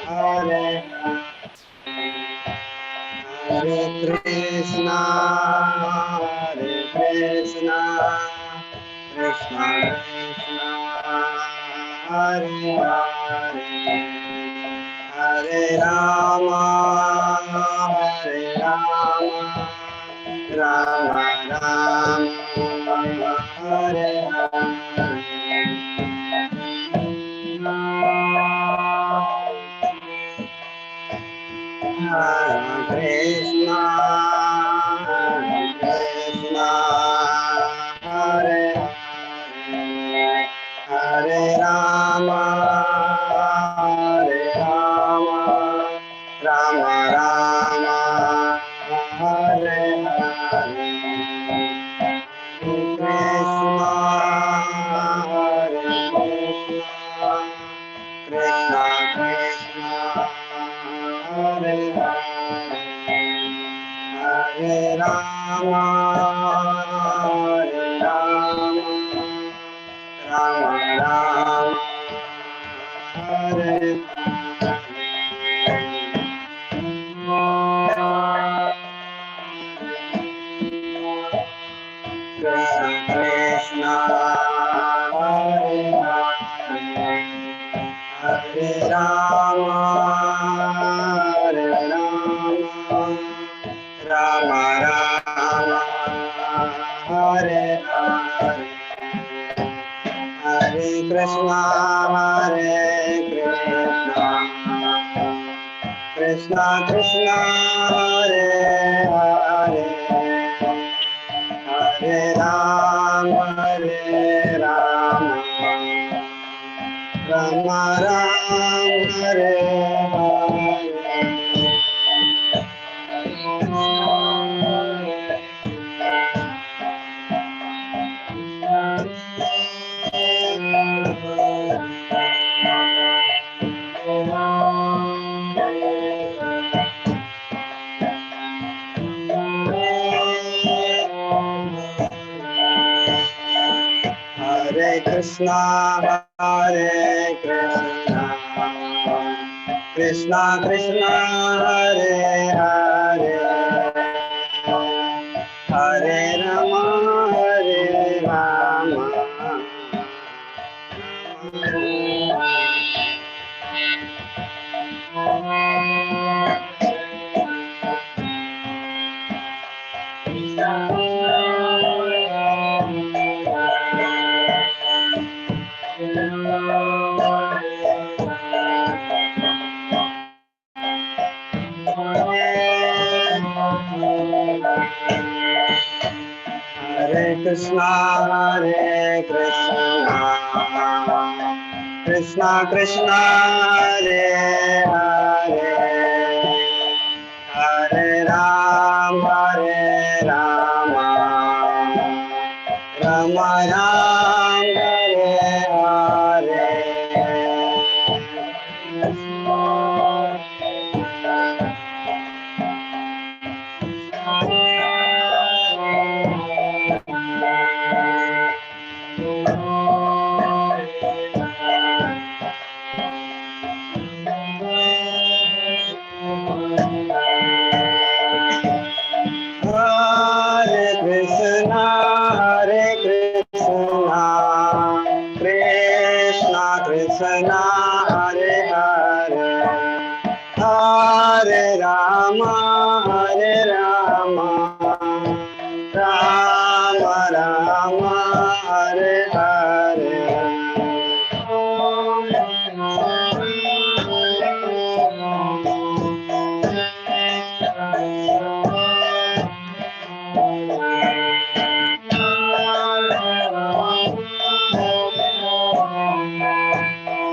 Hare Hare Krishna, Hare Krishna, Krishna Krishna, Hare Hare, Hare Rama, Hare Rama, Rama Rama, Hare Hare Krishna, Hare Krishna, Hare Hare, Hare Rama, Hare Rama, Rama Rama, Hare Hare, Krishna, Hare Krishna, Krishna Krishna, Hare Hare, Hare Rama, Hare Rama, Rama Rama, Hare Krishna Krishna, Hare Hare, Hare Rama, Hare Rama, Rama Rama, Hare Hare, Hare Krishna, Hare Krishna, Krishna Krishna, Hare Hare, Hare Rama, Rama Rama, Hare Hare. Hare Krishna, Hare Krishna, Krishna Krishna, Hare Hare, Hare Rama, Hare Rama, Hare Krishna, Hare Krishna, Krishna Krishna, Hare Hare, Hare Rama, Rama Rama, Hare Hare Krishna, Hare Krishna, Krishna Krishna, Hare Hare, Hare Rama, Hare Rama, Rama Rama, Hare Hare.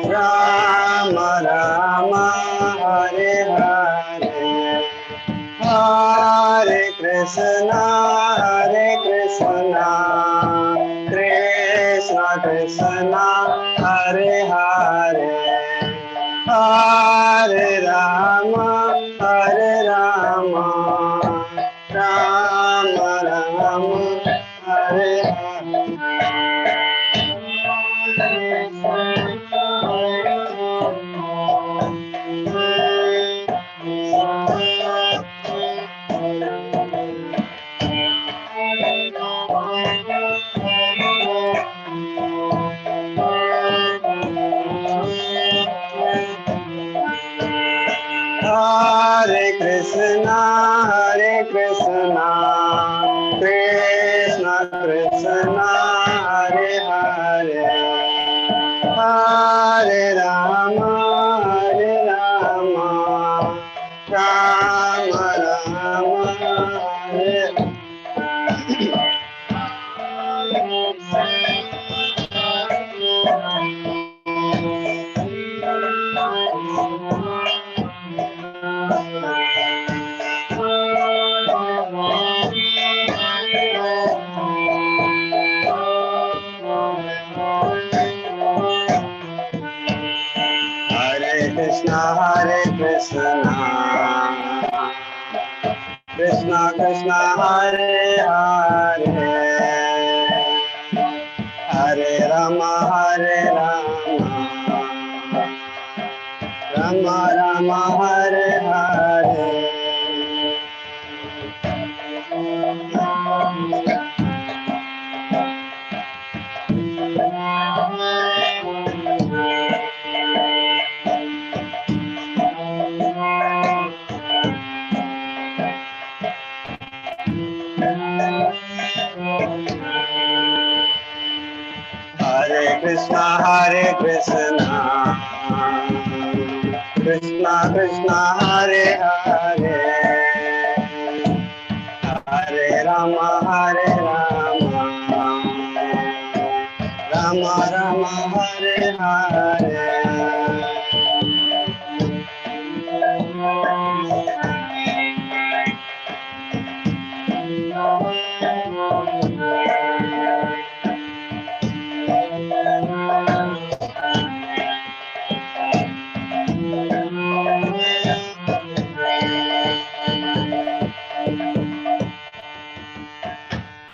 Rama Rama, Hare Hare, Hare Krishna, Hare Krishna, Krishna Krishna, Hare Hare, Hare Rama, Hare Rama, Rama Rama, Hare Hare Krishna, Krishna Krishna, Hare Hare, Hare Rama, Rama Rama, Hare Krishna Krishna, Hare Hare, Hare Rama, Rama Rama, Hare Hare. Hare Krishna, Krishna Krishna, Hare Hare, Hare Rama, Rama Rama, Hare Hare.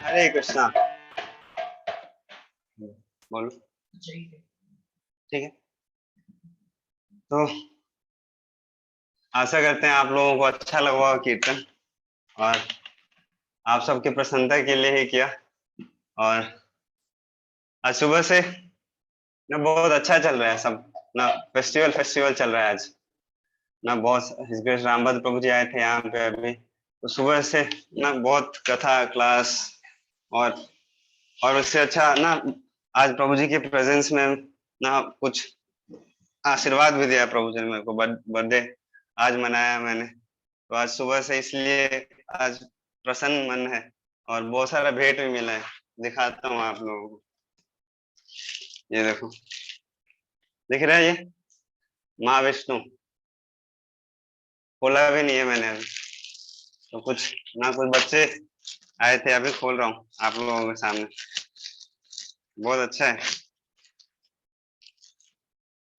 हरे कृष्णा। बोलो। ठीक है, तो आशा करते हैं आप लोगों को अच्छा लगा होगा कीर्तन, और आप सबके प्रसन्नता के लिए ही किया। और आज सुबह से ना बहुत अच्छा चल रहा है सब, ना फेस्टिवल चल रहा है आज ना। बहुत हिज रामभद्र प्रभु जी आए थे यहाँ पे अभी, तो सुबह से ना बहुत कथा क्लास, और उससे अच्छा ना आज प्रभु जी के प्रेजेंस में ना कुछ आशीर्वाद भी दिया प्रभु जी ने मेरे को। बर्थडे आज मनाया मैंने, तो आज सुबह से इसलिए आज प्रसन्न मन है, और बहुत सारा भेंट भी मिला है। दिखाता हूँ आप लोगों को, ये देखो, दिख रहा है ये माँ विष्णु, खोला भी नहीं है मैंने अभी। तो कुछ बच्चे आए थे, अभी खोल रहा हूँ आप लोगों के सामने। बहुत अच्छा है,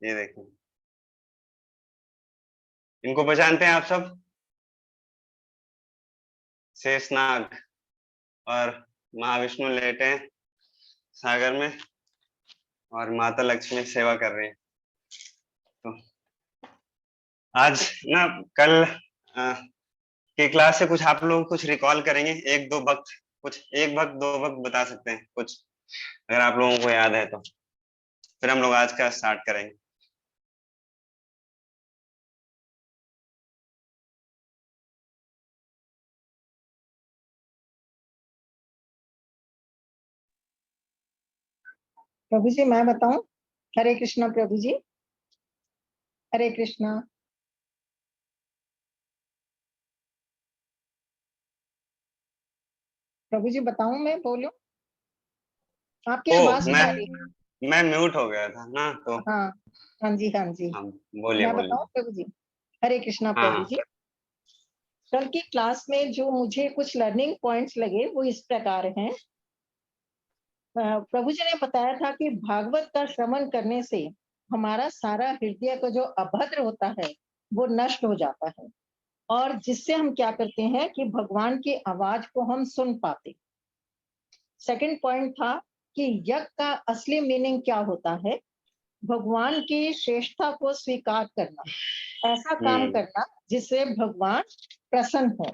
ये देखो। इनको पहचानते हैं आप सब? शेषनाग और महाविष्णु लेटे हैं सागर में, और माता लक्ष्मी सेवा कर रही है। तो आज ना कल की क्लास से कुछ आप लोग कुछ रिकॉल करेंगे, एक दो वक्त, कुछ एक वक्त दो वक्त बता सकते हैं कुछ, अगर आप लोगों को याद है तो। फिर हम लोग आज का स्टार्ट करेंगे। प्रभु जी मैं बताऊं? हरे कृष्णा प्रभु जी, हरे कृष्णा। प्रभु जी बताऊं, मैं बोलूं? आपकी आवाज नहीं आ रही। मैं म्यूट हो गया था ना, तो हाँ हाँ जी, हाँ जी। बोलिए मैं बोलिए। बताऊं प्रभु जी? हरे कृष्णा प्रभु जी। कल की क्लास में जो मुझे कुछ लर्निंग पॉइंट्स लगे वो इस प्रकार हैं। प्रभु जी ने बताया था कि भागवत का श्रवण करने से हमारा सारा हृदय का जो अभद्र होता है वो नष्ट हो जाता है, और जिससे हम क्या करते हैं कि भगवान की आवाज को हम सुन पाते। सेकंड पॉइंट था कि यज्ञ का असली मीनिंग क्या होता है? भगवान की श्रेष्ठता को स्वीकार करना, ऐसा काम करना जिससे भगवान प्रसन्न हो।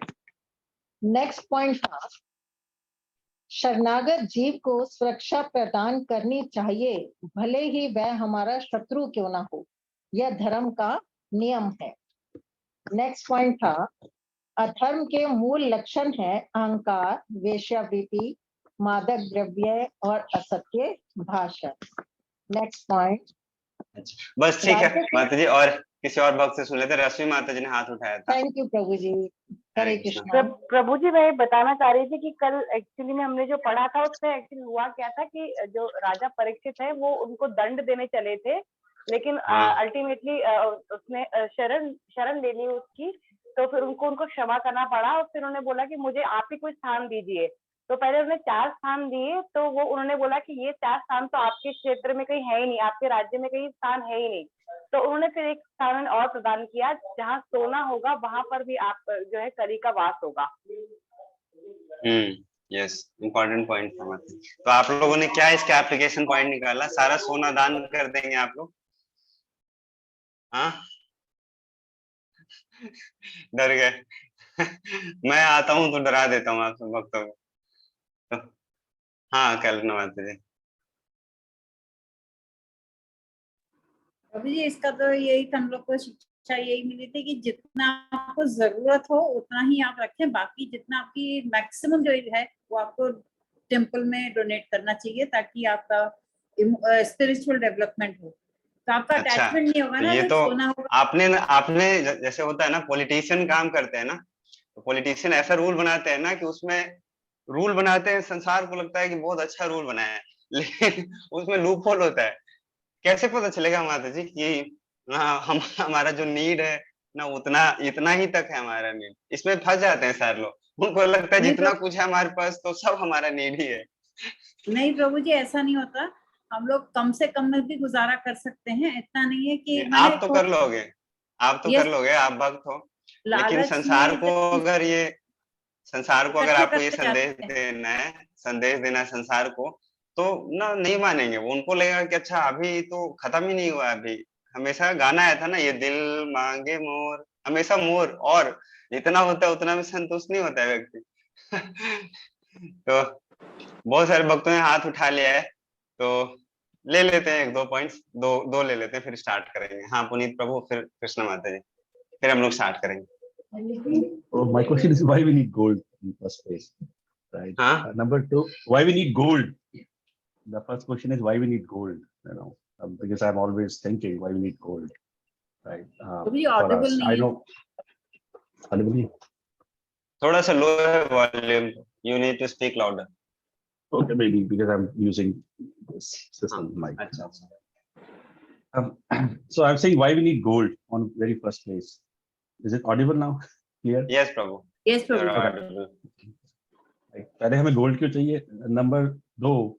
नेक्स्ट पॉइंट था शरणागत जीव को सुरक्षा प्रदान करनी चाहिए, भले ही वह हमारा शत्रु क्यों ना हो। यह धर्म का नियम है। नेक्स्ट पॉइंट था, अधर्म के मूल लक्षण है अहंकार, वेश्यावृत्ति, मादक द्रव्य और असत्य भाषण। नेक्स्ट पॉइंट, अच्छा बस ठीक है राज्य से, माता जी, और किसी और भक्त से सुन लेते। रश्मि माता जी ने हाथ उठाया था। थैंक यू प्रभु जी, हरे हरे कृष्णा। कृष्णा। प्रभु जी मैं बताना चाह रही थी कि कल एक्चुअली में हमने जो पढ़ा था उसमें एक्चुअली हुआ क्या था कि जो राजा परीक्षित है वो उनको दंड देने चले थे, लेकिन हाँ। अल्टीमेटली उसने शरण शरण ले ली उसकी, तो फिर उनको क्षमा करना पड़ा और फिर उन्होंने बोला कि मुझे आप ही कोई स्थान दीजिए। तो पहले उन्होंने 4 स्थान दिए, तो वो उन्होंने बोला कि ये 4 स्थान तो आपके क्षेत्र में कहीं है ही नहीं, आपके राज्य में कहीं स्थान है ही नहीं। तो उन्होंने फिर एक स्थान और प्रदान किया, जहाँ सोना होगा वहां पर भी आप जो है कली का वास होगा। यस, इम्पोर्टेंट पॉइंट था माता जी। तो आप लोगों ने क्या इसका एप्लीकेशन पॉइंट निकाला? सारा सोना दान कर देंगे आप लोग? हाँ, डर गए। मैं आता हूँ तो डरा देता हूँ आप सब भक्तों को। तो हाँ, कल्पना माता जी। अभी जी इसका तो यही था, हम लोग को शिक्षा यही मिली थी कि जितना आपको जरूरत हो उतना ही आप रखें, बाकी जितना आपकी मैक्सिमम जो है वो आपको टेम्पल में डोनेट करना चाहिए, ताकि आपका स्पिरिचुअल डेवलपमेंट हो। तो आपका अच्छा, अटैचमेंट नहीं होगा तो ना, ये जो तो सोना होगा। आपने आपने जैसे होता है ना, पॉलिटिशियन काम करते हैं ना, तो पॉलिटिशियन ऐसा रूल बनाते हैं ना कि उसमें रूल बनाते हैं, संसार को लगता है कि बहुत अच्छा रूल बनाया है, लेकिन उसमें लूप होल होता है। कैसे पता चलेगा माता जी कि ना हम हमारा जो नीड है ना उतना इतना ही तक है हमारा नीड? इसमें फंस जाते हैं सारे लोग, उनको लगता है नहीं जितना कुछ है हमारे पास तो सब हमारा नीड ही है। नहीं प्रभु जी, ऐसा नहीं होता। हम लोग कम से कम में भी गुजारा कर सकते हैं, इतना नहीं है कि आप तो कर लोगे, आप तो ये कर लोगे, आप भक्त हो। लेकिन लालच में जब संसार को अगर इकट्ठे आपको ये करते संदेश जाते हैं। देना है, संदेश देना है संसार को, तो ना नहीं मानेंगे वो। उनको लगेगा कि अच्छा अभी तो खत्म ही नहीं हुआ, अभी हमेशा गाना आया था ना, ये दिल मांगे मोर, हमेशा मोर, और जितना होता है उतना में संतुष्ट नहीं होता है व्यक्ति। तो बहुत सारे भक्तों ने हाथ उठा लिया है, तो ले लेते हैं एक दो पॉइंट्स, दो दो ले लेते हैं, फिर स्टार्ट करेंगे। हाँ पुनीत प्रभु, फिर कृष्ण माता जी, फिर हम लोग स्टार्ट करेंगे। Oh, my question is why we need gold in the first place, right? हाँ Number two, why we need gold? The first question is why we need gold, because I'm always thinking why we need gold, right? तो भी For Audible us, नहीं I है। know. Audible? थोड़ा सा low है volume, you need to speak louder. Okay, maybe because I'm using this system mic. अच्छा अच्छा। So I'm saying why we need gold on very first place. Is it audible now? Clear? Yes Prabhu, yes you are Prabhu. Audible. पहले हमें gold क्यों चाहिए? Number दो,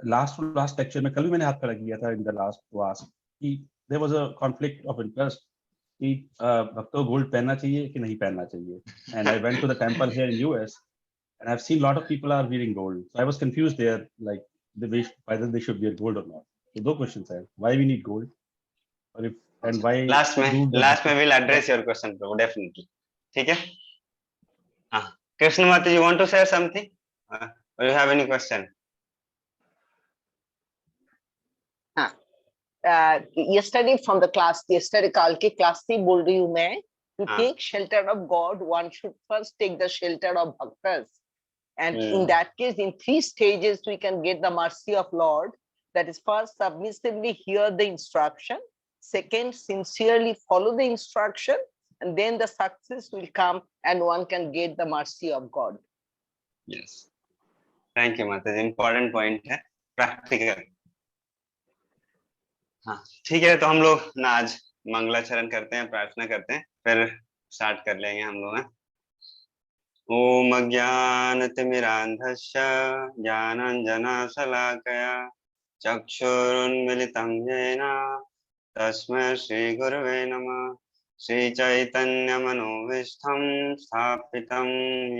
last lecture में कल भी मैंने हाथ खड़ा किया था इन द लास्ट क्लास कि there was a conflict of interest कि भक्तों गोल्ड पहनना चाहिए कि नहीं पहनना चाहिए, and I went to the temple here in US and I've seen a lot of people are wearing gold, so I was confused there, like whether they should wear gold or not. So दो questions है, why we need gold, or if and why do the last में will address your question प्रभु, definitely. ठीक है, हाँ कृष्ण माता, you want to share something or you have any question? Yesterday from the class, yesterday कल की class थी, बोल रही हूँ मैं, to हाँ। take shelter of God, one should first take the shelter of bhaktas. And in Hmm. that case, in 3 stages, we can get the mercy of Lord. That is, first, submissively hear the instruction. Second, sincerely follow the instruction. And then the success will come and one can get the mercy of God. Yes, thank you माता जी, important point है, practical. हाँ ठीक है, तो हम लोग ना आज मंगलाचरण करते हैं, प्रार्थना करते हैं, फिर स्टार्ट कर लेंगे हम लोग। ओम अज्ञानतिमिरान्धस्य ज्ञानाञ्जनशलाकया चक्षुरुन्मिलितं येन तस्मै श्रीगुरवे नमः। श्रीचैतन्यमनोभीष्टं स्थापितं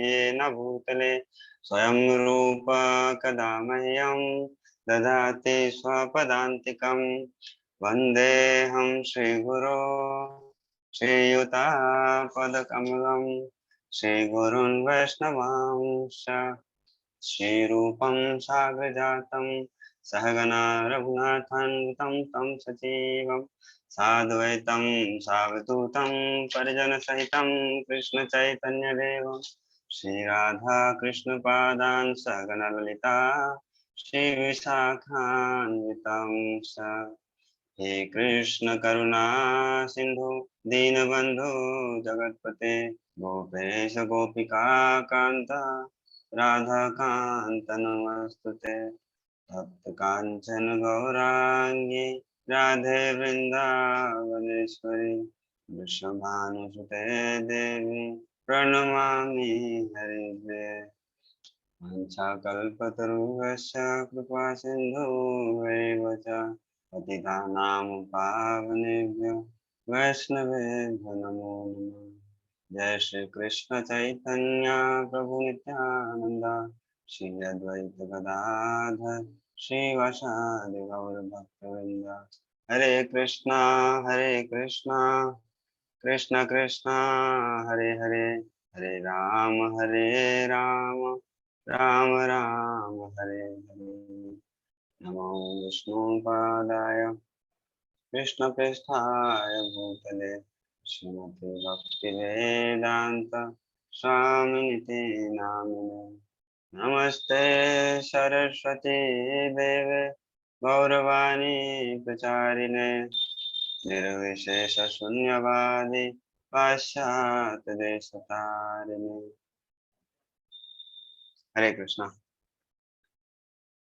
येन भूतले स्वयं रूप कदा मह्यं ददाति स्वपदान्तिकं। वन्देऽहं श्रीगुरो श्रीयुतापदकमलं श्रीगुरुन् वैष्णवांश्च श्रीरूपं साग्रजातं सहगना रघुनाथान्वितं तं सजीवं साद्वैतं सावधूतं परिजनसहितं कृष्ण चैतन्य देव श्री राधा कृष्ण पादान् सगण ललिता श्री विशाखान्वितं स हे कृष्ण करुणा सिंधु दीनबंधु जगतपते गोपेश गोपिका कांता राधा कांत नमस्तुते तप्त कांचन गौरांगी राधे वृंदावनेश्वरी वृषभानुसुते देवी प्रणमामि हरिद्वे वाञ्छाकल्पतरुभ्यश्च कृपा सिन्धुभ्यैव च पतितानां पावनेभ्यो वैष्णवेभ्यो नमो नमः। जय श्री कृष्ण चैतन्य प्रभु नित्यानंद श्री अद्वैत गदाधर श्रीवासादि गौर भक्तवृंद। हरे कृष्णा कृष्ण कृष्ण हरे हरे, हरे राम राम राम हरे हरे। नमो विष्णुपादाय कृष्णप्रेष्ठाय भूतले श्रीमते भक्तिवेदांत स्वामिनिति नामिने। नमस्ते सरस्वती देवे गौरवाणी प्रचारिणे निर्विशेष शून्यवादी पाश्चात्य देशतारिणे। हरे कृष्णा।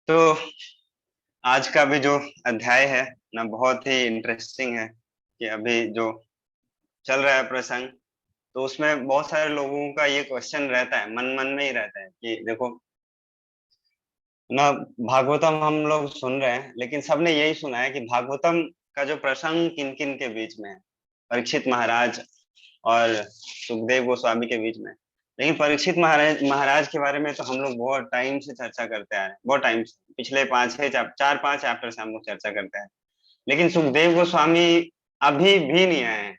तो आज का भी जो अध्याय है ना बहुत ही इंटरेस्टिंग है कि अभी जो चल रहा है प्रसंग, तो उसमें बहुत सारे लोगों का ये क्वेश्चन रहता है, मन में ही रहता है कि देखो ना, भागवतम हम लोग सुन रहे हैं लेकिन सबने यही सुना है कि भागवतम का जो प्रसंग किन किन के बीच में है, परीक्षित महाराज और सुखदेव गोस्वामी के बीच में। लेकिन परीक्षित महाराज के बारे में तो हम लोग बहुत टाइम से चर्चा करते आ रहे हैं, बहुत टाइम से, पिछले 4-5 चैप्टर से हम लोग चर्चा करते हैं। लेकिन सुखदेव गोस्वामी अभी भी नहीं आए हैं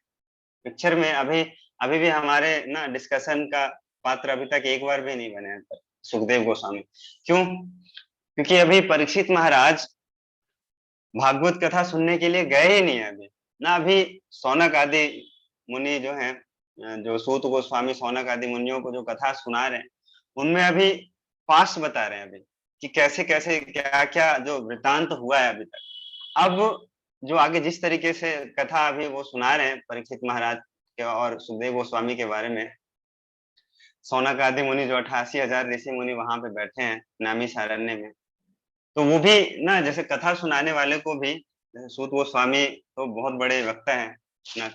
पिक्चर में, अभी भी हमारे ना डिस्कशन का पात्र अभी तक एक बार भी नहीं बने हैं सुखदेव गोस्वामी। क्यों? क्योंकि अभी परीक्षित महाराज भागवत कथा सुनने के लिए गए ही नहीं है अभी ना। अभी सौनक आदि मुनि जो हैं, जो सूत गोस्वामी सौनक आदि मुनियों को जो कथा सुना रहे हैं, उनमें अभी पास्ट बता रहे हैं अभी कि कैसे कैसे क्या क्या जो वृतांत हुआ है अभी तक। अब जो आगे जिस तरीके से कथा अभी वो सुना रहे हैं परीक्षित महाराज के और सुखदेव गोस्वामी के बारे में, सौनक आदि मुनि जो 88,000 ऋषि मुनि वहां पे बैठे हैं नामी सारण्य में, तो वो भी ना जैसे कथा सुनाने वाले को भी, जैसे सूत गोस्वामी तो बहुत बड़े वक्ता है ना,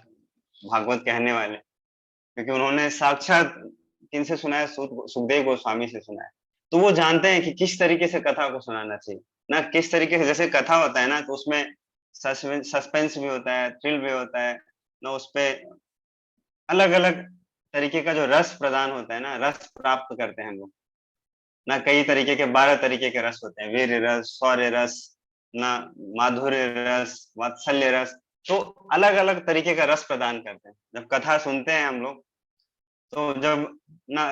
भागवत कहने वाले, क्योंकि उन्होंने साक्षात किनसे सुना है, सुखदेव गोस्वामी से सुना है। तो वो जानते हैं कि किस तरीके से कथा को सुनाना चाहिए ना, किस तरीके से, जैसे कथा होता है ना तो उसमें सस्पेंस भी होता है, थ्रिल भी होता है ना, उसपे अलग अलग तरीके का जो रस प्रदान होता है ना, रस प्राप्त करते हैं हम लोग ना। कई तरीके के 12 तरीके के रस होते हैं, वीर रस, शौर्य रस ना, माधुर्य रस, वात्सल्य रस, तो अलग अलग तरीके का रस प्रदान करते हैं। जब कथा सुनते हैं हम लोग, तो जब ना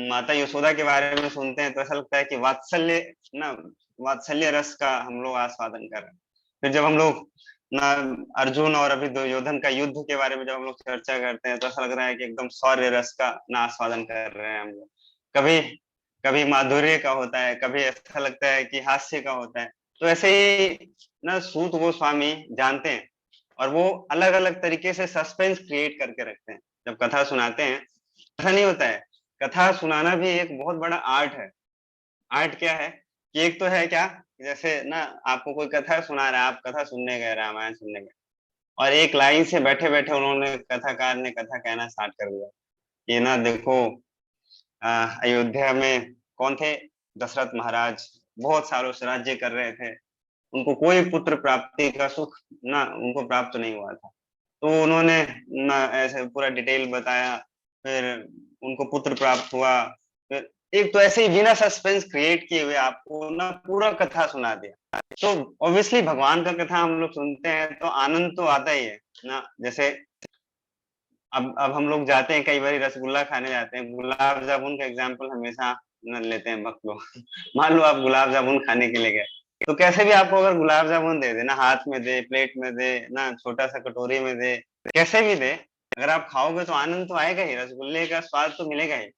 माता यशोदा के बारे में सुनते हैं तो ऐसा लगता है कि वात्सल्य रस का हम लोग आस्वादन कर रहे हैं। फिर जब हम लोग ना अर्जुन और अभी दुर्योधन का युद्ध के बारे में जब हम लोग चर्चा करते हैं तो ऐसा लग रहा है कि एकदम शौर्य रस का ना आस्वादन कर रहे हैं हम लोग। कभी कभी माधुर्य का होता है, कभी ऐसा लगता है कि हास्य का होता है। तो ऐसे ही ना सूत गोस्वामी जानते हैं और वो अलग अलग तरीके से सस्पेंस क्रिएट करके रखते हैं जब कथा सुनाते हैं। ऐसा नहीं होता है, कथा सुनाना भी एक बहुत बड़ा आर्ट है। आर्ट क्या है कि एक तो है क्या, जैसे ना आपको कोई कथा सुना रहा है, आप कथा सुनने गए, रामायण सुनने गए, और एक लाइन से बैठे बैठे उन्होंने कथाकार ने कथा कहना स्टार्ट कर दिया कि ना देखो अयोध्या में कौन थे, दशरथ महाराज बहुत सालों से राज्य कर रहे थे, उनको कोई पुत्र प्राप्ति का सुख ना उनको प्राप्त नहीं हुआ था। तो उन्होंने ना ऐसे पूरा डिटेल बताया, फिर उनको पुत्र प्राप्त हुआ। फिर एक तो ऐसे ही बिना सस्पेंस क्रिएट किए हुए आपको ना पूरा कथा सुना दिया। तो ऑब्वियसली भगवान का कथा हम लोग सुनते हैं तो आनंद तो आता ही है ना। जैसे अब हम लोग जाते हैं कई बार रसगुल्ला खाने जाते हैं, गुलाब जामुन का एग्जाम्पल हमेशा न लेते हैं भक्त लोग। मान लो आप गुलाब जामुन खाने के लिए गए, तो कैसे भी आपको अगर गुलाब जामुन दे दे ना, हाथ में दे, प्लेट में दे ना, छोटा सा कटोरी में दे, कैसे भी दे, अगर आप खाओगे तो आनंद तो आएगा ही, रसगुल्ले का स्वाद तो मिलेगा ही।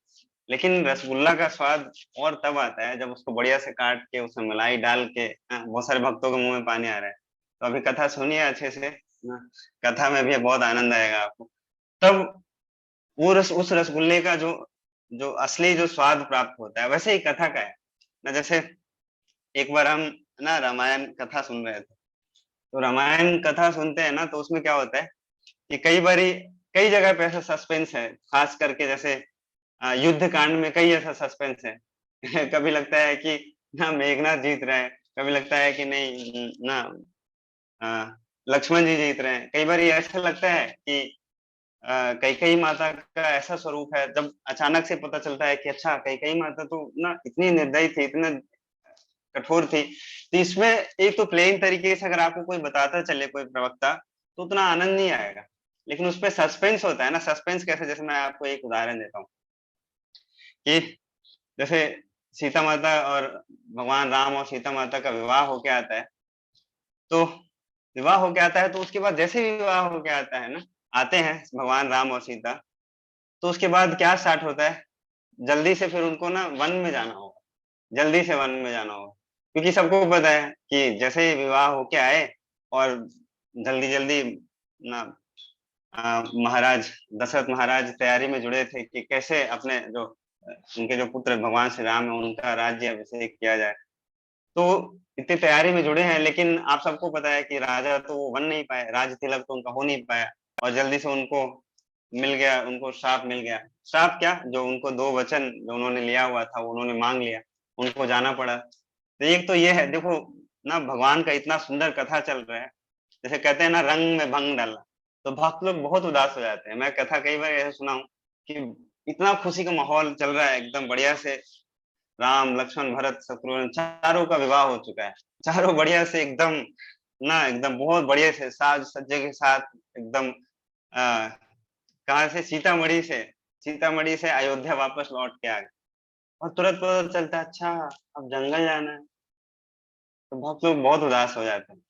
लेकिन रसगुल्ला का स्वाद और तब आता है जब उसको बढ़िया से काट के उसमें मलाई डाल के, बहुत सारे भक्तों के मुंह में पानी आ रहा है। तो अभी कथा सुनिए अच्छे से ना, कथा में भी बहुत आनंद आएगा आपको। तब वो उस रसगुल्ले का जो जो असली जो स्वाद प्राप्त होता है, वैसे ही कथा का है ना। जैसे एक बार हम ना रामायण कथा सुन रहे थे, तो रामायण कथा सुनते हैं ना, तो उसमें क्या होता है कि कई बारी कई जगह पे ऐसा सस्पेंस है, खास करके जैसे युद्ध कांड में कई ऐसा सस्पेंस है। कभी लगता है कि ना मेघनाथ जीत रहे हैं, कभी लगता है कि नहीं ना लक्ष्मण जी जीत रहे हैं। कई बार ऐसा लगता है कि कैकेयी माता का ऐसा स्वरूप है, जब अचानक से पता चलता है कि अच्छा कैकेयी माता तो ना इतनी निर्दयी थी, इतने कठोर थी। तो इसमें एक तो प्लेन तरीके से अगर आपको कोई बताता चले, कोई प्रवक्ता, तो उतना आनंद नहीं आएगा। लेकिन उसपे सस्पेंस होता है ना। सस्पेंस कैसे, जैसे मैं आपको एक उदाहरण देता हूँ कि जैसे सीता माता और भगवान राम और सीता माता का विवाह होके आता है, तो विवाह होके आता है, तो उसके बाद जैसे ही विवाह होके आता है ना, आते हैं भगवान राम और सीता, तो उसके बाद क्या स्टार्ट होता है, जल्दी से फिर उनको ना वन में जाना होगा, जल्दी से वन में जाना होगा। क्योंकि सबको पता है कि जैसे ही विवाह होके आए और जल्दी जल्दी ना महाराज दशरथ महाराज तैयारी में जुड़े थे कि कैसे अपने जो उनके जो पुत्र भगवान श्री राम है उनका राज्य अभिषेक किया जाए। तो इतनी तैयारी में जुड़े हैं, लेकिन आप सबको पता है कि राजा तो वो बन नहीं पाए, राज तिलक तो उनका हो नहीं पाया, और जल्दी से उनको मिल गया, उनको श्राप मिल गया। श्राप क्या, जो उनको 2 वचन जो उन्होंने लिया हुआ था वो उन्होंने मांग लिया, उनको जाना पड़ा। तो एक तो ये है, देखो ना, भगवान का इतना सुंदर कथा चल रहा है, जैसे कहते हैं ना रंग में भंग डालना, तो भक्त लोग बहुत उदास हो जाते हैं। मैं कथा कई बार ऐसे सुना हूँ कि इतना खुशी का माहौल चल रहा है एकदम बढ़िया से, राम लक्ष्मण भरत शत्रुघ्न चारों का विवाह हो चुका है, चारों बढ़िया से एकदम ना, एकदम बहुत बढ़िया से साज सज्जे के साथ एकदम कहाँ से, सीतामढ़ी से अयोध्या वापस लौट के आ गए, और तुरंत पता चलता है अच्छा अब जंगल जाना है। तो भक्त लोग बहुत उदास हो जाते हैं।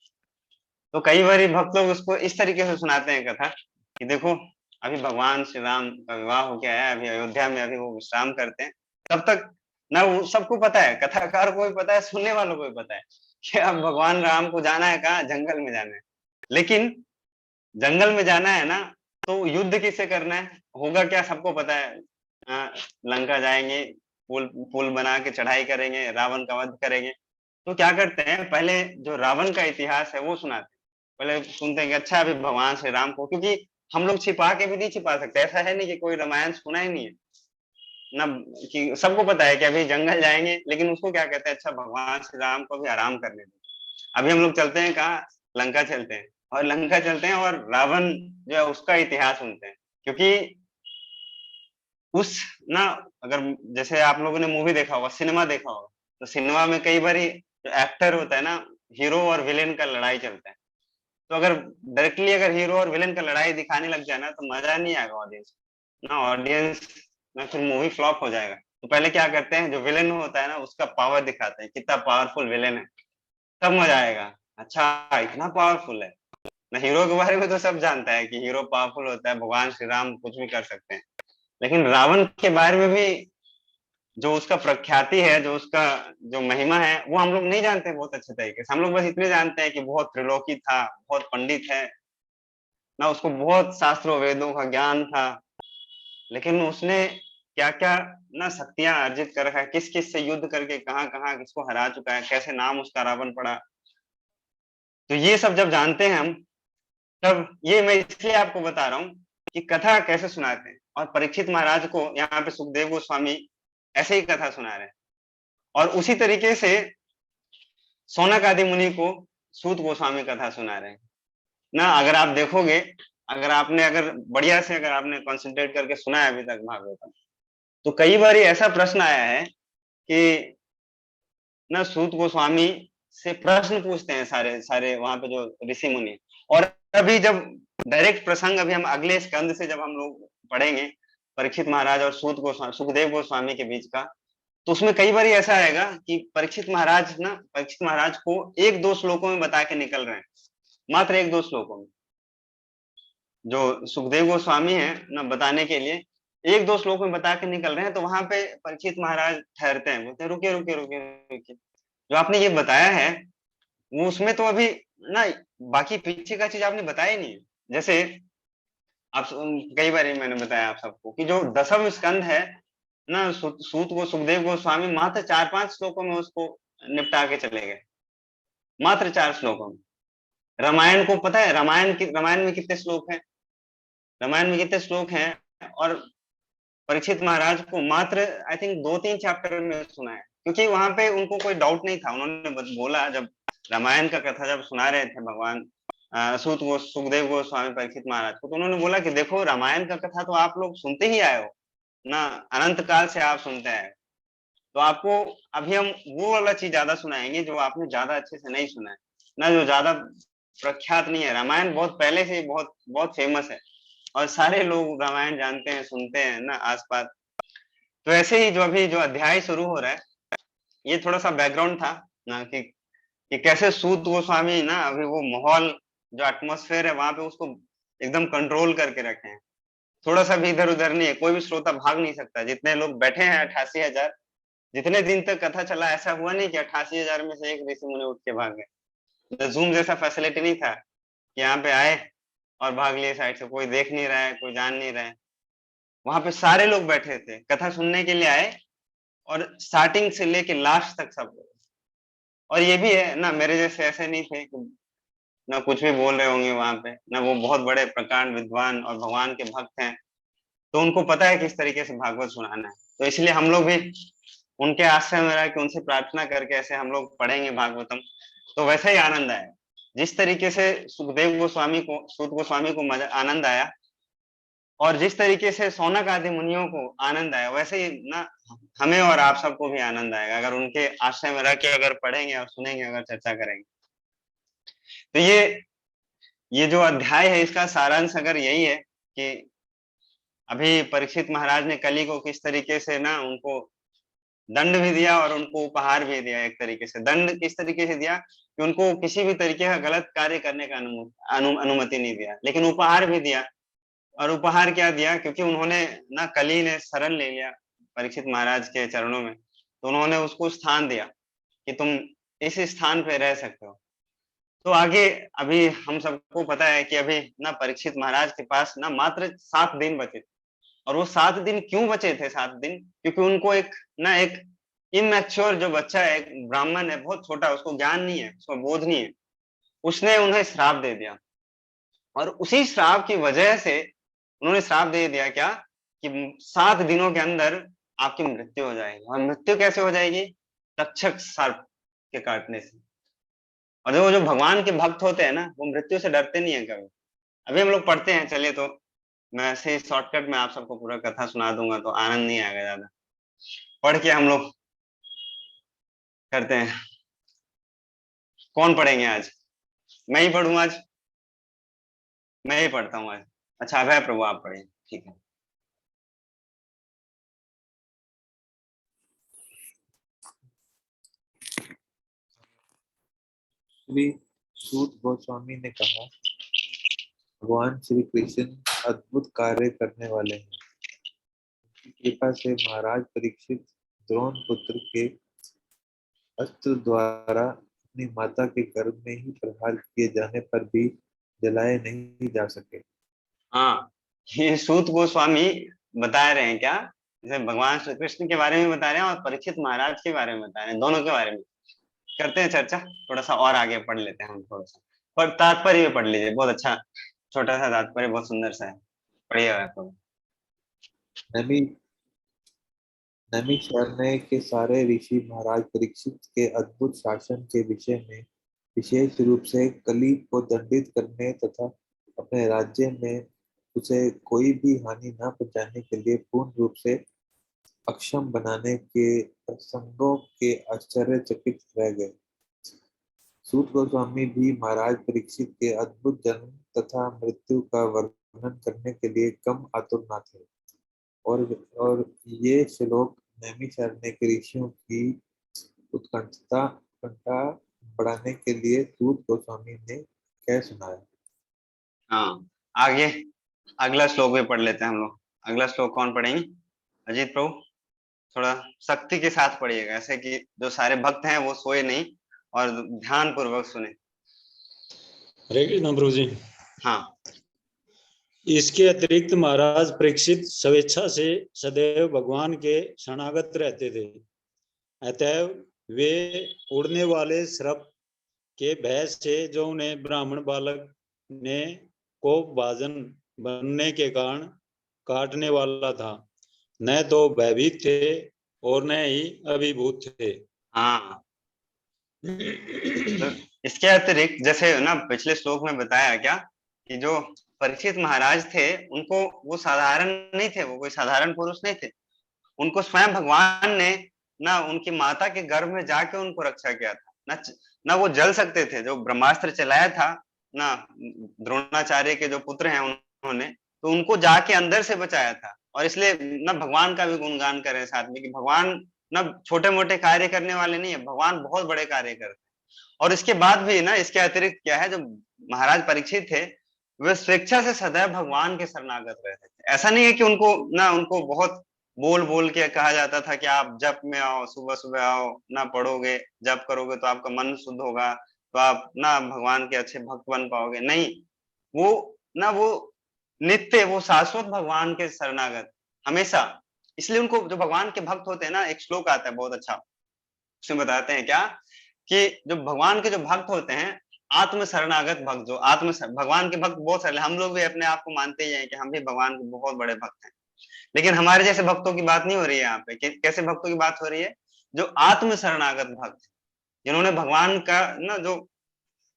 तो कई बार भक्त लोग उसको इस तरीके से सुनाते हैं कथा कि देखो अभी भगवान श्री राम का विवाह हो गया है, अभी अयोध्या में अभी वो विश्राम करते हैं, तब तक ना वो सबको पता है, कथाकार को भी पता है, सुनने वालों को भी पता है कि अब भगवान राम को जाना है कहाँ, जंगल में जाना है। लेकिन जंगल में जाना है ना, तो युद्ध किससे करना है, होगा क्या सबको पता है। लंका जाएंगे, पुल पुल बना के चढ़ाई करेंगे, रावण का वध करेंगे। तो क्या करते हैं, पहले जो रावण का इतिहास है वो सुनाते हैं। पहले सुनते हैं कि अच्छा अभी भगवान श्री राम को, क्योंकि हम लोग छिपा के भी नहीं छिपा सकते, ऐसा है नहीं कि कोई रामायण सुना ही नहीं है ना, कि सबको पता है कि अभी जंगल जाएंगे, लेकिन उसको क्या कहते हैं, अच्छा भगवान श्री राम को भी आराम करने दो, अभी हम लोग चलते हैं कहाँ, लंका चलते हैं। और लंका चलते हैं और रावण जो है उसका इतिहास सुनते हैं, क्योंकि उस ना, अगर जैसे आप लोगों ने मूवी देखा होगा, सिनेमा देखा होगा, तो सिनेमा में कई बार जो एक्टर होता है ना, हीरो और विलेन का लड़ाई चलता है। तो अगर डायरेक्टली अगर हीरो और विलेन का लड़ाई दिखाने लग जाए ना, तो मजा नहीं आएगा ऑडियंस ना, ऑडियंस ना फिर मूवी फ्लॉप हो जाएगा। तो पहले क्या करते हैं, जो विलेन होता है ना उसका पावर दिखाते हैं, कितना पावरफुल विलेन है, तब मजा आएगा, अच्छा इतना पावरफुल है ना। हीरो के बारे में तो सब जानता है कि हीरो पावरफुल होता है, भगवान श्री राम कुछ भी कर सकते हैं, लेकिन रावण के बारे में भी जो उसका प्रख्याति है, जो उसका जो महिमा है, वो हम लोग नहीं जानते बहुत अच्छे तरीके से। हम लोग बस इतने जानते हैं कि बहुत त्रिलोकी था, बहुत पंडित है ना, उसको बहुत शास्त्रों वेदों का ज्ञान था, लेकिन उसने क्या क्या ना शक्तियां अर्जित कर रखा है, किस किस से युद्ध करके कहाँ कहाँ किसको हरा चुका है, कैसे नाम उसका रावण पड़ा। तो ये सब जब जानते हैं हम, तब ये मैं इसलिए आपको बता रहा हूँ कि कथा कैसे सुनाते हैं। और परीक्षित महाराज को यहाँ पे सुखदेव गोस्वामी ऐसे ही कथा सुना रहे हैं, और उसी तरीके से सौनक आदि मुनि को सूत गोस्वामी कथा सुना रहे हैं ना। अगर आप देखोगे, अगर बढ़िया से अगर आपने कंसंट्रेट करके सुना है अभी तक भागवतम, तो कई बार ऐसा प्रश्न आया है कि ना सूत गोस्वामी से प्रश्न पूछते हैं सारे सारे वहां पे जो ऋषि मुनि। और अभी जब डायरेक्ट प्रसंग अभी हम अगले स्कंद से जब हम लोग पढ़ेंगे, परीक्षित महाराज और सूत गोस्वामी सुखदेव गोस्वामी के बीच का, तो उसमें कई बार ऐसा आएगा कि परीक्षित महाराज को एक दो श्लोकों में बता के निकल रहे हैं, मात्र एक दो श्लोकों में। जो सुखदेव गोस्वामी है ना, बताने के लिए एक दो श्लोक में बता के निकल रहे हैं, तो वहां पे परीक्षित महाराज ठहरते हैं, बोलते हैं रुकिए रुकिए रुकिए रुकिए, जो आपने ये बताया है वो उसमें तो अभी ना बाकी पीछे का चीज आपने बताया ही नहीं है। जैसे आप कई बार मैंने बताया आप सबको कि जो दसम स्कंद है ना, सुखदेव गोस्वामी मात्र 4-5 श्लोकों में उसको निपटा के चले गए, मात्र 4 श्लोकों में। रामायण को पता है, रामायण में कितने श्लोक हैं? रामायण में कितने श्लोक हैं? और परीक्षित महाराज को मात्र आई थिंक 2-3 चैप्टर में सुना है, क्योंकि वहां पे उनको कोई डाउट नहीं था। उन्होंने बोला, जब रामायण का कथा जब सुना रहे थे भगवान सुखदेव गोस्वामी परीक्षित महाराज को, तो उन्होंने बोला कि देखो, रामायण का कथा तो आप लोग सुनते ही आए हो ना, अनंत काल से आप सुनते आए, तो आपको अभी हम वो वाला चीज ज्यादा सुनाएंगे जो आपने ज्यादा अच्छे से नहीं सुना है ना, जो ज्यादा प्रख्यात नहीं है। रामायण बहुत पहले से बहुत बहुत फेमस है और सारे लोग रामायण जानते हैं, सुनते हैं ना आसपास। तो ऐसे ही जो अभी जो अध्याय शुरू हो रहा है, ये थोड़ा सा बैकग्राउंड था ना, कि कैसे सूत गोस्वामी ना अभी वो माहौल, जो एटमॉस्फेयर है वहां पे, उसको एकदम कंट्रोल करके रखे हैं। थोड़ा सा भी इधर उधर नहीं है, कोई भी श्रोता भाग नहीं सकता। जितने लोग बैठे हैं 88,000, जितने दिन तक कथा चला, ऐसा हुआ नहीं कि 88,000 में से एक ऋषि मुनि उठ के भाग गए। जूम जैसा फैसिलिटी नहीं था कि यहाँ पे आए और भाग लिए साइड से, कोई देख नहीं रहा है, कोई जान नहीं रहा है। वहां पे सारे लोग बैठे थे, कथा सुनने के लिए आए, और स्टार्टिंग से लेके लास्ट तक सब लोग। और ये भी है ना, मेरे जैसे ऐसे नहीं थे कि ना कुछ भी बोल रहे होंगे वहां पे ना, वो बहुत बड़े प्रकांड विद्वान और भगवान के भक्त हैं, तो उनको पता है किस तरीके से भागवत सुनाना है। तो इसलिए हम लोग भी उनके आश्रय में रह के उनसे प्रार्थना करके ऐसे हम लोग पढ़ेंगे भागवतम, तो वैसा ही आनंद आएगा। जिस तरीके से सुखदेव गोस्वामी को, सूत गोस्वामी को मजा आनंद आया, और जिस तरीके से सौनक आदि मुनियों को आनंद आया, वैसे ही ना हमें और आप सबको भी आनंद आएगा अगर उनके आश्रय में रह के अगर पढ़ेंगे और सुनेंगे, अगर चर्चा करेंगे। तो ये जो अध्याय है, इसका सारांश अगर यही है कि अभी परीक्षित महाराज ने कली को किस तरीके से ना, उनको दंड भी दिया और उनको उपहार भी दिया। एक तरीके से दंड किस तरीके से दिया कि उनको किसी भी तरीके का गलत कार्य करने का अनुमति नहीं दिया, लेकिन उपहार भी दिया। और उपहार क्या दिया? क्योंकि उन्होंने ना, कली ने शरण ले लिया परीक्षित महाराज के चरणों में, तो उन्होंने उसको स्थान दिया कि तुम इस स्थान पे रह सकते हो। तो आगे अभी हम सबको पता है कि अभी ना परीक्षित महाराज के पास ना मात्र 7 दिन बचे थे। और वो 7 दिन क्यों बचे थे? 7 दिन क्योंकि उनको एक इमैच्योर जो बच्चा है, एक ब्राह्मण है, बहुत छोटा, उसको ज्ञान नहीं है, उसको बोध नहीं है, उसने उन्हें श्राप दे दिया। और उसी श्राप की वजह से उन्होंने श्राप दे दिया क्या, कि 7 दिनों के अंदर आपकी मृत्यु हो जाएगी। और मृत्यु कैसे हो जाएगी? तक्षक सर्प के काटने से। और जो भगवान के भक्त होते हैं ना, वो मृत्यु से डरते नहीं है कभी। अभी हम लोग पढ़ते हैं, चलिए, तो मैं ऐसे ही शॉर्टकट में आप सबको पूरा कथा सुना दूंगा, तो आनंद नहीं आएगा ज्यादा। पढ़ के हम लोग करते हैं। कौन पढ़ेंगे आज? मैं ही पढ़ूं आज, मैं ही पढ़ता हूँ आज। अच्छा, अभय प्रभु आप पढ़िए, ठीक है। श्री सूत गोस्वामी ने कहा, भगवान श्री कृष्ण अद्भुत कार्य करने वाले हैं। उनकी कृपा से महाराज परीक्षित द्रोण पुत्र के अस्त्र द्वारा अपनी माता के गर्भ में ही प्रहार किए जाने पर भी जलाए नहीं जा सके। हाँ, ये सूत गोस्वामी बता रहे हैं क्या? जैसे भगवान श्री कृष्ण के बारे में बता रहे हैं और परीक्षित महाराज के बारे में बता रहे हैं, दोनों के बारे में करते हैं चर्चा। थोड़ा सा और आगे पढ़ लेते हैं हम, थोड़ा सा पर तात्पर्य पढ़ लीजिए, बहुत अच्छा छोटा सा तात्पर्य, बहुत सुंदर सा है, पढ़िएगा। नमी नैमिषारण्य के सारे ऋषि महाराज परीक्षित के अद्भुत शासन के विषय में विशेष रूप से कली को दंडित करने तथा अपने राज्य में उसे कोई भी हानि न पहुंचाने के लिए पूर्ण रूप से अक्षम बनाने के प्रसंगों के आश्चर्यचकित रह गए। सूत गोस्वामी भी महाराज परीक्षित के अद्भुत जन्म तथा मृत्यु का वर्णन करने के लिए कम आतुर न थे। और ये श्लोक नैमिषारण्य के ऋषियों की उत्कंठा बढ़ाने के लिए सूत गोस्वामी ने क्या सुनाया? हाँ, आगे अगला श्लोक भी पढ़ लेते हैं हम लोग। अगला श्लोक कौन पढ़ेंगे? अजीत प्रभु, थोड़ा शक्ति के साथ पढ़िएगा, ऐसे कि जो सारे भक्त हैं वो सोए नहीं और ध्यान पूर्वक सुने। हरे कृष्ण प्रभु जी। हाँ। इसके अतिरिक्त महाराज परीक्षित स्वेच्छा से सदैव भगवान के शरणागत रहते थे, अतः वे उड़ने वाले सर्प के भय से जो उन्हें ब्राह्मण बालक ने को भाजन बनने के कारण काटने वाला था, न तो भयभीत थे और न ही अभिभूत थे। हाँ, तो इसके अतिरिक्त जैसे ना पिछले श्लोक में बताया क्या कि जो परीक्षित महाराज थे उनको वो साधारण नहीं थे, वो कोई साधारण पुरुष नहीं थे। उनको स्वयं भगवान ने ना उनकी माता के गर्भ में जाके उनको रक्षा किया था। ना वो जल सकते थे, जो ब्रह्मास्त्र चलाया था ना द्रोणाचार्य के जो पुत्र हैं उन्होंने, तो उनको जाके अंदर से बचाया था। और इसलिए ना भगवान का भी गुणगान करें साथ में कि भगवान ना छोटे मोटे कार्य करने वाले नहीं है, भगवान बहुत बड़े कार्य करते हैं। और इसके बाद भी ना इसके अतिरिक्त क्या है, जो महाराज परीक्षित थे वे स्वेच्छा से सदैव भगवान के शरणागत रहते थे। ऐसा नहीं है कि उनको बहुत बोल बोल के कहा जाता था कि आप जप में आओ, सुबह सुबह आओ, ना पढ़ोगे जप करोगे तो आपका मन शुद्ध होगा, तो आप ना भगवान के अच्छे भक्त बन पाओगे। नहीं, वो नित्य वो शाश्वत भगवान के शरणागत हमेशा। इसलिए उनको जो भगवान के भक्त होते हैं ना, एक श्लोक आता है बहुत अच्छा, उसमें बताते हैं क्या कि जो भगवान के जो भक्त होते हैं, आत्म शरणागत भक्त, जो भगवान के भक्त बहुत सारे, हम लोग भी अपने आप को मानते ही हैं कि हम भी भगवान के बहुत बड़े भक्त हैं, लेकिन हमारे जैसे भक्तों की बात नहीं हो रही है यहाँ पे। कैसे भक्तों की बात हो रही है? जो आत्म शरणागत भक्त, जिन्होंने भगवान का ना जो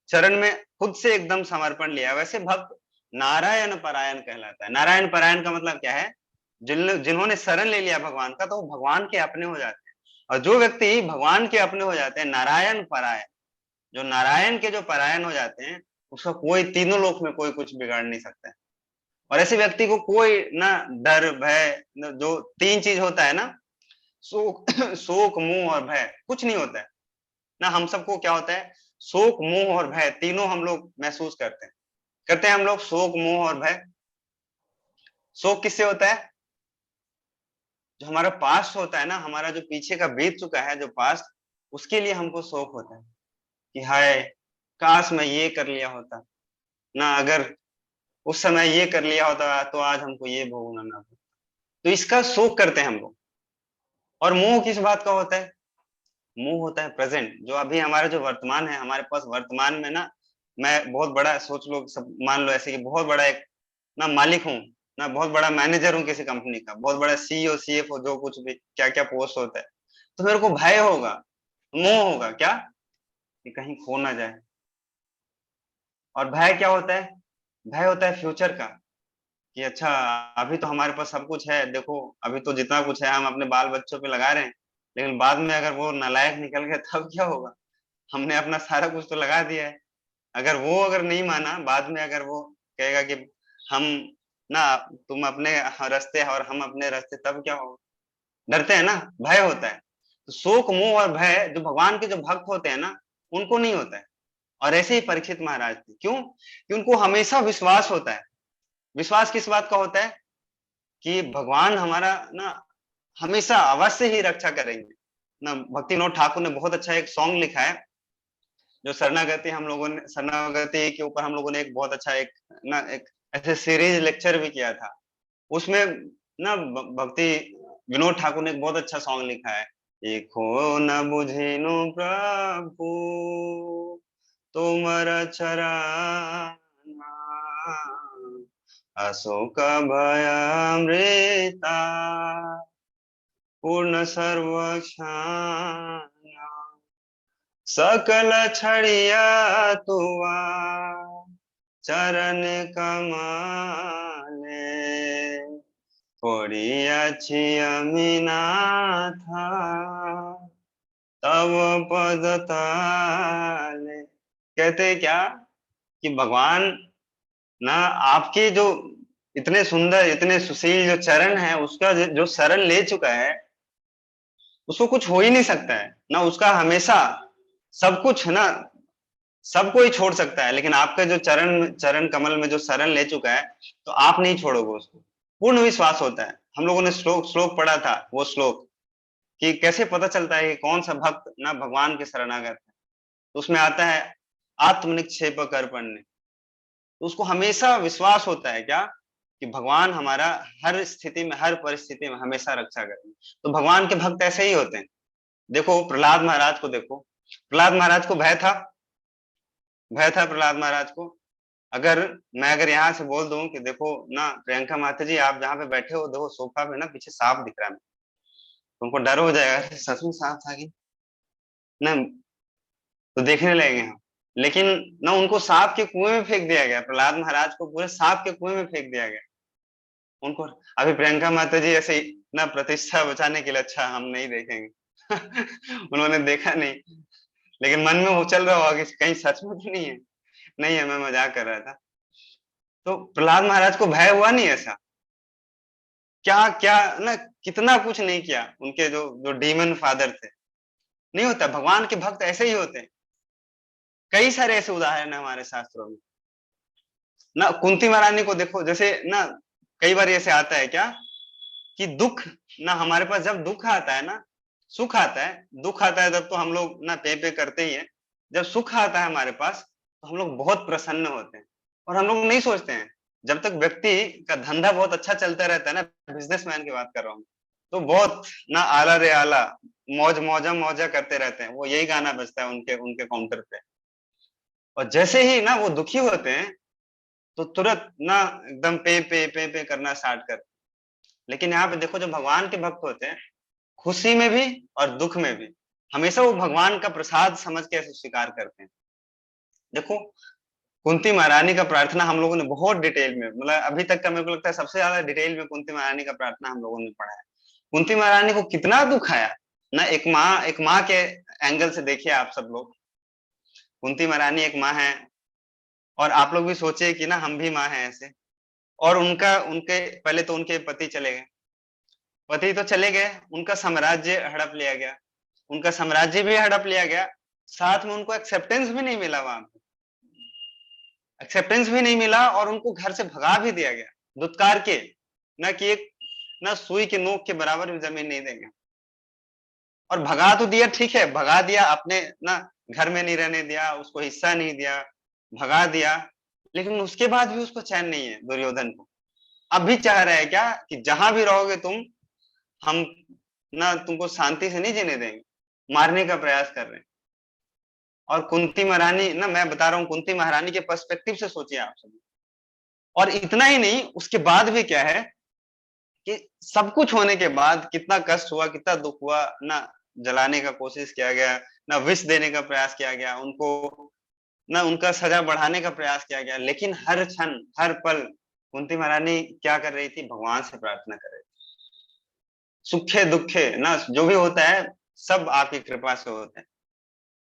चरण में खुद से एकदम समर्पण लिया, वैसे भक्त नारायण परायण कहलाता है। नारायण परायण का मतलब क्या है? जिन्होंने शरण ले लिया भगवान का, तो वो भगवान के अपने हो जाते हैं। और जो व्यक्ति भगवान के अपने हो जाते हैं, नारायण परायण, जो नारायण के जो परायण हो जाते हैं, उसका कोई तीनों लोक में कोई कुछ बिगाड़ नहीं सकता है। और ऐसे व्यक्ति को कोई ना डर भय, जो तीन चीज होता है ना, शोक शोक मोह और भय, कुछ नहीं होता है ना। हम सबको क्या होता है? शोक मोह और भय, तीनों हम लोग महसूस करते हैं हम लोग, शोक मोह और भय। शोक किससे होता है? जो हमारा पास्ट होता है ना, हमारा जो पीछे का बीत चुका है, जो पास्ट, उसके लिए हमको शोक होता है कि हाय काश मैं ये कर लिया होता ना, अगर उस समय ये कर लिया होता तो आज हमको ये भोगना ना पड़ता। तो इसका शोक करते हैं हम लोग। और मोह किस बात का होता है? मोह होता है प्रेजेंट, जो अभी हमारा जो वर्तमान है, हमारे पास वर्तमान में ना, मैं बहुत बड़ा सोच लो, सब मान लो ऐसे कि बहुत बड़ा एक ना मालिक हूँ ना, बहुत बड़ा मैनेजर हूँ किसी कंपनी का, बहुत बड़ा सीईओ सीएफओ, जो कुछ भी क्या क्या पोस्ट होता है, तो मेरे को भय होगा, मोह होगा क्या कि कहीं खो ना जाए। और भय क्या होता है? भय होता है फ्यूचर का, कि अच्छा अभी तो हमारे पास सब कुछ है, देखो अभी तो जितना कुछ है हम अपने बाल बच्चों पे लगा रहे हैं, लेकिन बाद में अगर वो नालायक निकल गया तब क्या होगा? हमने अपना सारा कुछ तो लगा दिया है। अगर नहीं माना, बाद में अगर वो कहेगा कि हम ना, तुम अपने रास्ते और हम अपने रास्ते, तब क्या होगा? डरते हैं ना, भय होता है। तो शोक मोह और भय जो भगवान के जो भक्त होते हैं ना, उनको नहीं होता है। और ऐसे ही परीक्षित महाराज थे। क्यों? कि उनको हमेशा विश्वास होता है। विश्वास किस बात का होता है? कि भगवान हमारा ना हमेशा अवश्य ही रक्षा करेंगे ना। भक्ति विनोद ठाकुर ने बहुत अच्छा एक सॉन्ग लिखा है, जो शरणागति, हम लोगों ने शरणागति के ऊपर हम लोगों ने एक बहुत अच्छा एक ऐसे सीरीज लेक्चर भी किया था। उसमें ना भक्ति विनोद ठाकुर ने एक बहुत अच्छा सॉन्ग लिखा है, देखो न बुझिनु प्रभु तुमरा चरण, अशोक भयामृता पूर्ण सर्वक्षाण, सकल छड़िया तुआ चरण कमाले, पड़ियाछि अमीनाथा तब पद ताले। कहते क्या कि भगवान ना आपके जो इतने सुंदर इतने सुशील जो चरण है, उसका जो शरण ले चुका है, उसको कुछ हो ही नहीं सकता है ना, उसका हमेशा सब कुछ ना, सबको ही छोड़ सकता है, लेकिन आपके जो चरण चरण कमल में जो शरण ले चुका है तो आप नहीं छोड़ोगे उसको, पूर्ण विश्वास होता है। हम लोगों ने श्लोक पढ़ा था, वो श्लोक कि कैसे पता चलता है कि कौन सा भक्त ना भगवान के शरणागत है, तो उसमें आता है आत्मनिक्षेप कर पढ़ने, तो उसको हमेशा विश्वास होता है क्या कि भगवान हमारा हर स्थिति में, हर परिस्थिति में हमेशा रक्षा करेंगे। तो भगवान के भक्त ऐसे ही होते हैं। देखो प्रहलाद महाराज को, देखो प्रहलाद महाराज को भय था, भय था प्रहलाद महाराज को। अगर मैं यहाँ से बोल दूं कि देखो ना प्रियंका माता जी, आप जहाँ पे बैठे हो देखो सोफा पे ना पीछे सांप दिख रहा है, तुमको डर हो जाएगा, अरे सच में सांप था कि ना, तो देखने लगेंगे हम। लेकिन ना उनको सांप के कुएं में फेंक दिया गया, प्रहलाद महाराज को पूरे सांप के कुएं में फेंक दिया गया उनको। अभी प्रियंका माता जी ऐसे ही ना प्रतिष्ठा बचाने के लिए, अच्छा हम नहीं देखेंगे उन्होंने देखा नहीं, लेकिन मन में वो चल रहा होगा कि कहीं सच में तो नहीं है, नहीं है, मैं मजाक कर रहा था। तो प्रहलाद महाराज को भय हुआ नहीं ऐसा, क्या क्या ना कितना कुछ नहीं किया, उनके जो जो डीमन फादर थे। नहीं होता, भगवान के भक्त ऐसे ही होते हैं। कई सारे ऐसे उदाहरण है हमारे शास्त्रों में ना। कुंती महारानी को देखो, जैसे ना कई बार ऐसे आता है क्या कि दुख ना हमारे पास, जब दुख आता है ना, सुख आता है, दुख आता है तब तो हम लोग ना पे करते ही है। जब सुख आता है हमारे पास तो हम लोग बहुत प्रसन्न होते हैं, और हम लोग नहीं सोचते हैं, जब तक व्यक्ति का धंधा बहुत अच्छा चलता रहता है ना, बिजनेसमैन की बात कर रहा हूँ, तो बहुत ना आला रे आला, मौजा मौजा करते रहते हैं, वो यही गाना बजता है उनके उनके काउंटर पे। और जैसे ही ना वो दुखी होते हैं तो तुरंत ना एकदम पे करना स्टार्ट कर। लेकिन यहाँ पे देखो, जो भगवान के भक्त होते हैं, खुशी में भी और दुख में भी हमेशा वो भगवान का प्रसाद समझ के ऐसे स्वीकार करते हैं। देखो कुंती महारानी का प्रार्थना हम लोगों ने बहुत डिटेल में, मतलब अभी तक का मेरे को लगता है सबसे ज्यादा डिटेल में कुंती महारानी का प्रार्थना हम लोगों ने पढ़ा है। कुंती महारानी को कितना दुख आया ना, एक माँ के एंगल से देखिए आप सब लोग। कुंती महारानी एक माँ है, और आप लोग भी सोचिए कि ना हम भी माँ हैं ऐसे, और उनका उनके पहले तो उनके पति चले गए, पति तो चले गए, उनका साम्राज्य हड़प लिया गया, उनका साम्राज्य भी हड़प लिया गया, साथ में उनको एक्सेप्टेंस भी नहीं मिला, वहां पे एक्सेप्टेंस भी नहीं मिला, और उनको घर से भगा भी दिया गया दुत्कार के, ना कि एक ना सुई के नोक के बराबर भी जमीन नहीं देंगे। और भगा तो दिया, ठीक है भगा दिया, अपने ना घर में नहीं रहने दिया, उसको हिस्सा नहीं दिया, भगा दिया, लेकिन उसके बाद भी उसको चैन नहीं है दुर्योधन को। अब भी चाह रहा है क्या कि जहां भी रहोगे तुम, हम ना तुमको शांति से नहीं जीने देंगे, मारने का प्रयास कर रहे हैं। और कुंती महारानी ना, मैं बता रहा हूँ कुंती महारानी के पर्सपेक्टिव से सोचिए आप सब। और इतना ही नहीं, उसके बाद भी क्या है कि सब कुछ होने के बाद कितना कष्ट हुआ, कितना दुख हुआ ना, जलाने का कोशिश किया गया ना, विष देने का प्रयास किया गया उनको ना, उनका सजा बढ़ाने का प्रयास किया गया, लेकिन हर क्षण हर पल कुंती महारानी क्या कर रही थी, भगवान से प्रार्थना कर रही थी। सुखे दुखे ना जो भी होता है सब आपकी कृपा से होता है।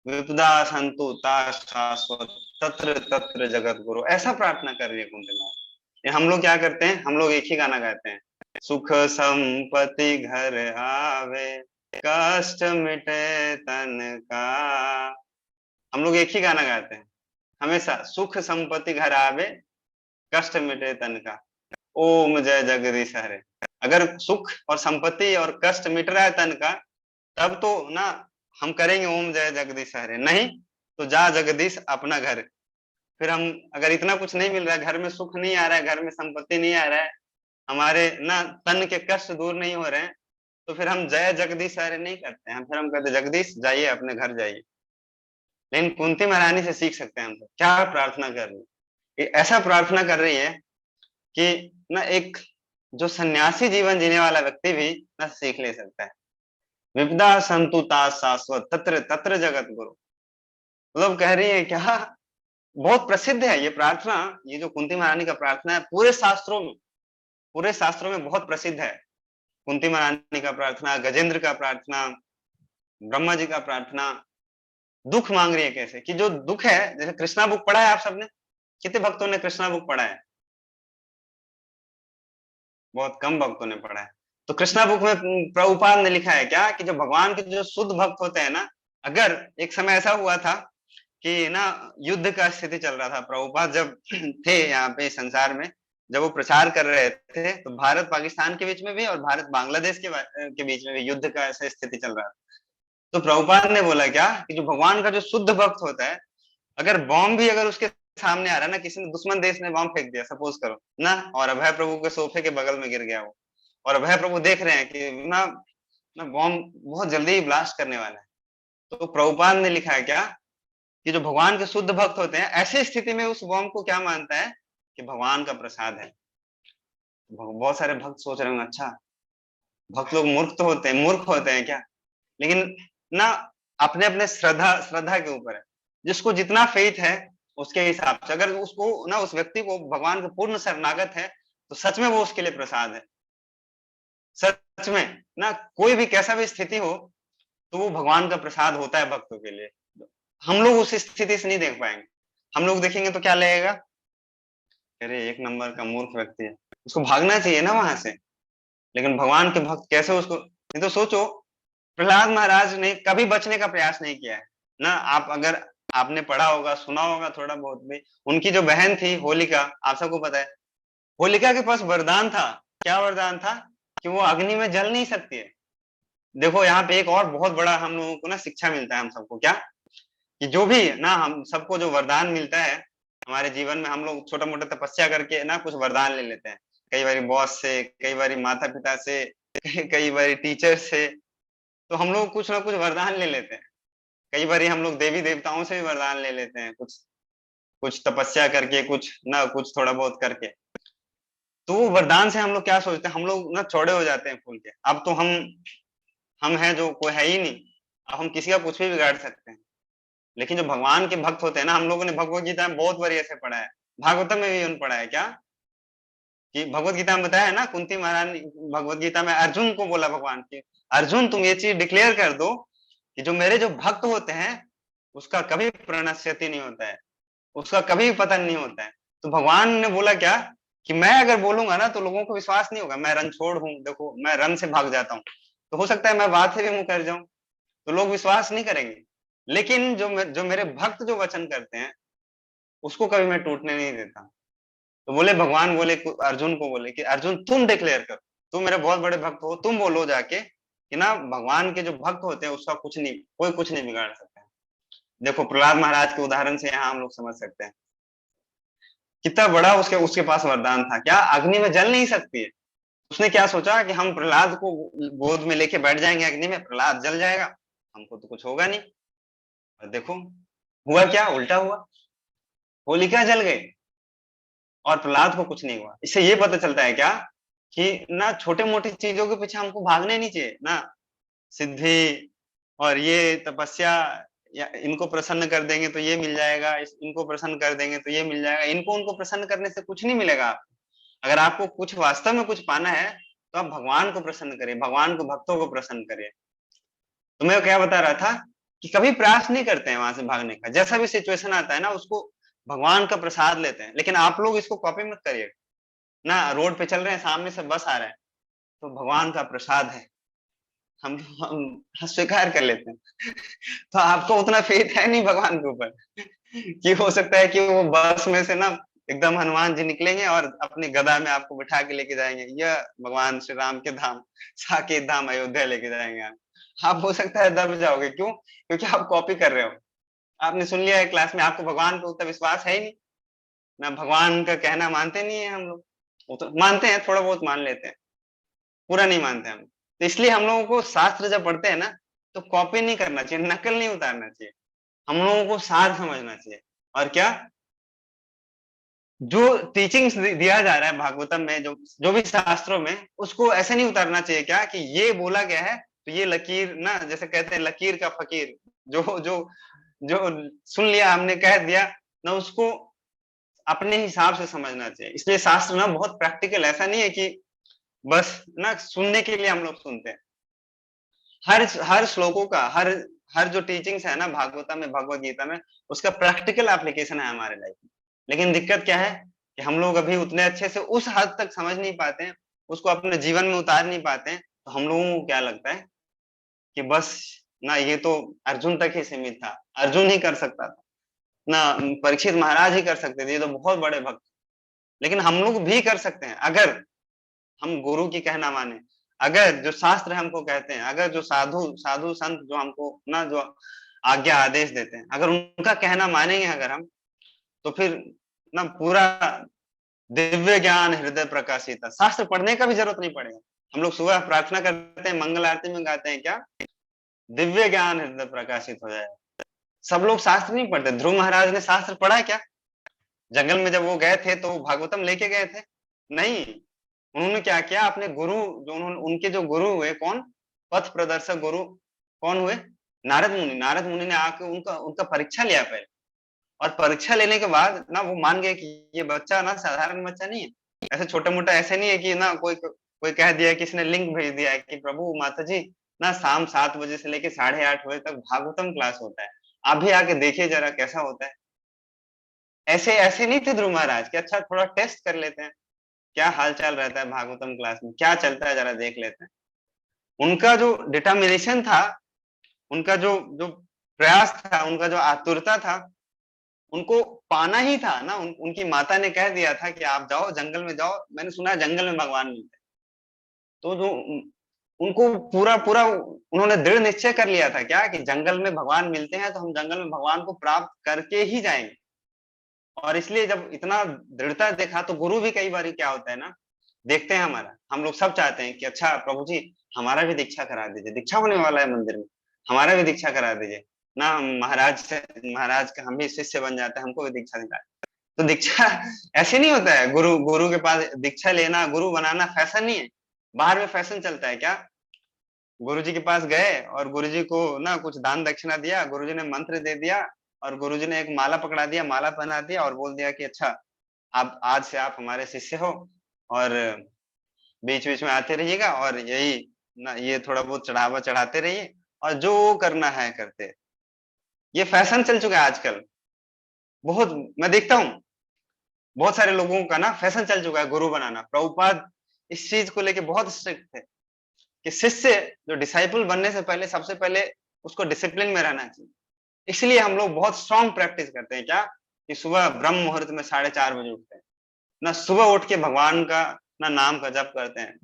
विपदा संतु ता शाश्वत तत्र तत्र जगत गुरु, ऐसा प्रार्थना कर रही है कुंती महारानी। हम लोग क्या करते हैं, हम लोग एक ही गाना गाते हैं, सुख संपत्ति घर आवे कष्ट मिटे तन का। हम लोग एक ही गाना गाते हैं हमेशा, सुख संपत्ति घर आवे कष्ट मिटे तन का, ओम जय जगदीश हरे। अगर सुख और संपत्ति और कष्ट मिट रहा है तन का, तब तो ना हम करेंगे ओम जय जगदीश हरे, नहीं तो जा जगदीश अपना घर। फिर हम अगर इतना कुछ नहीं मिल रहा है, घर में सुख नहीं आ रहा है, घर में संपत्ति नहीं आ रहा है, हमारे ना तन के कष्ट दूर नहीं हो रहे हैं, तो फिर हम जय जगदीश हरे नहीं करते हैं, फिर हम कहते जगदीश जाइए अपने घर जाइए। लेकिन कुंती महारानी से सीख सकते हैं हम तो, क्या प्रार्थना कर रही है, ऐसा प्रार्थना कर रही है कि ना एक जो सन्यासी जीवन जीने वाला व्यक्ति भी ना सीख ले सकता है। विपदा संतु ता शाश्वत तत्र तत्र जगत गुरु, मतलब कह रही है क्या, बहुत प्रसिद्ध है ये प्रार्थना, ये जो कुंती महारानी का प्रार्थना है पूरे शास्त्रों में, पूरे शास्त्रों में बहुत प्रसिद्ध है। कुंती महारानी का प्रार्थना, गजेंद्र का प्रार्थना, ब्रह्मा जी का प्रार्थना। दुख मांग रही है कैसे कि जो दुख है, जैसे कृष्णा बुक पढ़ा है आप सबने, कितने भक्तों ने कृष्णा बुक पढ़ा है, बहुत कम भक्तों ने पढ़ा है। तो कृष्णा बुक में प्रभुपाद ने लिखा है क्या कि जो भगवान के जो शुद्ध भक्त होते हैं ना, अगर एक समय ऐसा हुआ था कि ना युद्ध का स्थिति चल रहा था, प्रभुपाद जब थे यहाँ पे संसार में, जब वो प्रचार कर रहे थे, तो भारत पाकिस्तान के बीच में भी और भारत बांग्लादेश के बीच में भी युद्ध का ऐसा स्थिति चल रहा था। तो प्रभुपाद ने बोला क्या कि जो भगवान का जो शुद्ध भक्त होता है, अगर बॉम्ब भी अगर उसके सामने आ रहा है ना, किसी ने दुश्मन देश ने बॉम्ब फेंक दिया सपोज करो ना, और अभय प्रभु के सोफे के बगल में गिर गया वो, और अभय प्रभु देख रहे हैं कि ना बॉम्ब बहुत जल्दी ही ब्लास्ट करने वाला है, तो प्रभुपाद ने लिखा है क्या कि जो भगवान के शुद्ध भक्त होते हैं, ऐसी स्थिति में उस बॉम्ब को क्या मानता है कि भगवान का प्रसाद है। बहुत सारे भक्त सोच रहे होंगे अच्छा भक्त लोग मूर्ख तो होते हैं, मूर्ख होते हैं क्या? लेकिन ना अपने अपने श्रद्धा के ऊपर है, जिसको जितना फेथ है उसके हिसाब से, अगर उसको ना उस व्यक्ति को भगवान का पूर्ण शरणागत है तो सच में वो उसके लिए प्रसाद है। सच में ना कोई भी कैसा भी स्थिति हो तो वो भगवान का प्रसाद होता है भक्तों के लिए। हम लोग उस स्थिति से नहीं देख पाएंगे, हम लोग देखेंगे तो क्या लगेगा, अरे एक नंबर का मूर्ख व्यक्ति है, उसको भागना चाहिए ना वहां से। लेकिन भगवान के भक्त कैसे उसको, नहीं तो सोचो प्रहलाद महाराज ने कभी बचने का प्रयास नहीं किया है ना। आप अगर आपने पढ़ा होगा सुना होगा थोड़ा बहुत भी, उनकी जो बहन थी होलिका, आप सबको पता है, होलिका के पास वरदान था। क्या वरदान था कि वो अग्नि में जल नहीं सकती है। देखो यहाँ पे एक और बहुत बड़ा हम लोगों को ना शिक्षा मिलता है हम सबको, क्या कि जो भी ना हम सबको जो वरदान मिलता है हमारे जीवन में, हम लोग छोटा मोटा तपस्या करके ना कुछ वरदान ले लेते हैं, कई बार बॉस से, कई बार माता पिता से, कई बार टीचर से, तो हम लोग कुछ ना कुछ वरदान ले लेते हैं। कई बार हम लोग देवी देवताओं से भी वरदान ले लेते हैं, कुछ तपस्या करके, कुछ थोड़ा बहुत करके। तो वो वरदान से हम लोग क्या सोचते हैं, हम लोग ना चौड़े हो जाते हैं फूल के, अब तो हम हैं जो कोई है ही नहीं, अब हम किसी का कुछ भी बिगाड़ सकते हैं। लेकिन जो भगवान के भक्त होते हैं ना, हम लोगों ने भगवत गीता में बहुत बार ऐसे पढ़ा है, भागवतम में भी उन्होंने पढ़ा है क्या कि भगवत गीता में बताया है ना, कुंती महारानी भगवत गीता में अर्जुन को बोला भगवान की, अर्जुन तुम ये चीज डिक्लेयर कर दो कि जो मेरे जो भक्त होते हैं उसका कभी प्रणश्यति नहीं होता है, उसका कभी पतन नहीं होता है। तो भगवान ने बोला क्या कि मैं अगर बोलूंगा ना तो लोगों को विश्वास नहीं होगा, मैं रन छोड़ हूं, देखो मैं रन से भाग जाता हूँ, तो हो सकता है मैं बात से भी मुंह कर जाऊं तो लोग विश्वास नहीं करेंगे। लेकिन जो मेरे भक्त जो वचन करते हैं उसको कभी मैं टूटने नहीं देता। तो बोले भगवान बोले अर्जुन को बोले कि अर्जुन तुम डिक्लेयर करो, तुम मेरे बहुत बड़े भक्त हो, तुम बोलो जाके कि ना भगवान के जो भक्त होते हैं उसका कोई कुछ नहीं बिगाड़ सकता है। देखो प्रहलाद महाराज के उदाहरण से यहाँ हम लोग समझ सकते हैं कितना बड़ा उसके पास वरदान था, क्या अग्नि में जल नहीं सकती है। उसने क्या सोचा कि हम प्रहलाद को गोद में लेके बैठ जाएंगे अग्नि में, प्रहलाद जल जाएगा, हमको तो कुछ होगा नहीं। और देखो हुआ क्या, उल्टा हुआ, होलिका जल गई और प्रहलाद को कुछ नहीं हुआ। इससे ये पता चलता है क्या कि ना छोटे मोटी चीजों के पीछे हमको भागने नहीं चाहिए ना, सिद्धि और ये तपस्या, या इनको प्रसन्न कर देंगे तो ये मिल जाएगा, इनको प्रसन्न कर देंगे तो ये मिल जाएगा, उनको प्रसन्न करने से कुछ नहीं मिलेगा। अगर आपको कुछ वास्तव में कुछ पाना है तो आप भगवान को प्रसन्न करिए, भगवान को भक्तों को प्रसन्न करिए। तो मैं क्या बता रहा था कि कभी प्रयास नहीं करते हैं वहां से भागने का, जैसा भी सिचुएशन आता है ना उसको भगवान का प्रसाद लेते हैं। लेकिन आप लोग इसको कॉपी मत करिए ना, रोड पे चल रहे हैं सामने से बस आ रहा है तो भगवान का प्रसाद है, हम स्वीकार कर लेते हैं। तो आपको उतना फेथ है नहीं भगवान के ऊपर कि हो सकता है कि वो बस में से ना एकदम हनुमान जी निकलेंगे और अपनी गदा में आपको बिठा के लेके जाएंगे, यह भगवान श्री राम के धाम साकेत धाम अयोध्या लेके जाएंगे। आप हो सकता है दब जाओगे, क्यों? क्योंकि आप कॉपी कर रहे हो। आपने सुन लिया है क्लास में, आपको भगवान पे उतना विश्वास है ही नहीं ना, भगवान का कहना मानते नहीं है हम लोग, वो तो मानते हैं थोड़ा बहुत मान लेते हैं, पूरा नहीं मानते हम। तो इसलिए हम लोगों को शास्त्र जब पढ़ते हैं ना तो कॉपी नहीं करना चाहिए, नकल नहीं उतारना चाहिए, हम लोगों को सार समझना चाहिए। और क्या जो टीचिंग्स दिया जा रहा है भागवतम में, जो भी शास्त्रों में, उसको ऐसे नहीं उतारना चाहिए क्या कि ये बोला गया है तो ये लकीर ना, जैसे कहते हैं लकीर का फकीर, जो जो जो सुन लिया हमने कह दिया ना, उसको अपने हिसाब से समझना चाहिए। इसलिए शास्त्र ना बहुत प्रैक्टिकल, ऐसा नहीं है कि बस ना सुनने के लिए हम लोग सुनते हैं। हर श्लोकों का हर जो टीचिंग्स है ना भागवतम में, भगवत गीता में, उसका प्रैक्टिकल एप्लीकेशन है हमारे लाइफ में। लेकिन दिक्कत क्या है कि हम लोग अभी उतने अच्छे से उस हद तक समझ नहीं पाते हैं उसको अपने जीवन में उतार नहीं पाते हैं, तो हम लोगों को क्या लगता है कि बस ना ये तो अर्जुन तक ही सीमित था, अर्जुन ही कर सकता था ना, परीक्षित महाराज ही कर सकते थे, ये तो बहुत बड़े भक्त। लेकिन हम लोग भी कर सकते हैं अगर हम गुरु की कहना माने, अगर जो शास्त्र हमको कहते हैं, अगर जो साधु साधु संत जो हमको ना जो आज्ञा आदेश देते हैं, अगर उनका कहना मानेंगे अगर हम, तो फिर ना पूरा दिव्य ज्ञान हृदय प्रकाशित, शास्त्र पढ़ने का भी जरूरत नहीं पड़ेगा। हम लोग सुबह प्रार्थना करते हैं, मंगल आरती में गाते हैं क्या, दिव्य ज्ञान हृदय प्रकाशित हो जाएगा। सब लोग शास्त्र नहीं पढ़ते। ध्रुव महाराज ने शास्त्र पढ़ा क्या? जंगल में जब वो गए थे तो भागवतम लेके गए थे? नहीं, उन्होंने क्या किया, अपने गुरु जो उन्होंने, उनके जो गुरु हुए कौन, पथ प्रदर्शक गुरु कौन हुए, नारद मुनि। नारद मुनि ने आके उनका उनका परीक्षा लिया पहले, और परीक्षा लेने के बाद ना वो मान गए कि ये बच्चा ना साधारण बच्चा नहीं है, ऐसे छोटा मोटा ऐसे नहीं है कि ना कोई कह दिया, किसी ने लिंक भेज दिया है कि प्रभु माता जी ना शाम 7 बजे से लेके 8:30 बजे तक भागवतम क्लास होता है, आप भी आके देखिए जरा कैसा होता है। ऐसे ऐसे नहीं थे ध्रुव महाराज कि अच्छा थोड़ा टेस्ट कर लेते हैं, क्या हाल चाल रहता है भागवतम क्लास में, क्या चलता है जरा देख लेते हैं। उनका जो डिटर्मिनेशन था, उनका जो जो प्रयास था, उनका जो आतुरता था, उनको पाना ही था ना। उनकी माता ने कह दिया था कि आप जाओ जंगल में जाओ, मैंने सुना है जंगल में भगवान मिलते हैं। तो जो उनको पूरा पूरा उन्होंने दृढ़ निश्चय कर लिया था क्या कि जंगल में भगवान मिलते हैं तो हम जंगल में भगवान को प्राप्त करके ही जाएंगे। और इसलिए जब इतना दृढ़ता देखा, तो गुरु भी कई बार क्या होता है ना, देखते हैं हमारा, हम लोग सब चाहते हैं कि अच्छा प्रभु जी हमारा भी दीक्षा करा दीजिए, दीक्षा होने वाला है मंदिर में, हमारा भी दीक्षा करा दीजिए ना, महाराज का हम भी शिष्य बन जाते हैं, हमको भी दीक्षा दिलाए। तो दीक्षा ऐसे नहीं होता है, गुरु गुरु के पास दीक्षा लेना, गुरु बनाना फैशन नहीं है। बाहर में फैशन चलता है क्या, गुरुजी के पास गए और गुरुजी को ना कुछ दान दक्षिणा दिया, गुरुजी ने मंत्र दे दिया, और गुरुजी ने एक माला पकड़ा दिया, माला पहना दिया, और बोल दिया कि अच्छा आप आज से आप हमारे शिष्य हो, और बीच बीच में आते रहिएगा, और यही ना ये थोड़ा बहुत चढ़ावा चढ़ाते रहिए, और जो करना है करते। ये फैशन चल चुका है आजकल, बहुत मैं देखता हूँ बहुत सारे लोगों का ना फैशन चल चुका है गुरु बनाना। प्रभुपाद इस चीज को लेके बहुत स्ट्रिक्ट थे कि शिष्य जो डिसाइपल बनने से पहले सबसे पहले उसको डिसिप्लिन में रहना चाहिए। इसलिए हम लोग बहुत स्ट्रॉन्ग प्रैक्टिस करते हैं क्या कि सुबह ब्रह्म मुहूर्त में 4:30 बजे उठते हैं ना, सुबह उठ के भगवान का ना नाम का जप करते हैं,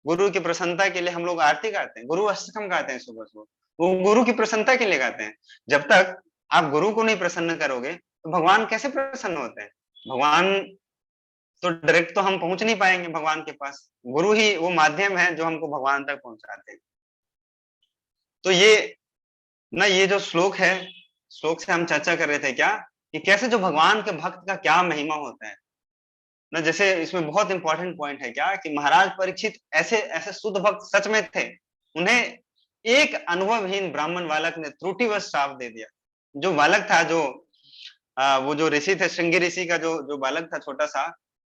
गुरु की प्रसन्नता के लिए हम लोग आरती गाते हैं, गुरु अष्टकम गाते हैं सुबह सुबह, वो गुरु की प्रसन्नता के लिए गाते हैं। जब तक आप गुरु को नहीं प्रसन्न करोगे तो भगवान कैसे प्रसन्न होते हैं? भगवान तो डायरेक्ट तो हम पहुंच नहीं पाएंगे भगवान के पास, गुरु ही वो माध्यम है जो हमको भगवान तक पहुंचाते हैं। तो ये जो श्लोक है, श्लोक से हम चर्चा कर रहे थे क्या कि कैसे जो भगवान के भक्त का क्या महिमा होता है ना। जैसे इसमें बहुत इंपॉर्टेंट पॉइंट है क्या कि महाराज परीक्षित ऐसे ऐसे शुद्ध भक्त सच में थे, उन्हें एक अनुभवहीन ब्राह्मण बालक ने त्रुटिवश श्राप दे दिया। जो बालक था, जो वो जो ऋषि थे, श्रृंगी ऋषि का जो बालक था छोटा सा,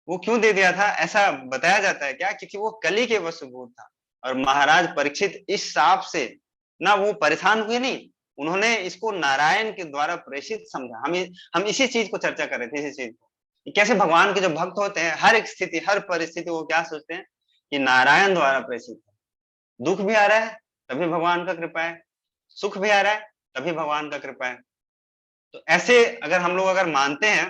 वो क्यों दे दिया था ऐसा बताया जाता है क्या, क्योंकि वो कली के वशभूत था। और महाराज परीक्षित इस श्राप से ना वो परेशान हुए नहीं, उन्होंने इसको नारायण के द्वारा प्रेषित समझा। हम इसी चीज को चर्चा कर रहे थे, इसी चीज को, कैसे भगवान के जो भक्त होते हैं हर एक स्थिति हर परिस्थिति वो क्या सोचते हैं कि नारायण द्वारा प्रेषित है। दुख भी आ रहा है तभी भगवान का कृपा है, सुख भी आ रहा है तभी भगवान का कृपा है। तो ऐसे अगर हम लोग अगर मानते हैं,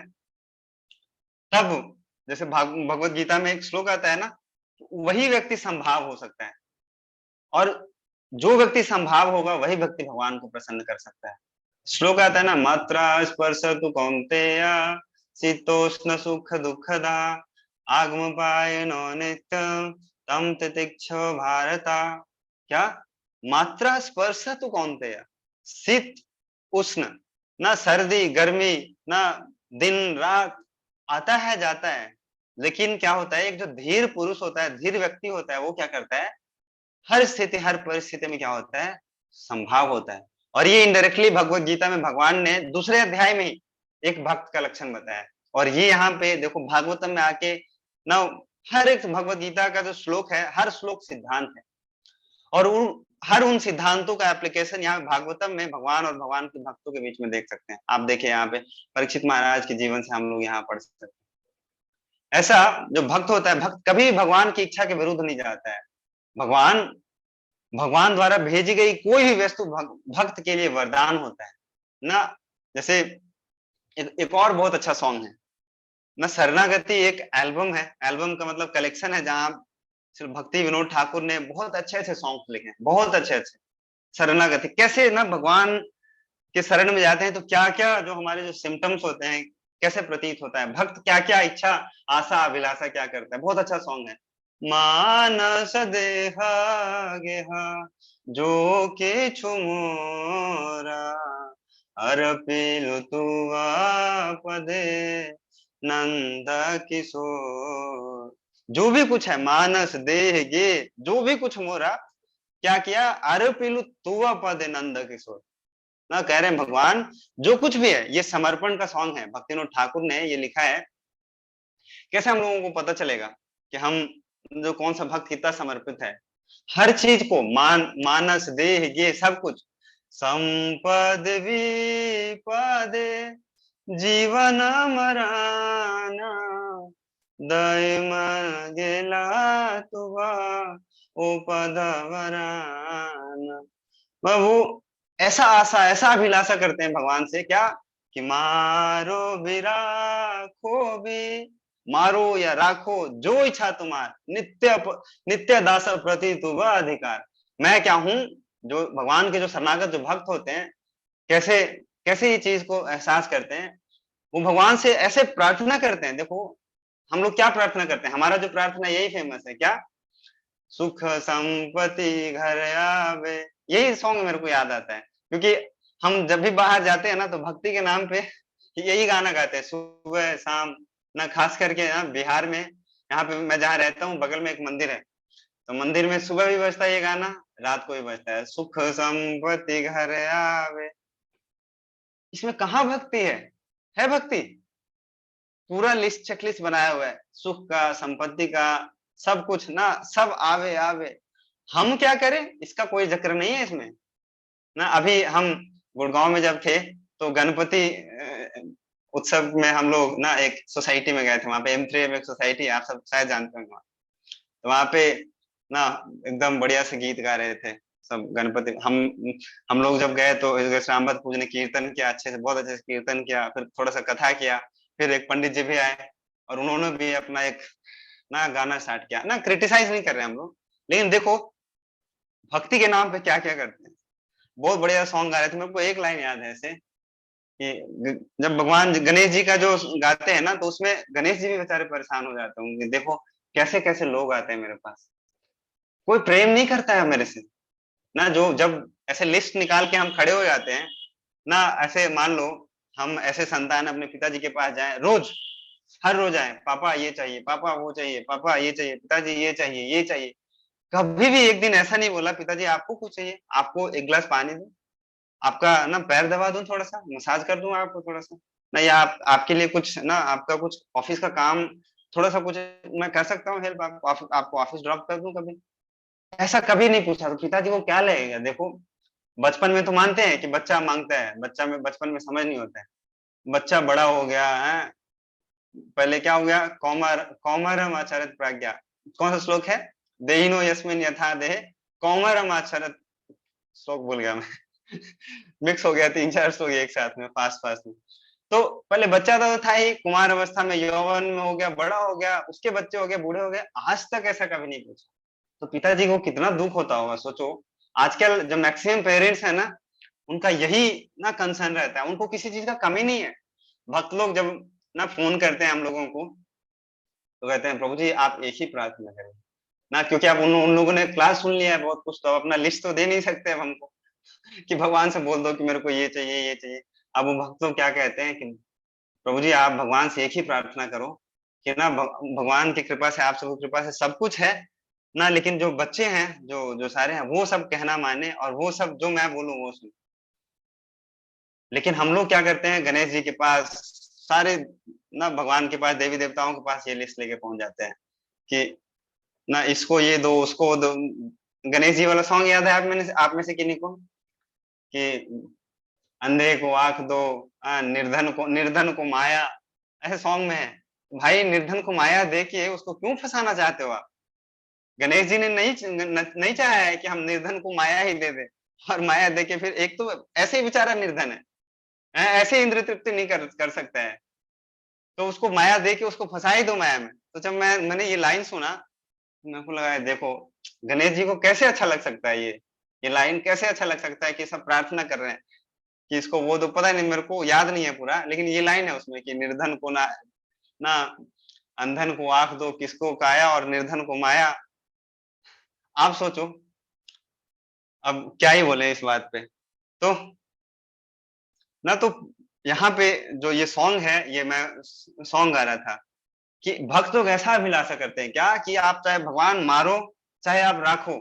तब जैसे भगवत गीता में एक श्लोक आता है ना, वही व्यक्ति संभाव हो सकता है, और जो व्यक्ति संभाव होगा वही व्यक्ति भगवान को प्रसन्न कर सकता है। श्लोक आता है ना, मात्रा स्पर्श तु कौन्तेय शीतोष्ण सुख दुखदा आगम पायनो नित्य तम तितिक्ष भारता। क्या? मात्रा स्पर्श तु कौन्तेय, शीत उष्ण, ना सर्दी गर्मी, ना दिन रात आता है जाता है, लेकिन क्या होता है, एक जो धीर पुरुष होता है, धीर व्यक्ति होता है, वो क्या करता है, हर स्थिति हर परिस्थिति में क्या होता है, संभाव होता है। और ये इनडायरेक्टली भगवत गीता में भगवान ने दूसरे अध्याय में ही एक भक्त का लक्षण बताया है। और ये यहाँ पे देखो भागवतम में आके ना, हर एक भगवत गीता का जो श्लोक है, हर श्लोक सिद्धांत है, और हर उन सिद्धांतों का एप्लीकेशन यहाँ भागवतम में भगवान और भगवान के भक्तों के बीच में देख सकते हैं। आप देखिए यहाँ पे परीक्षित महाराज के जीवन से हम लोग यहाँ पढ़ सकते हैं। ऐसा जो भक्त होता है, भक्त कभी भगवान की इच्छा के विरुद्ध नहीं जाता है। भगवान भगवान द्वारा भेजी गई कोई भी वस्तु भक्त के लिए वरदान होता है ना। जैसे एक और बहुत अच्छा सॉन्ग है ना, शरणागति, एक एल्बम है, एल्बम का मतलब कलेक्शन है, जहां सिर्फ भक्ति विनोद ठाकुर ने बहुत अच्छे अच्छे सॉन्ग लिखे हैं, बहुत अच्छे अच्छे। शरणागति कैसे ना भगवान के शरण में जाते हैं तो क्या क्या जो हमारे जो सिम्टम्स होते हैं कैसे प्रतीत होता है, भक्त क्या क्या इच्छा आशा अभिलाषा क्या करता है। बहुत अच्छा सॉन्ग है। मानस देहा गेहा जो के छुमोरा अर्पिलु तुआ पदे नंद किशोर। जो भी कुछ है, मानस देह गे, जो भी कुछ मोरा क्या किया, अर्पिलु तुआ पदे नंद किशोर ना। कह रहे हैं भगवान जो कुछ भी है, ये समर्पण का सॉन्ग है, भक्तिविनोद ठाकुर ने ये लिखा है। कैसे हम लोगों को पता चलेगा कि हम जो कौन सा भक्त कितना समर्पित है? हर चीज को मानस देह ये सब कुछ, संपद विपदे जीवन मराना दय गेला तुवा उपद वराना। वो ऐसा आशा ऐसा अभिलाषा करते हैं भगवान से, क्या कि मारो भी राखो भी, मारो या राखो जो इच्छा तुम्हार, नित्य दास प्रति तुम अधिकार। मैं क्या हूं, जो भगवान के जो शरणागत जो भक्त होते हैं, कैसे कैसे ये चीज को एहसास करते हैं, वो भगवान से ऐसे प्रार्थना करते हैं। देखो हम लोग क्या प्रार्थना करते हैं, हमारा जो प्रार्थना यही फेमस है, क्या, सुख संपत्ति घर आवे। यही सॉन्ग मेरे को याद आता है, क्योंकि हम जब भी बाहर जाते हैं ना तो भक्ति के नाम पे यही गाना गाते हैं सुबह शाम ना। खास करके ना बिहार में, यहाँ पे मैं जहाँ रहता हूँ बगल में एक मंदिर है, तो मंदिर में सुबह भी बजता है ये गाना, रात को भी बजता है, सुख संपत्ति घर आवे। इसमें कहाँ भक्ति है भक्ति? पूरा लिस्ट चेकलिस्ट बनाया हुआ है, सुख का संपत्ति का सब कुछ ना, सब आवे आवे। हम क्या करें, इसका कोई जिक्र नहीं है इसमें ना। अभी हम गुड़गांव में जब थे तो गणपति उत्सव में हम लोग ना एक सोसाइटी में गए थे, वहां पे M3 में एक सोसाइटी, आप सब शायद जानते होंगे। तो वहां पे ना एकदम बढ़िया से गीत गा रहे थे सब गणपति। हम लोग जब गए तो रामभद्र पूज ने कीर्तन किया, अच्छे से बहुत अच्छे से कीर्तन किया, फिर थोड़ा सा कथा किया, फिर एक पंडित जी भी आए और उन्होंने भी अपना एक ना गाना स्टार्ट किया ना। क्रिटिसाइज नहीं कर रहे हम लोग, लेकिन देखो भक्ति के नाम पे क्या क्या करते हैं। बहुत बढ़िया सॉन्ग गा रहे थे। मेरे को एक लाइन याद है ऐसे कि जब भगवान गणेश जी का जो गाते हैं ना, तो उसमें गणेश जी भी बेचारे परेशान हो जाते होंगे। देखो कैसे कैसे लोग आते हैं मेरे पास, कोई प्रेम नहीं करता है मेरे से ना। जो जब ऐसे लिस्ट निकाल के हम खड़े हो जाते हैं ना, ऐसे मान लो हम ऐसे संतान अपने पिताजी के पास जाए, रोज हर रोज आए, पापा ये चाहिए, पापा वो चाहिए, पापा ये चाहिए, पिताजी ये चाहिए ये चाहिए। कभी भी एक दिन ऐसा नहीं बोला पिताजी आपको कुछ चाहिए, आपको एक गिलास पानी दूं, आपका ना पैर दबा दूं, थोड़ा सा मसाज कर दूं आपको थोड़ा सा ना, या आपके लिए कुछ ना, आपका कुछ ऑफिस का काम थोड़ा सा कुछ मैं कर सकता हूँ हेल्प, आपको ऑफिस ड्रॉप कर दूं कभी। ऐसा कभी नहीं पूछा। तो पिताजी को क्या लगेगा? देखो बचपन में तो मानते हैं कि बच्चा मांगता है, बचपन में समझ नहीं होता है। बच्चा बड़ा हो गया है, पहले क्या हो गया, कौमारम आचरत प्रज्ञा। कौन सा श्लोक है? देहिनो यस्मिन यथा देह कौमारम आचरत। श्लोक भूल गया मैं मिक्स हो गया, 3-4 श्लोक एक साथ में फास्ट फास्ट में। तो पहले बच्चा तो था ही, कुमार अवस्था में यौवन में हो गया, बड़ा हो गया, उसके बच्चे हो गए, बूढ़े हो गए, आज तक ऐसा कभी नहीं पूछा। तो पिताजी को कितना दुख होता होगा सोचो। आजकल जो मैक्सिमम पेरेंट्स है ना, उनका यही ना कंसर्न रहता है, उनको किसी चीज का कमी नहीं है। भक्त लोग जब ना फोन करते हैं हम लोगों को तो कहते हैं प्रभु जी आप एक ही प्रार्थना करें ना, क्योंकि आप उन लोगों ने क्लास सुन लिया है बहुत कुछ, तो अपना लिस्ट तो दे नहीं सकते अब हमको कि भगवान से बोल दो कि मेरे को ये चाहिए ये चाहिए। अब वो भक्त लोग क्या कहते हैं कि प्रभु जी आप भगवान से एक ही प्रार्थना करो कि ना भगवान की कृपा से, आप सबकी कृपा से सब कुछ है ना, लेकिन जो बच्चे हैं जो सारे हैं वो सब कहना माने और वो सब जो मैं बोलूं वो सुन। लेकिन हम लोग क्या करते हैं, गणेश जी के पास सारे ना, भगवान के पास, देवी देवताओं के पास ये लिस्ट लेके पहुंच जाते हैं कि ना इसको ये दो उसको दो। गणेश जी वाला सॉन्ग याद है आप में से किन्हीं को, कि अंधे को आंख दो, निर्धन को माया, ऐसे सॉन्ग में है भाई निर्धन को माया दे के उसको क्यों फंसाना चाहते हो आप? गणेश जी ने नहीं चाहा है कि हम निर्धन को माया ही दे दे, और माया दे के फिर एक तो ऐसे ही बेचारा निर्धन है, ऐसे इंद्र तृप्ति नहीं कर सकता है, तो उसको माया दे के उसको फंसा ही दो माया में। तो जब मैंने ये लाइन सुना, मेरे को लगा देखो गणेश जी को कैसे अच्छा लग सकता है, ये लाइन कैसे अच्छा लग सकता है कि सब प्रार्थना कर रहे हैं कि इसको वो दो, पता नहीं मेरे को याद नहीं है पूरा, लेकिन ये लाइन है उसमें कि निर्धन को ना ना अंधन को आंख दो, किसको काया और निर्धन को माया। आप सोचो अब क्या ही बोले इस बात पे। तो ना तो यहाँ पे जो ये सॉन्ग है, ये मैं सॉन्ग गा रहा था कि भक्त लोग ऐसा अभिलाषा करते हैं क्या कि आप चाहे भगवान मारो चाहे आप राखो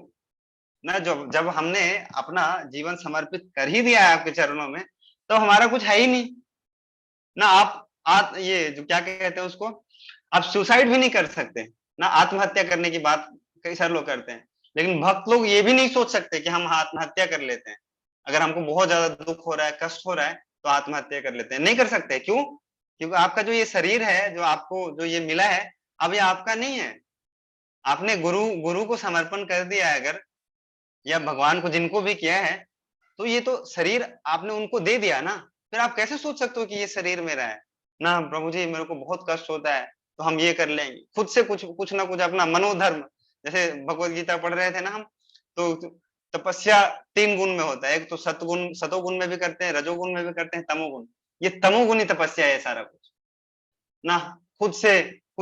ना, जब हमने अपना जीवन समर्पित कर ही दिया है आपके चरणों में, तो हमारा कुछ है ही नहीं ना। आप ये जो क्या कहते हैं उसको, आप सुसाइड भी नहीं कर सकते ना, आत्महत्या करने की बात कई सारे लोग करते हैं, लेकिन भक्त लोग ये भी नहीं सोच सकते कि हम आत्महत्या कर लेते हैं। अगर हमको बहुत ज्यादा दुख हो रहा है, कष्ट हो रहा है, तो आत्महत्या कर लेते हैं, नहीं कर सकते। क्यों? क्योंकि आपका जो ये शरीर है, जो आपको जो ये मिला है, अब ये आपका नहीं है। आपने गुरु को समर्पण कर दिया है अगर, या भगवान को जिनको भी किया है, तो ये तो शरीर आपने उनको दे दिया ना। फिर आप कैसे सोच सकते हो कि ये शरीर मेरा है ना, प्रभु जी मेरे को बहुत कष्ट होता है तो हम ये कर लेंगे, खुद से कुछ ना कुछ अपना मनोधर्म, जैसे भगवत गीता पढ़ रहे थे ना हम, तो तपस्या 3 गुण में होता है, एक तो सतोगुण में भी करते हैं, रजोगुण में भी करते हैं, तमोगुण, ये तमोगुणी तपस्या है सारा कुछ ना। खुद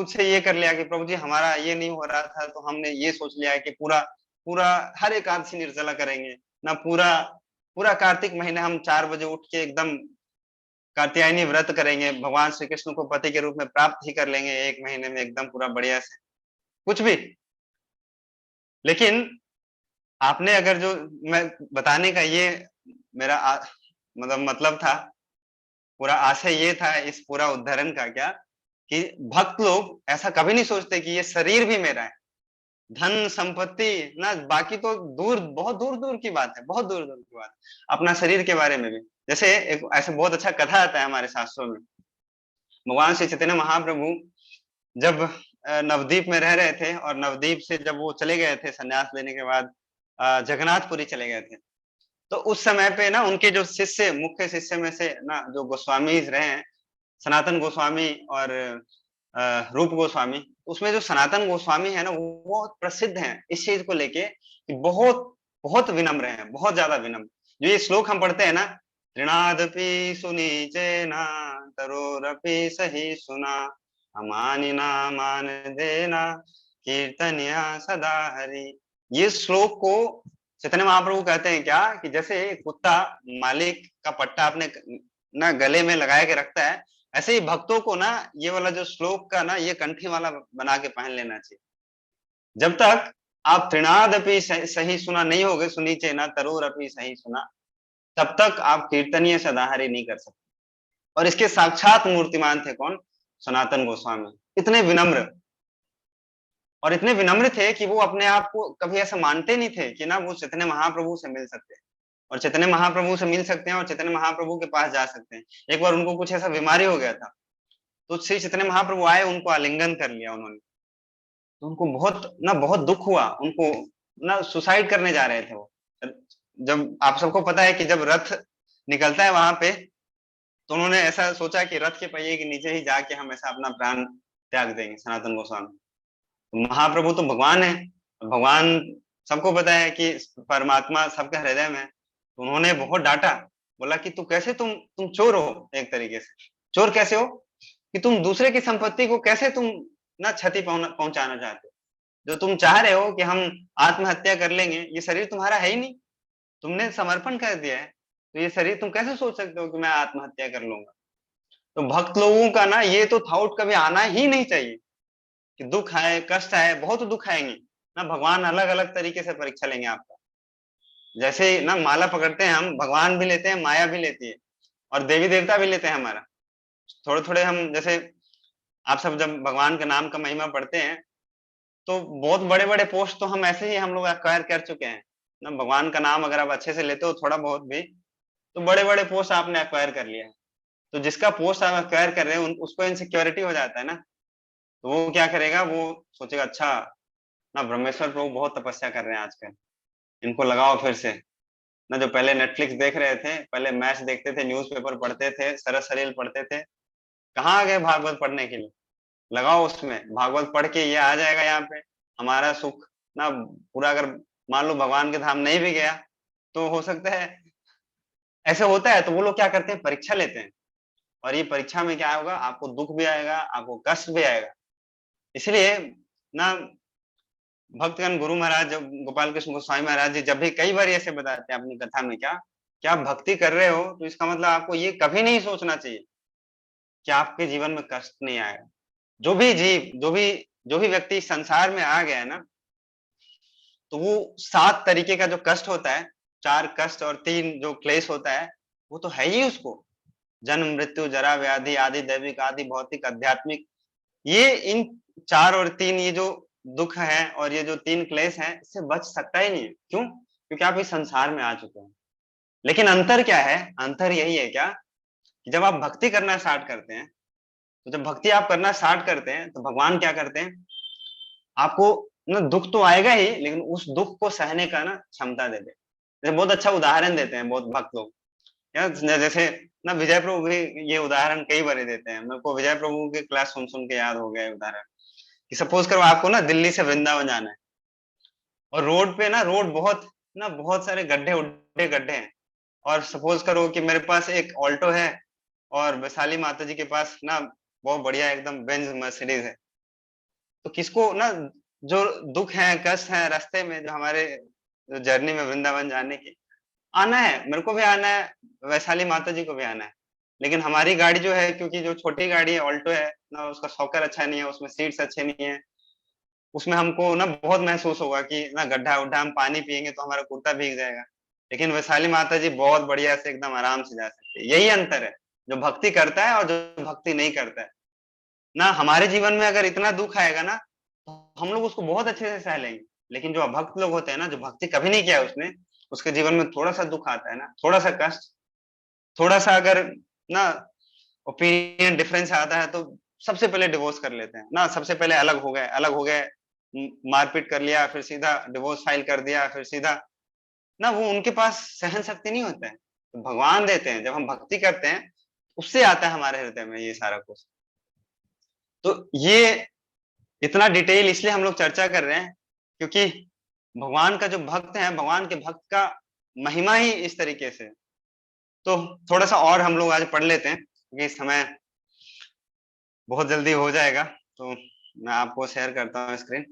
से ये कर लिया कि प्रभु जी हमारा ये नहीं हो रहा था, तो हमने ये सोच लिया है कि पूरा पूरा हर एकादशी निर्जला करेंगे ना, पूरा पूरा कार्तिक महीने हम 4 बजे उठ के एकदम कात्यायनी व्रत करेंगे, भगवान श्री कृष्ण को पति के रूप में प्राप्त ही कर लेंगे 1 महीने में एकदम पूरा बढ़िया से, कुछ भी। लेकिन आपने अगर जो मैं बताने का ये मेरा मतलब था, पूरा आशय ये था इस पूरा उदाहरण का क्या, कि भक्त लोग ऐसा कभी नहीं सोचते कि ये शरीर भी मेरा है, धन संपत्ति ना, बाकी तो दूर, बहुत दूर दूर की बात है, बहुत दूर दूर की बात है, अपना शरीर के बारे में भी। जैसे एक ऐसे बहुत अच्छा कथा आता है हमारे शास्त्रों में, भगवान श्री चैतन्य महाप्रभु जब नवद्वीप में रह रहे थे, और नवद्वीप से जब वो चले गए थे संन्यास लेने के बाद, जगन्नाथपुरी चले गए थे, तो उस समय पे ना उनके जो शिष्य, मुख्य शिष्य में से ना जो गोस्वामी रहे हैं, सनातन गोस्वामी और रूप गोस्वामी, उसमें जो सनातन गोस्वामी है ना, वो बहुत प्रसिद्ध हैं इस चीज को लेके कि बहुत बहुत विनम्र हैं, बहुत ज्यादा विनम्र। जो ये श्लोक हम पढ़ते हैं ना, तृणादपि सुनीचेना तरोरपि सही सुना, अमानिना मान देना कीर्तनिया सदा हरि। ये श्लोक को चैतन्य महाप्रभु कहते हैं क्या, कि जैसे कुत्ता मालिक का पट्टा अपने ना गले में लगा के रखता है, ऐसे ही भक्तों को ना ये वाला जो श्लोक का ना ये कंठी वाला बना के पहन लेना चाहिए। जब तक आप तृणादपि सही सुना नहीं होगे, सुनीचे ना तरोरपि सही सुना, तब तक आप कीर्तनीय सदाहरि नहीं कर सकते। और इसके साक्षात मूर्तिमान थे कौन? सनातन गोस्वामी। इतने विनम्र, और इतने विनम्र थे कि वो अपने आप को कभी ऐसा मानते नहीं थे कि ना वो चैतन्य महाप्रभु से मिल सकते हैं, और चैतन्य महाप्रभु से मिल सकते हैं, और चैतन्य महाप्रभु के पास जा सकते हैं। एक बार उनको कुछ ऐसा बीमारी हो गया था, तो श्री चैतन्य महाप्रभु आए, उनको आलिंगन कर लिया उन्होंने, तो उनको बहुत दुख हुआ, उनको ना सुसाइड करने जा रहे थे वो। जब आप सबको पता है कि जब रथ निकलता है वहां पे, तो उन्होंने ऐसा सोचा कि रथ के पहिए के नीचे ही जाके हम ऐसा अपना प्राण त्याग देंगे, सनातन गोस्वामी। तो महाप्रभु तो भगवान है, भगवान सबको पता है कि परमात्मा सबके हृदय में है, तो उन्होंने बहुत डांटा, बोला कि तू कैसे, तुम चोर हो, एक तरीके से चोर कैसे हो कि तुम दूसरे की संपत्ति को कैसे तुम ना क्षति पहुंचाना चाहते हो, जो तुम चाह रहे हो कि हम आत्महत्या कर लेंगे, ये शरीर तुम्हारा है ही नहीं, तुमने समर्पण कर दिया है, तो ये शरीर तुम कैसे सोच सकते हो कि मैं आत्महत्या कर लूंगा। तो भक्त लोगों का ना ये तो थॉट कभी आना ही नहीं चाहिए कि दुख आए, कष्ट आए, बहुत दुख आएंगे ना, भगवान अलग अलग तरीके से परीक्षा लेंगे आपका। जैसे ना माला पकड़ते हैं हम, भगवान भी लेते हैं, माया भी लेती है, और देवी देवता भी लेते हैं हमारा। थोड़े थोड़े हम, जैसे आप सब जब भगवान के नाम का महिमा पढ़ते हैं, तो बहुत बड़े बड़े पोस्ट तो हम ऐसे ही हम लोग एक्वायर कर चुके हैं ना, भगवान का नाम अगर आप अच्छे से लेते हो थोड़ा बहुत भी, तो बड़े बड़े पोस्ट आपने एक्वायर कर लिया है। तो जिसका पोस्ट आप एक्वायर कर रहे हैं उसको इनसिक्योरिटी हो जाता है ना, तो वो क्या करेगा, वो सोचेगा अच्छा ना ब्रह्मेश्वर प्रभु बहुत तपस्या कर रहे हैं आजकल, इनको लगाओ फिर से ना। जो पहले नेटफ्लिक्स देख रहे थे, पहले मैच देखते थे, न्यूज़पेपर पढ़ते थे, सरस सरील पढ़ते थे, कहाँ आ गए भागवत पढ़ने के लिए? लगाओ उसमें, भागवत पढ़ के ये आ जाएगा यहाँ पे, हमारा सुख ना पूरा। अगर मान लो भगवान के धाम नहीं भी गया तो हो सकता है ऐसे होता है, तो वो लोग क्या करते हैं, परीक्षा लेते हैं। और ये परीक्षा में क्या होगा, आपको दुख भी आएगा, आपको कष्ट भी आएगा। इसलिए ना भक्तगण गुरु महाराज, जब गोपाल कृष्ण गोस्वामी महाराज जी जब भी कई बार ऐसे बताते हैं अपनी कथा में, क्या क्या आप भक्ति कर रहे हो तो इसका मतलब आपको ये कभी नहीं सोचना चाहिए कि आपके जीवन में कष्ट नहीं आएगा। जो भी जीव, जो भी व्यक्ति संसार में आ गया है ना, तो वो 7 तरीके का जो कष्ट होता है, 4 कष्ट और 3 जो क्लेश होता है, वो तो है ही उसको। जन्म मृत्यु जरा व्याधि आदि दैविक आदि भौतिक आध्यात्मिक, ये इन 4 और 3 ये जो दुख है और ये जो 3 क्लेश है, इससे बच सकता ही नहीं है। क्यों? क्योंकि आप इस संसार में आ चुके हैं। लेकिन अंतर क्या है? अंतर यही है क्या कि जब आप भक्ति करना स्टार्ट करते हैं, तो जब भक्ति आप करना स्टार्ट करते हैं तो भगवान क्या करते हैं, आपको ना दुख तो आएगा ही, लेकिन उस दुख को सहने का ना क्षमता देते हैं। जैसे बहुत अच्छा उदाहरण देते हैं बहुत भक्त लोग, जैसे ना विजय प्रभु भी ये उदाहरण कई बार देते हैं। मेरे को विजय प्रभु के क्लास सुन के याद हो गया उदाहरण कि सपोज करो आपको ना दिल्ली से वृंदावन जाना है, और रोड पे ना बहुत सारे गड्ढे उड्ढे गड्ढे हैं। और सपोज करो कि मेरे पास एक ऑल्टो है और वैशाली माता जी के पास ना बहुत बढ़िया एकदम बेंज मर्सिडीज है। तो किसको ना जो दुख है कष्ट है रास्ते में, जो हमारे जो जर्नी में वृंदावन जाने की आना है, मेरे को भी आना है, वैशाली माता जी को भी आना है। लेकिन हमारी गाड़ी जो है, क्योंकि जो छोटी गाड़ी है ऑल्टो है ना, उसका शॉकर अच्छा नहीं है, उसमें सीट्स अच्छे नहीं है, उसमें हमको ना बहुत महसूस होगा कि ना गड्ढा उड्ढा हम पानी पिएंगे तो हमारा कुर्ता भीग जाएगा। लेकिन वैशाली माता जी बहुत बढ़िया से एकदम आराम से जा सकते हैं। यही अंतर है, जो भक्ति करता है और जो भक्ति नहीं करता है ना। हमारे जीवन में अगर इतना दुख आएगा ना, तो हम लोग उसको बहुत अच्छे से सह लेंगे। लेकिन जो अभक्त लोग होते हैं ना, जो भक्ति कभी नहीं किया उसने, उसके जीवन में थोड़ा सा दुख आता है ना, थोड़ा सा कष्ट, थोड़ा सा अगर ना ओपिनियन डिफरेंस आता है, तो सबसे पहले डिवोर्स कर लेते हैं ना, सबसे पहले अलग हो गए, मारपीट कर लिया, फिर सीधा डिवोर्स फाइल कर दिया, फिर सीधा ना, वो उनके पास सहन शक्ति नहीं होता है। तो भगवान देते हैं, जब हम भक्ति करते हैं उससे आता है हमारे हृदय में ये सारा कुछ। तो ये इतना डिटेल इसलिए हम लोग चर्चा कर रहे हैं क्योंकि भगवान का जो भक्त है, भगवान के भक्त का महिमा ही इस तरीके से। तो थोड़ा सा और हम लोग आज पढ़ लेते हैं क्योंकि समय बहुत जल्दी हो जाएगा। तो मैं आपको शेयर करता हूँ स्क्रीन।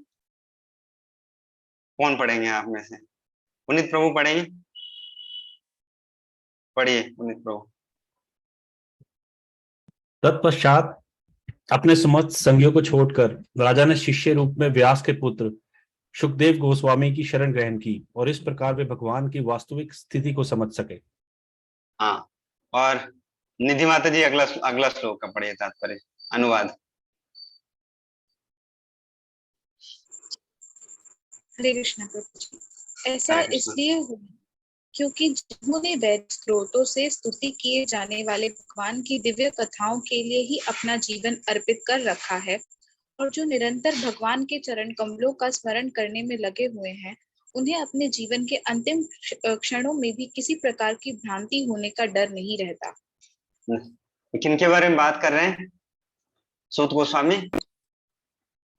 कौन पढ़ेंगे आप में से? पुनीत प्रभु पढ़ेंगे? पढ़िए पुनीत प्रभु। तत्पश्चात अपने समस्त संगियों को छोड़कर राजा ने शिष्य रूप में व्यास के पुत्र सुखदेव गोस्वामी की शरण ग्रहण की, और इस प्रकार वे भगवान की वास्तविक स्थिति को समझ सके। हाँ, और निधि माता जी अगला श्लोक का पढ़िए तात्पर्य अनुवाद। हरे कृष्ण प्रभु जी। ऐसा हरे कृष्ण। इसलिए हुआ क्योंकि जिन्होंने वैदिक स्रोतों से स्तुति किए जाने वाले भगवान की दिव्य कथाओं के लिए ही अपना जीवन अर्पित कर रखा है, और जो निरंतर भगवान के चरण कमलों का स्मरण करने में लगे हुए हैं, उन्हें अपने जीवन के अंतिम क्षणों में भी किसी प्रकार की भ्रांति होने का डर नहीं रहता। किनके बारे में बात कर रहे हैं? सूत गोस्वामी,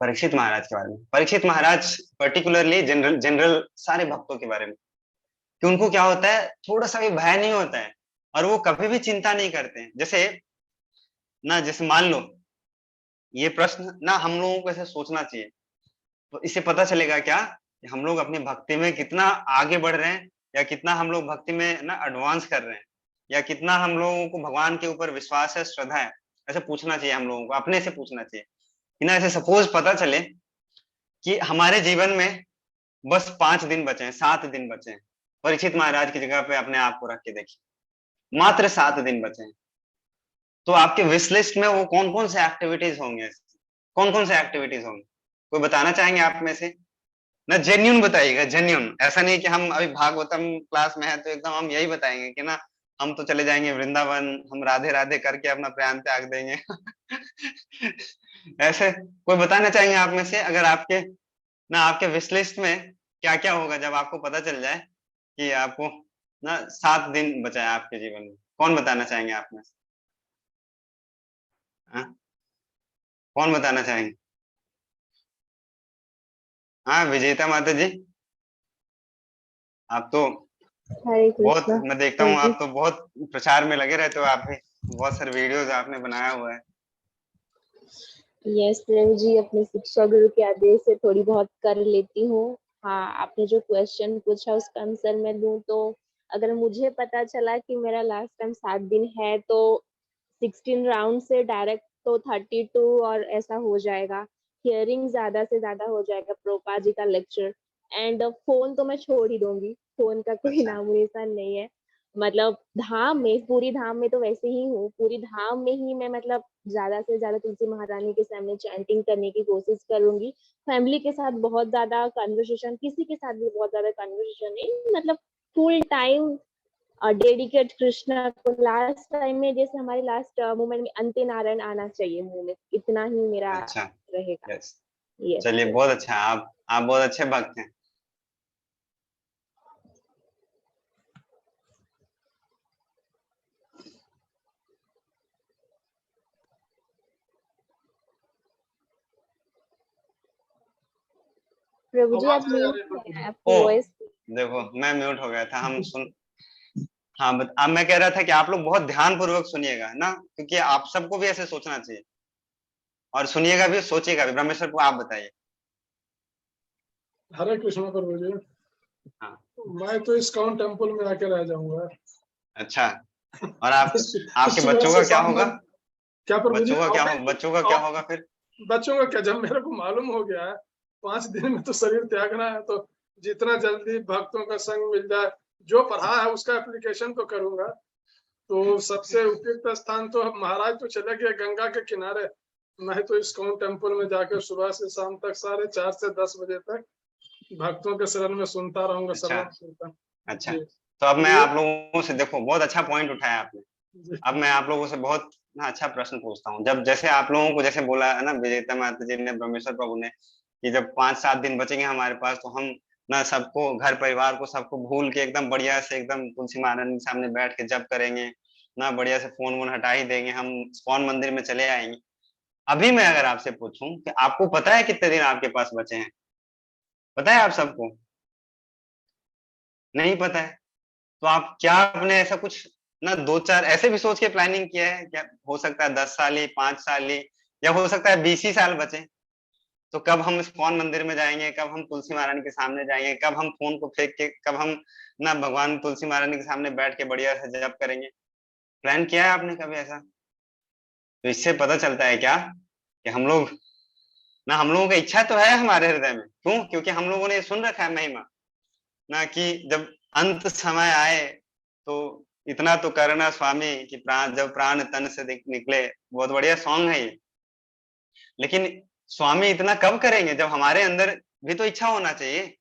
परीक्षित महाराज के बारे में। परीक्षित महाराज पर्टिकुलरली जनरल सारे भक्तों के बारे में, कि उनको क्या होता है, थोड़ा सा भी भय नहीं होता है और वो कभी भी चिंता नहीं करते हैं। जैसे मान लो ये प्रश्न ना हम लोगों को ऐसे सोचना चाहिए, तो इससे पता चलेगा क्या कि हम लोग अपनी भक्ति में कितना आगे बढ़ रहे हैं, या कितना हम लोग भक्ति में ना एडवांस कर रहे हैं, या कितना हम लोगों को भगवान के ऊपर विश्वास है, श्रद्धा है। ऐसे पूछना चाहिए हम लोगों को, अपने से पूछना चाहिए कि ना ऐसे सपोज पता चले कि हमारे जीवन में बस 5 दिन बचे हैं, 7 दिन बचे हैं। परीक्षित महाराज की जगह पे अपने आप को रख के देखिए, मात्र 7 दिन बचे हैं। तो आपके विश लिस्ट में वो कौन कौन से एक्टिविटीज होंगे, कौन कौन से एक्टिविटीज होंगे? कोई बताना चाहेंगे आप में से? ना जेन्यून बताइएगा, जेन्यून। ऐसा नहीं कि हम अभी भागवतम क्लास में है तो एकदम हम यही बताएंगे कि ना हम तो चले जाएंगे वृंदावन, हम राधे राधे करके अपना प्रयाण त्याग देंगे। ऐसे कोई बताना चाहेंगे आप में से, अगर आपके ना आपके विश लिस्ट में क्या क्या होगा जब आपको पता चल जाए कि आपको ना 7 दिन बचा है आपके जीवन में? कौन बताना चाहेंगे आप में से? हाँ? कौन बताना चाहेंगे? हाँ विजेता माता जी, आप तो हरे बहुत, कृष्णा। मैं देखता हूँ प्रभु आप तो बहुत प्रचार में लगे रहते हो, आप भी बहुत सारे वीडियोस आपने बनाया हुआ है। यस प्रभु जी, अपने शिक्षा गुरु के आदेश से थोड़ी बहुत कर लेती हूँ। हाँ, आपने जो क्वेश्चन पूछा उसका आंसर मैं दूं तो अगर मुझे पता चला कि मेरा लास्ट टाइम 7 दिन है तो 16 राउंड से डायरेक्ट तो 32 और ऐसा हो जाएगा। हियरिंग ज्यादा से ज्यादा हो जाएगा प्रोपा जी का लेक्चर। एंड फोन तो मैं छोड़ ही दूंगी, फोन का कोई अच्छा नामो निशान नहीं है। मतलब धाम में, पूरी धाम में तो वैसे ही हूँ, पूरी धाम में ही मैं मतलब ज्यादा से ज्यादा तुलसी महारानी के सामने चैंटिंग करने की कोशिश करूंगी। फैमिली के साथ बहुत ज्यादा कन्वर्सेशन, किसी के साथ भी बहुत ज्यादा कन्वर्सेशन नहीं, मतलब फुल टाइम डेडिकेट कृष्णा को। लास्ट टाइम में जैसे हमारे लास्ट मोमेंट में अंत्य नारायण आना चाहिए मुंह में, इतना ही मेरा अच्छा, रहेगा। यस, यस चलिए बहुत अच्छा, आप बहुत अच्छे भक्त हैं। प्रभु जी, आप आवाज नहीं आ म्यूट रही है, प्रभु जी। आपकी ओ वॉइस। देखो मैं म्यूट हो गया था, हम सुन, हाँ अब मैं कह रहा था कि आप लोग बहुत ध्यान पूर्वक सुनिएगा ना, क्योंकि आप सबको भी ऐसे सोचना चाहिए, और सुनिएगा भी सोचिएगा भी। ब्रह्मेश्वर को आप बताइए। हरे कृष्ण प्रभु जी। हाँ मैं तो इस्कॉन टेम्पल में आके रह जाऊंगा। अच्छा, और आप, आपके सुबह बच्चों से का क्या शाम होगा? तक। क्या प्रभु जी? बच्चों का क्या होगा फिर? बच्चों का क्या, जब मेरे को मालूम हो गया है 5 दिन में तो शरीर त्यागना है, तो जितना जल्दी भक्तों का संग मिल जाए, जो पढ़ा है उसका एप्लीकेशन तो करूंगा। तो सबसे उपयुक्त स्थान तो महाराज तो चले गए गंगा के किनारे, मैं तो इस्कॉन टेम्पल में जाकर सुबह से शाम तक 4:30 से 10 बजे तक भक्तों के शरण में सुनता रहूंगा अच्छा सर्वम कीर्तन। अच्छा, जी तो अब मैं ये आप लोगों से, देखो बहुत अच्छा पॉइंट उठाया आपने। जी अब मैं आप लोगों से बहुत ना अच्छा प्रश्न पूछता हूँ। जब जैसे आप लोगों को जैसे बोला है ना विजेता माता जी ने, ब्रह्मेश्वर प्रभु ने, कि जब 5-7 दिन बचेंगे हमारे पास, तो हम ना सबको, घर परिवार को सबको भूल के एकदम बढ़िया से एकदम तुलसी महारानी के सामने बैठ के जप करेंगे ना, बढ़िया से फोन वोन हटा ही देंगे, हम स्कॉन मंदिर में चले आएंगे। अभी मैं अगर आपसे पूछूं कि आपको पता है कितने दिन आपके पास बचे हैं? पता है आप सबको? नहीं पता है? तो आप क्या आपने ऐसा कुछ ना 2-4 ऐसे भी सोच के प्लानिंग किया है क्या? हो सकता है 10 साल ही, 5 साल ही, या हो सकता है 20 ही साल बचे, तो कब हम इस्कॉन मंदिर में जाएंगे, कब हम तुलसी महारानी के सामने जाएंगे, कब हम फोन को फेंक के, कब हम ना भगवान तुलसी महारानी के सामने बैठ के बढ़िया से जप करेंगे? प्लान किया है आपने कभी ऐसा? तो इससे पता चलता है क्या कि हम लोग ना, हम लोगों की इच्छा तो है हमारे हृदय में, क्यों? क्योंकि हम लोगों ने सुन रखा है महिमा ना, कि जब अंत समय आए तो इतना तो करना स्वामी कि प्राण, जब प्राण तन से निकले। बहुत बढ़िया सॉन्ग है ये। लेकिन स्वामी इतना कब करेंगे? जब हमारे अंदर भी तो इच्छा होना चाहिए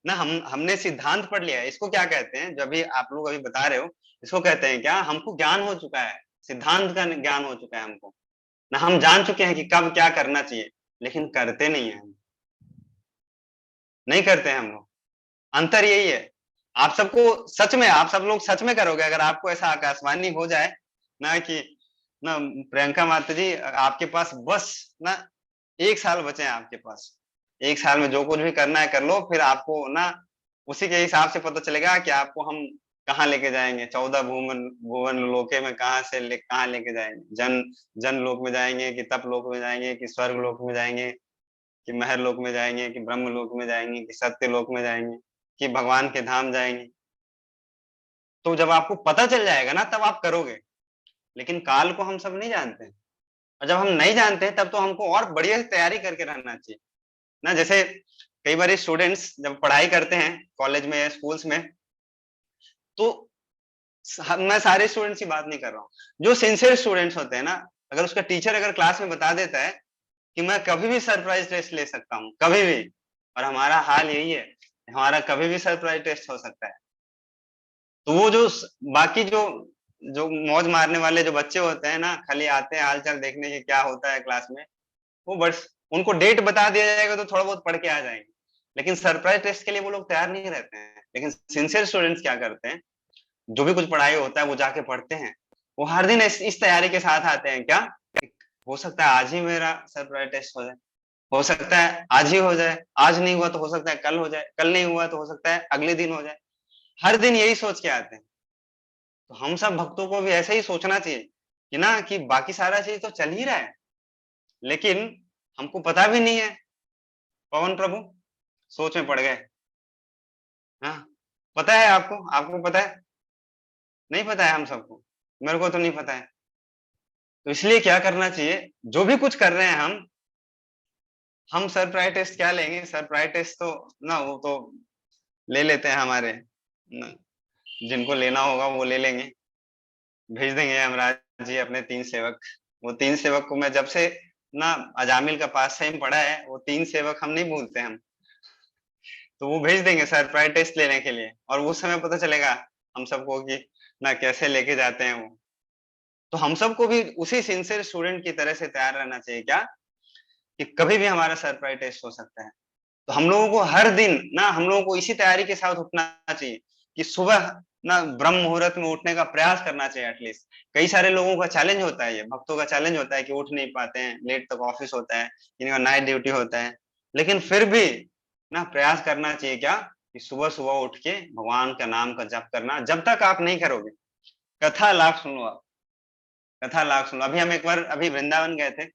ना। हमने सिद्धांत पढ़ लिया है, इसको क्या कहते हैं? जो अभी आप लोग अभी बता रहे हो, इसको कहते हैं क्या? हमको ज्ञान हो चुका है, सिद्धांत का ज्ञान हो चुका है हमको ना, हम जान चुके हैं कि कब क्या करना चाहिए, लेकिन करते नहीं है, नहीं करते हैं हम लोग। अंतर यही है। आप सबको सच में, आप सब लोग सच में करोगे अगर आपको ऐसा आकाशवाणी हो जाए ना कि ना प्रियंका माता जी, आपके पास बस ना 1 साल बचे हैं आपके पास, 1 साल में जो कुछ भी करना है कर लो, फिर आपको ना उसी के हिसाब से पता चलेगा कि आपको हम कहाँ लेके जाएंगे। 14 भुवन भुवन लोके में कहाँ लेके जाएंगे? जन लोक में जाएंगे, कि तप लोक में जाएंगे, कि स्वर्ग लोक में जाएंगे, कि महर लोक में जाएंगे, कि ब्रह्म लोक में जाएंगे, कि सत्य लोक में जाएंगे, कि भगवान के धाम जाएंगे? तो जब आपको पता चल जाएगा ना, तब आप करोगे। लेकिन काल को हम सब नहीं जानते हैं, और जब हम नहीं जानते हैं तब तो हमको और बढ़िया से तैयारी करके रहना चाहिए ना। जैसे कई बार स्टूडेंट्स जब पढ़ाई करते हैं कॉलेज में या स्कूल्स में, तो मैं सारे स्टूडेंट्स की बात नहीं कर रहा हूँ, जो सिंसियर स्टूडेंट्स होते हैं ना, अगर उसका टीचर अगर क्लास में बता देता है कि मैं कभी भी सरप्राइज टेस्ट ले सकता हूँ, कभी भी, और हमारा हाल यही है, हमारा कभी भी सरप्राइज टेस्ट हो सकता है, तो वो जो बाकी जो जो मौज मारने वाले जो बच्चे होते हैं ना, खाली आते हैं हाल चाल देखने के क्या होता है क्लास में, वो बस उनको डेट बता दिया जाएगा तो थोड़ा बहुत पढ़ के आ जाएंगे, लेकिन सरप्राइज टेस्ट के लिए वो लोग तैयार नहीं रहते हैं। लेकिन सिंसियर स्टूडेंट्स क्या करते हैं, जो भी कुछ पढ़ाई होता है वो जाके पढ़ते हैं, वो हर दिन इस तैयारी के साथ आते हैं। क्या हो सकता है आज ही मेरा सरप्राइज टेस्ट हो जाए, हो सकता है आज ही हो जाए, आज नहीं हुआ तो हो सकता है कल हो जाए, कल नहीं हुआ तो हो सकता है अगले दिन हो जाए। हर दिन यही सोच के आते हैं। तो हम सब भक्तों को भी ऐसे ही सोचना चाहिए कि ना, कि बाकी सारा चीज तो चल ही रहा है, लेकिन हमको पता भी नहीं है। पवन प्रभु सोच में पड़ गए। हाँ, पता है आपको? आपको पता है? नहीं पता है हम सबको, मेरे को तो नहीं पता है। तो इसलिए क्या करना चाहिए, जो भी कुछ कर रहे हैं हम सरप्राइज टेस्ट क्या लेंगे, सरप्राइज टेस्ट तो ना वो तो ले लेते हैं हमारे ना, जिनको लेना होगा वो ले लेंगे, भेज देंगे यमराज जी अपने 3 सेवक। वो 3 सेवक को मैं जब से ना अजामिल का पास टाइम पढ़ा है, वो 3 सेवक हम नहीं भूलते हम। तो वो भेज देंगे सरप्राइज टेस्ट लेने के लिए, और उस समय पता चलेगा हम सबको कि ना कैसे लेके जाते हैं वो। तो हम सबको भी उसी सिंसियर स्टूडेंट की तरह से तैयार रहना चाहिए, क्या कि कभी भी हमारा सरप्राइज टेस्ट हो सकता है। तो हम लोगों को हर दिन ना, हम लोगों को इसी तैयारी के साथ उठना चाहिए कि सुबह ना ब्रह्म मुहूर्त में उठने का प्रयास करना चाहिए एटलीस्ट। कई सारे लोगों का चैलेंज होता है, ये भक्तों का चैलेंज होता है कि उठ नहीं पाते हैं, लेट तक ऑफिस होता है, इनका नाइट ड्यूटी होता है, लेकिन फिर भी ना प्रयास करना चाहिए क्या कि सुबह सुबह उठ के भगवान का नाम का जप करना। जब तक आप नहीं करोगे, कथा लाख सुनो आप, कथा लाख सुनो। अभी हम एक बार अभी वृंदावन गए थे,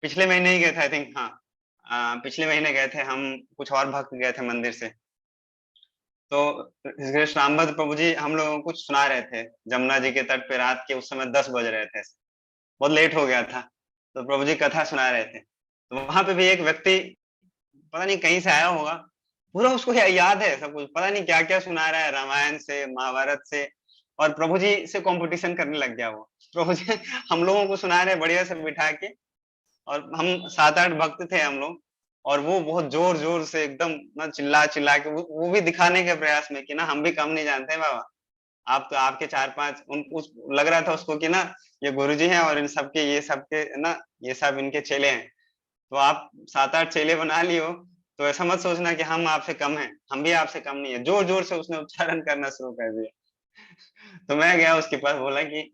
पिछले महीने ही गए थे आई थिंक, हाँ पिछले महीने गए थे हम, कुछ और भक्त गए थे मंदिर से। तो रामभद्र प्रभु जी हम लोगों को कुछ सुना रहे थे जमुना जी के तट पे, रात के उस समय 10 बज रहे थे, बहुत लेट हो गया था। तो प्रभु जी कथा सुना रहे थे, तो वहां पे भी एक व्यक्ति पता नहीं कहीं से आया होगा, पूरा उसको याद है सब कुछ, पता नहीं क्या क्या सुना रहा है रामायण से महाभारत से, और प्रभु जी से कंपटीशन करने लग गया वो। प्रभु जी हम लोगों को सुना रहे बढ़िया से बिठा के, और हम 7-8 भक्त थे हम लोग, और वो बहुत जोर जोर से एकदम ना चिल्ला चिल्ला के वो भी दिखाने के प्रयास में कि ना हम भी कम नहीं जानते हैं बाबा, आप तो आपके 4-5 उस लग रहा था उसको कि ना ये गुरुजी हैं और इन सबके ये सबके ना ये सब इनके चेले हैं, तो आप 7-8 चेले बना लियो, तो ऐसा मत सोचना कि हम आपसे कम हैं, हम भी आपसे कम नहीं है। जोर जोर से उसने उच्चारण करना शुरू कर दिया। तो मैं गया उसके पास, बोला कि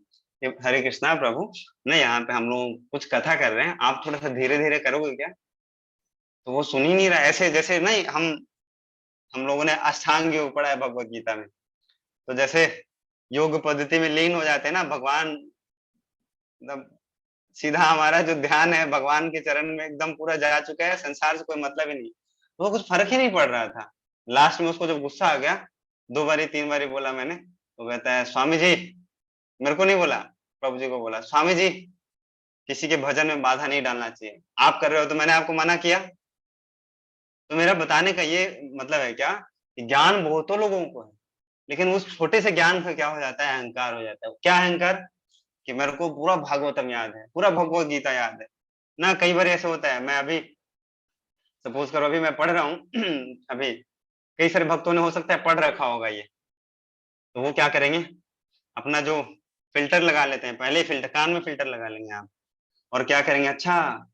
हरे कृष्णा प्रभु, नहीं यहाँ पे हम लोग कुछ कथा कर रहे हैं, आप थोड़ा सा धीरे धीरे करोगे क्या? तो वो सुन ही नहीं रहा, ऐसे जैसे नहीं हम लोगों ने अष्टांग योग पढ़ा है भगवत गीता में, तो जैसे योग पद्धति में लीन हो जाते हैं ना भगवान, मतलब सीधा हमारा जो ध्यान है भगवान के चरण में एकदम पूरा जा चुका है, संसार से कोई मतलब ही नहीं, तो वो कुछ फर्क ही नहीं पड़ रहा था। लास्ट में उसको जब गुस्सा आ गया, 2 बारी 3 बारी बोला मैंने, तो कहता है स्वामी जी, मेरे को नहीं बोला, प्रभु जी को बोला, स्वामी जी किसी के भजन में बाधा नहीं डालना चाहिए, आप कर रहे हो तो मैंने आपको मना किया। तो मेरा बताने का ये मतलब है क्या कि ज्ञान बहुतों लोगों को है, लेकिन उस छोटे से ज्ञान का क्या हो जाता है, अहंकार हो जाता है। क्या अहंकार? कि मेरे को पूरा भागवतम याद है, पूरा भगवत गीता याद है ना। कई बार ऐसे होता है, मैं अभी सपोज करो अभी मैं पढ़ रहा हूँ अभी कई सारे भक्तों ने हो सकता है पढ़ रखा होगा ये, तो वो क्या करेंगे, अपना जो फिल्टर लगा लेते हैं, पहले ही फिल्टर कान में फिल्टर लगा लेंगे आप, और क्या करेंगे, अच्छा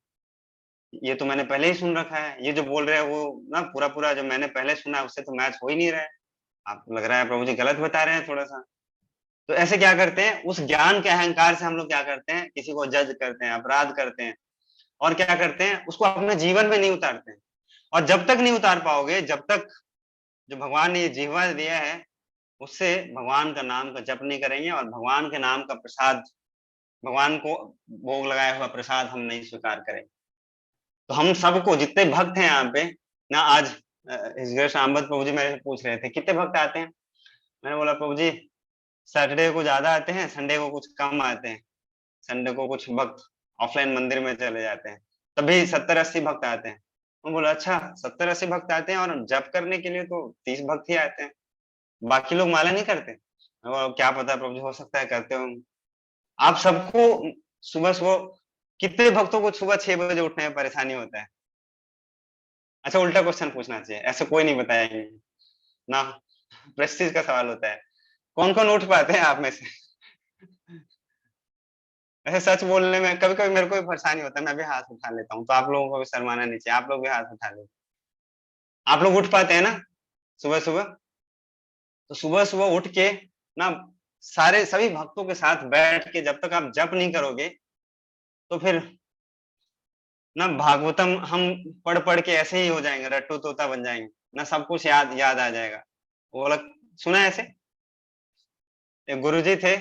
ये तो मैंने पहले ही सुन रखा है, ये जो बोल रहे हैं वो ना पूरा पूरा जो मैंने पहले सुना है उससे तो मैच हो ही नहीं रहा है, आप लग रहा है प्रभु जी गलत बता रहे हैं थोड़ा सा। तो ऐसे क्या करते हैं, उस ज्ञान के अहंकार से हम लोग क्या करते हैं, किसी को जज करते हैं, अपराध करते हैं, और क्या करते हैं, उसको अपने जीवन में नहीं उतारते हैं। और जब तक नहीं उतार पाओगे, जब तक जो भगवान ने ये जीवा दिया है उससे भगवान का नाम का जप नहीं करेंगे, और भगवान के नाम का प्रसाद, भगवान को भोग लगाया हुआ प्रसाद हम नहीं स्वीकार करेंगे। तो हम सबको, जितने भक्त हैं यहाँ पे ना, आज रामभद्र प्रभु जी मेरे से पूछ रहे थे कितने भक्त आते हैं, मैंने बोला प्रभु जी सैटरडे को ज्यादा आते हैं, संडे को कुछ कम आते हैं, संडे को कुछ भक्त ऑफलाइन मंदिर में चले जाते हैं, तभी 70-80 भक्त आते हैं। मैं बोला अच्छा 70-80 भक्त आते हैं, और जप करने के लिए तो 30 भक्त ही आते हैं, बाकी लोग माला नहीं करते? क्या पता प्रभु जी, हो सकता है करते हो। आप सबको सुबह सुबह, कितने भक्तों को सुबह 6 बजे उठने में परेशानी होता है? अच्छा उल्टा क्वेश्चन पूछना चाहिए, ऐसे कोई नहीं बताएंगे ना, प्रेस्टीज का सवाल होता है। कौन कौन उठ पाते हैं आप में से? ऐसे सच बोलने में कभी कभी मेरे को भी परेशानी होता है, मैं भी हाथ उठा लेता हूँ, तो आप लोगों को भी शर्माना नहीं चाहिए, आप लोग भी हाथ उठा लेते। आप लोग उठ पाते हैं ना सुबह सुबह? तो सुबह सुबह उठ के ना सारे सभी भक्तों के साथ बैठ के जब तक आप जप नहीं करोगे, तो फिर ना भागवतम हम पढ़ पढ़ के ऐसे ही हो जाएंगे, रट्टू तोता बन जाएंगे ना, सब कुछ याद याद आ जाएगा। वो अलग सुना है ऐसे? एक गुरुजी थे,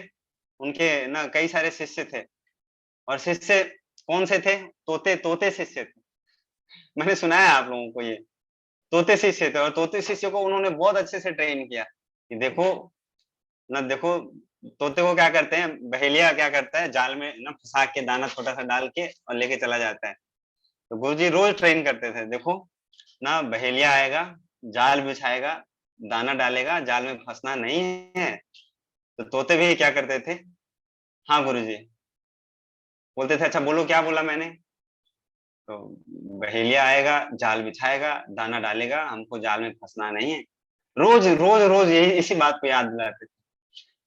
उनके ना कई सारे शिष्य थे, और शिष्य कौन से थे? तोते तोते शिष्य थे। मैंने सुना है आप लोगों को, ये तोते शिष्य थे, और तोते शिष्य को उन्होंने बहुत अच्छे से ट्रेन किया कि देखो ना, देखो तोते को क्या करते हैं, बहेलिया क्या करता है, जाल में ना फंसा के दाना छोटा सा डाल के और लेके चला जाता है। तो गुरुजी रोज ट्रेन करते थे, देखो ना बहेलिया आएगा, जाल बिछाएगा, दाना डालेगा, जाल में फंसना नहीं है। तो तोते भी क्या करते थे, हाँ गुरुजी बोलते थे, अच्छा बोलो क्या बोला मैंने? तो बहेलिया आएगा, जाल बिछाएगा, दाना डालेगा, हमको जाल में फंसना नहीं है। रोज रोज रोज यही इसी बात को याद दिलाते थे।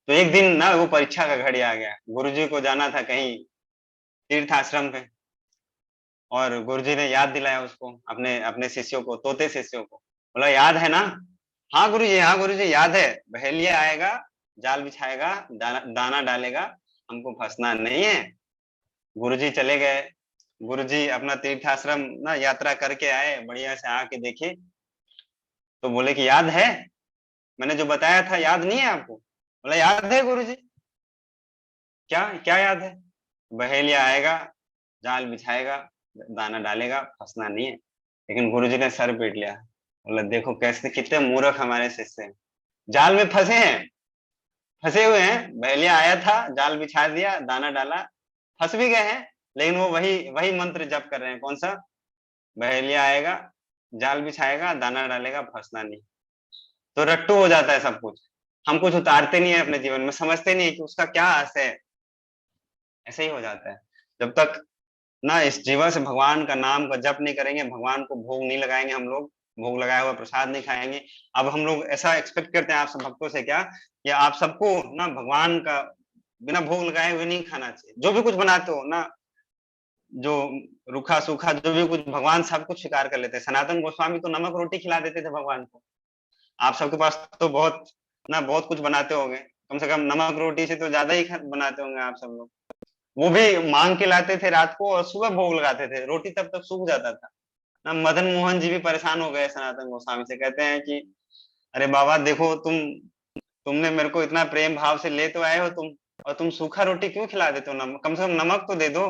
तो एक दिन ना वो परीक्षा का घड़ी आ गया, गुरुजी को जाना था कहीं तीर्थ आश्रम पे, और गुरुजी ने याद दिलाया उसको, अपने अपने शिष्यों को, तोते शिष्यों को, बोला याद है ना? हाँ गुरुजी, हाँ गुरुजी याद है, बहेलिया आएगा, जाल बिछाएगा, दाना डालेगा, हमको फंसना नहीं है। गुरुजी चले गए, गुरुजी अपना तीर्थाश्रम ना यात्रा करके आए, बढ़िया से आके देखे, तो बोले कि याद है, मैंने जो बताया था याद नहीं है आपको? बोला याद है गुरुजी। क्या क्या याद है? बहेलिया आएगा, जाल बिछाएगा, दाना डालेगा, फंसना नहीं है। लेकिन गुरुजी ने सर पीट लिया, बोला देखो कैसे कितने मूर्ख हमारे शिष्य हैं, जाल में फंसे हैं, फंसे हुए हैं, बहेलिया आया था, जाल बिछा दिया, दाना डाला, फंस भी गए हैं, लेकिन वो वही वही मंत्र जप कर रहे हैं, कौन सा? बहेलिया आएगा, जाल बिछाएगा, दाना डालेगा, फंसना नहीं। तो रट्टू हो जाता है सब कुछ, हम कुछ उतारते नहीं है अपने जीवन में, समझते नहीं है कि उसका क्या अर्थ है, ऐसे ही हो जाता है। जब तक ना इस जीवन से भगवान का नाम का जप नहीं करेंगे, भगवान को भोग नहीं लगाएंगे, हम लोग भोग लगाया हुआ प्रसाद नहीं खाएंगे। अब हम लोग ऐसा एक्सपेक्ट करते हैं आप सब भक्तों से क्या, कि आप सबको ना भगवान का बिना भोग लगाए हुए नहीं खाना चाहिए, जो भी कुछ बनाते हो ना, जो रूखा सूखा जो भी कुछ, भगवान सब कुछ स्वीकार कर लेते हैं। सनातन गोस्वामी तो नमक रोटी खिला देते थे भगवान को। आप सबके पास तो बहुत ना बहुत कुछ बनाते होंगे, कम से कम नमक रोटी से तो ज्यादा ही बनाते होंगे आप सब लोग। वो भी मांग के लाते थे रात को, और सुबह भोग लगाते थे, रोटी तब तक सूख जाता था ना। मदन मोहन जी भी परेशान हो गए सनातन गोस्वामी से, कहते हैं कि अरे बाबा देखो, तुमने मेरे को इतना प्रेम भाव से ले तो आए हो तुम, और तुम सूखा रोटी क्यों खिला देते हो, कम से कम नमक तो दे दो।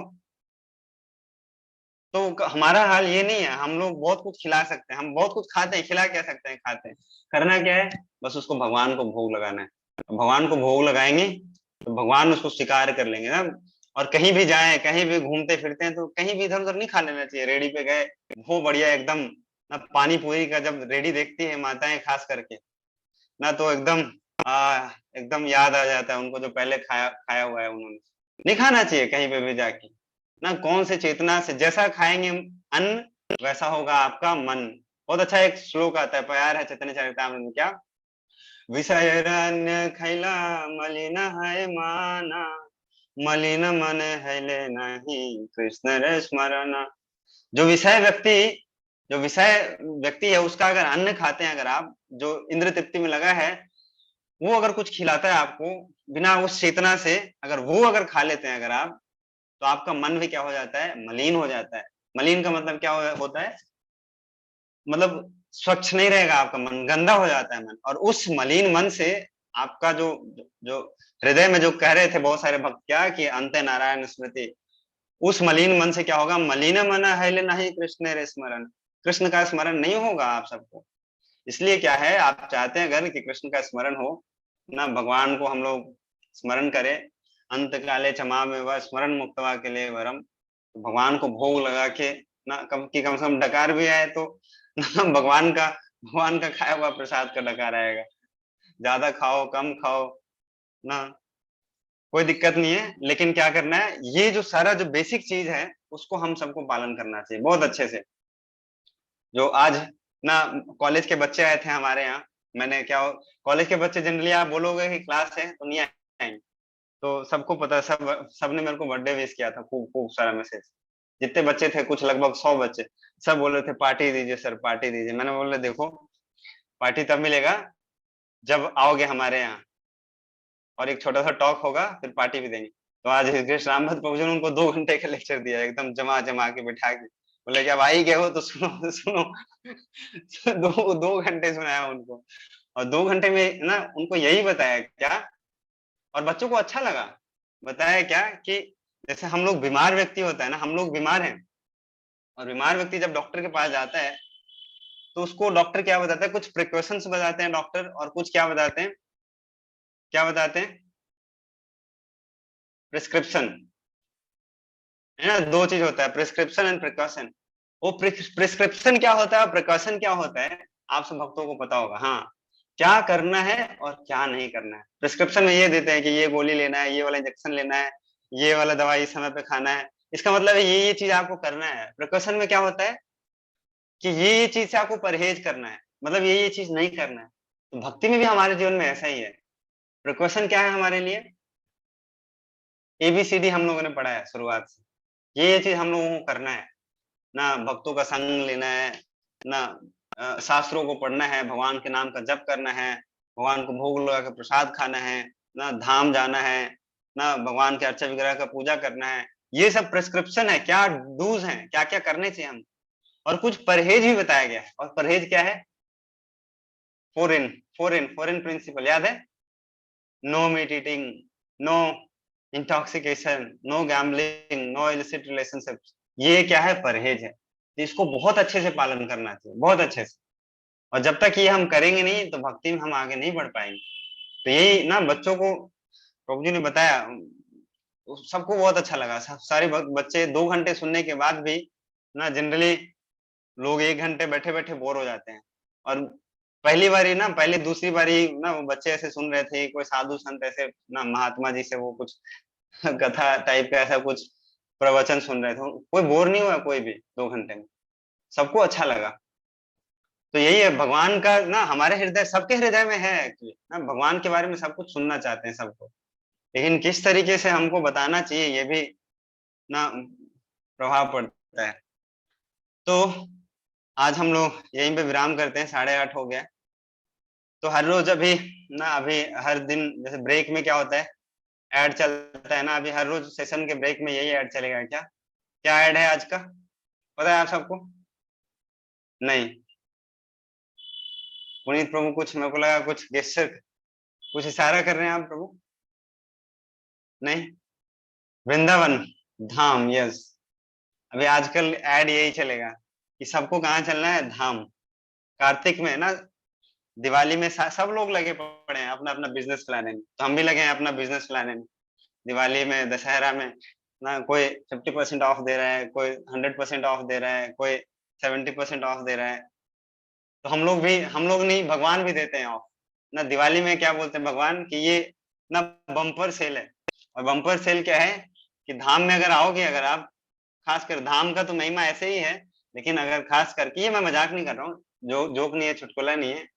तो हमारा हाल ये नहीं है, हम लोग बहुत कुछ खिला सकते हैं, हम बहुत कुछ खाते हैं, खिला क्या सकते हैं, खाते हैं, करना क्या है, बस उसको भगवान को भोग लगाना है। भगवान को भोग लगाएंगे तो भगवान उसको स्वीकार कर लेंगे ना। और कहीं भी जाए, कहीं भी घूमते फिरते हैं, तो कहीं भी इधर उधर नहीं खा लेना चाहिए। रेडी पे गए, वो बढ़िया एकदम ना, पानी पूरी का जब रेडी देखती है माताएं खास करके ना, तो एकदम एकदम याद आ जाता है उनको, जो पहले खाया खाया हुआ है उन्होंने। नहीं खाना चाहिए कहीं पे भी जाके ना, कौन से चेतना से, जैसा खाएंगे अन्न वैसा होगा आपका मन। बहुत अच्छा एक श्लोक आता है, प्यार है चैतन्य चरितामृत में, क्या, विषयरण्य खैला मलिन है माना, मलिन मन है ले नहीं कृष्ण रे स्मरण। जो विषय व्यक्ति जो विषय व्यक्ति है, उसका अगर अन्न खाते हैं अगर आप, जो इंद्र तृप्ति में लगा है, वो अगर कुछ खिलाता है आपको बिना उस चेतना से, अगर वो अगर खा लेते हैं अगर आप, तो आपका मन भी क्या हो जाता है, मलिन हो जाता है। मलिन का मतलब क्या होता है, मतलब स्वच्छ नहीं रहेगा आपका मन, गंदा हो जाता है मन। और उस मलिन मन से आपका जो जो हृदय में जो कह रहे थे बहुत सारे भक्त क्या, कि अंत नारायण स्मृति, उस मलिन मन से क्या होगा, मलिन मन है नहीं कृष्ण रे स्मरण, कृष्ण का स्मरण नहीं होगा आप सबको। इसलिए क्या है, आप चाहते हैं अगर कि कृष्ण का स्मरण हो ना, भगवान को हम लोग स्मरण करें, अंत काले क्षमा में वह स्मरण मुक्तवा के लिए वरम, तो भगवान को भोग लगा के ना, कम से कम डकार भी आए तो ना, भगवान का खाया हुआ प्रसाद का डकार आएगा। ज्यादा खाओ कम खाओ ना, कोई दिक्कत नहीं है, लेकिन क्या करना है, ये जो सारा जो बेसिक चीज है उसको हम सबको पालन करना चाहिए बहुत अच्छे से। जो आज ना कॉलेज के बच्चे आए थे हमारे यहाँ, मैंने क्या, कॉलेज के बच्चे जनरली आप बोलोगे कि क्लास है तो नहीं आएंगे, तो सबको पता है, सबने मेरे को बर्थडे विश किया था, खूब खूब सारा मैसेज। जितने बच्चे थे, कुछ लगभग 100 बच्चे, सब बोल रहे थे पार्टी दीजिए सर, पार्टी दीजिए। मैंने बोला देखो, पार्टी तब मिलेगा जब आओगे हमारे यहाँ, और एक छोटा सा टॉक होगा, फिर पार्टी भी देंगे। तो आज हृदयेश रामभद्र प्रभु जी ने उनको 2 घंटे का लेक्चर दिया, एकदम जमा जमा के बिठा के। बोले कि अब आ ही गए हो तो सुनो तो सुनो। दो घंटे सुनाया उनको, और 2 घंटे में ना उनको यही बताया क्या, और बच्चों को अच्छा लगा। बताया क्या कि जैसे हम लोग बीमार व्यक्ति होता है ना, हम लोग बीमार हैं, और बीमार व्यक्ति जब डॉक्टर के पास जाता है तो उसको डॉक्टर क्या बताता है, कुछ प्रिकॉशंस बताते हैं डॉक्टर, और कुछ क्या बताते हैं, क्या बताते हैं, प्रिस्क्रिप्शन, है ना। 2 चीज होता है, प्रिस्क्रिप्शन एंड प्रिकॉशन। वो प्रिस्क्रिप्शन क्या होता है, प्रिकॉशन क्या होता है, आप सब भक्तों को पता होगा। हाँ, क्या करना है और क्या नहीं करना है। प्रिस्क्रिप्शन में ये देते हैं कि ये गोली लेना है, ये वाला इंजेक्शन लेना है, ये वाला दवाई समय पे खाना है, इसका मतलब है ये चीज आपको करना है। प्रिकॉशन में क्या होता है कि ये चीज से आपको परहेज करना है, मतलब ये चीज नहीं करना है। तो भक्ति में भी हमारे जीवन में ऐसा ही है। प्रिकॉशन क्या है हमारे लिए, ABCD हम लोगों ने पढ़ा है शुरुआत से, ये चीज हम लोगों को करना है ना। भक्तों का संग लेना है ना, शास्त्रों को पढ़ना है, भगवान के नाम का जप करना है, भगवान को भोग लगा के प्रसाद खाना है ना, धाम जाना है ना, भगवान के अर्चा विग्रह का पूजा करना है। ये सब प्रिस्क्रिप्शन है, क्या डूज हैं, क्या क्या करने चाहिए हम। और कुछ परहेज भी बताया गया है, और परहेज क्या है, फॉरेन प्रिंसिपल याद है, no meat eating, no intoxication, no gambling, no illicit relationships. ये क्या है, परहेज है। इसको बहुत अच्छे से पालन करना चाहिए, बहुत अच्छे से। और जब तक ये हम करेंगे नहीं तो भक्ति में हम आगे नहीं बढ़ पाएंगे। तो यही ना बच्चों को प्रभु जी ने बताया, सबको बहुत अच्छा लगा। सारे बच्चे 2 घंटे सुनने के बाद भी ना, जनरली लोग 1 घंटे बैठे बैठे बोर हो जाते हैं। और पहली बारी ना, पहली दूसरी बारी ना, वो बच्चे ऐसे सुन रहे थे, कोई साधु संत ऐसे ना महात्मा जी से वो कुछ कथा टाइप का ऐसा कुछ प्रवचन सुन रहे थे, कोई बोर नहीं हुआ कोई भी 2 घंटे में, सबको अच्छा लगा। तो यही है भगवान का ना, हमारे हृदय, सबके हृदय में है एक्चुअली ना, भगवान के बारे में सब कुछ सुनना चाहते हैं सबको, लेकिन किस तरीके से हमको बताना चाहिए ये भी ना प्रभाव पड़ता है। तो आज हम लोग यहीं पे विराम करते हैं, 8:30 हो गया। तो हर रोज अभी ना, अभी हर दिन जैसे ब्रेक में क्या होता है, ऐड चलता है ना, अभी हर रोज सेशन के ब्रेक में यही ऐड चलेगा क्या, क्या ऐड है आज का, पता है आप सबको? नहीं, पुनीत प्रभु कुछ, मेरे को लगा कुछ गेस्चर, कुछ इशारा कर रहे हैं आप प्रभु, नहीं, वृंदावन धाम, यस। अभी आजकल ऐड यही चलेगा कि सबको कहाँ चलना है, धाम। कार्तिक में ना, दिवाली में सब लोग लगे पड़े हैं अपना अपना बिजनेस प्लान, तो हम भी लगे हैं अपना बिजनेस प्लान। दिवाली में, दशहरा में ना, कोई 50% ऑफ दे रहा है, कोई 100% ऑफ दे रहा है, कोई 70% ऑफ दे रहा है। तो हम लोग नहीं, भगवान भी देते हैं ऑफ ना। दिवाली में क्या बोलते हैं भगवान कि ये ना बम्पर सेल है। और बम्पर सेल क्या है कि धाम में अगर आओगे, अगर आप, खासकर धाम का तो महिमा ऐसे ही है, लेकिन अगर खास करके, ये मैं मजाक नहीं कर रहा हूँ, जो जोक नहीं है, चुटकुला नहीं है,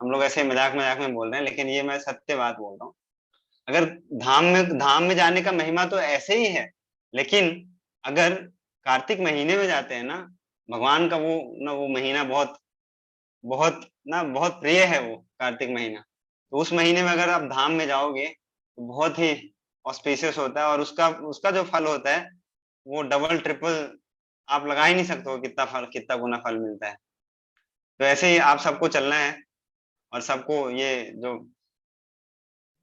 हम लोग ऐसे मजाक मजाक में बोल रहे हैं, लेकिन ये मैं सत्य बात बोल रहा हूँ। अगर धाम में जाने का महिमा तो ऐसे ही है, लेकिन अगर कार्तिक महीने में जाते हैं ना, भगवान का वो ना, वो महीना बहुत बहुत ना, बहुत प्रिय है वो कार्तिक महीना। तो उस महीने में अगर आप धाम में जाओगे तो बहुत ही ऑस्पिशियस होता है, और उसका उसका जो फल होता है वो डबल ट्रिपल, आप लगा ही नहीं सकते हो कितना फल, कितना गुना फल मिलता है। तो ऐसे ही आप सबको चलना है, और सबको ये जो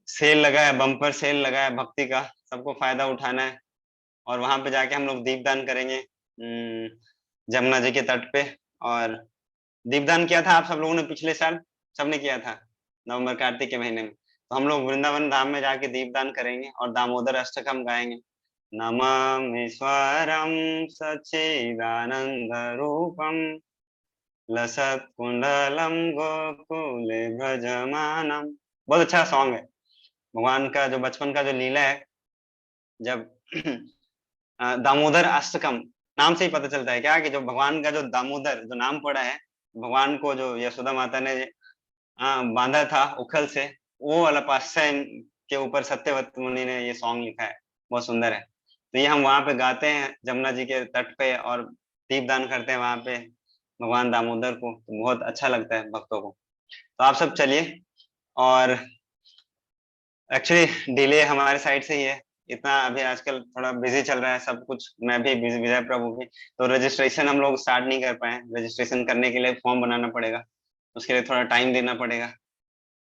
सेल लगा है, बम्पर सेल लगा है भक्ति का, सबको फायदा उठाना है। और वहां पे जाके हम लोग दीपदान करेंगे जमुना जी के तट पे। और दीपदान किया था आप सब लोगों ने पिछले साल, सबने किया था नवंबर कार्तिक के महीने में। तो हम लोग वृंदावन धाम में जाके दीपदान करेंगे और दामोदर अष्टकम गाएंगे। नमामीश्वरम सच्चिदानंद रूपम लसत कुंडलम गोकुले भजमानम। बहुत अच्छा सॉन्ग है, भगवान का जो बचपन का जो लीला है, जब दामोदर अष्टकम नाम से ही पता चलता है क्या कि जो भगवान का जो दामोदर जो नाम पड़ा है, भगवान को जो यशोदा माता ने बांधा था उखल से, वो वाला पातशाही के ऊपर सत्यव्रत मुनि ने ये सॉन्ग लिखा है, बहुत सुंदर है। तो ये हम वहां पे गाते हैं जमुना जी के तट पे, और दीपदान करते हैं वहां पे भगवान दामोदर को, तो बहुत अच्छा लगता है भक्तों को। तो आप सब चलिए। और एक्चुअली डिले हमारे साइड से ही है, इतना अभी आजकल थोड़ा बिजी चल रहा है सब कुछ, मैं भी बिजी, विजय प्रभु भी, तो रजिस्ट्रेशन हम लोग स्टार्ट नहीं कर पाए। रजिस्ट्रेशन करने के लिए फॉर्म बनाना पड़ेगा, उसके लिए थोड़ा टाइम देना पड़ेगा,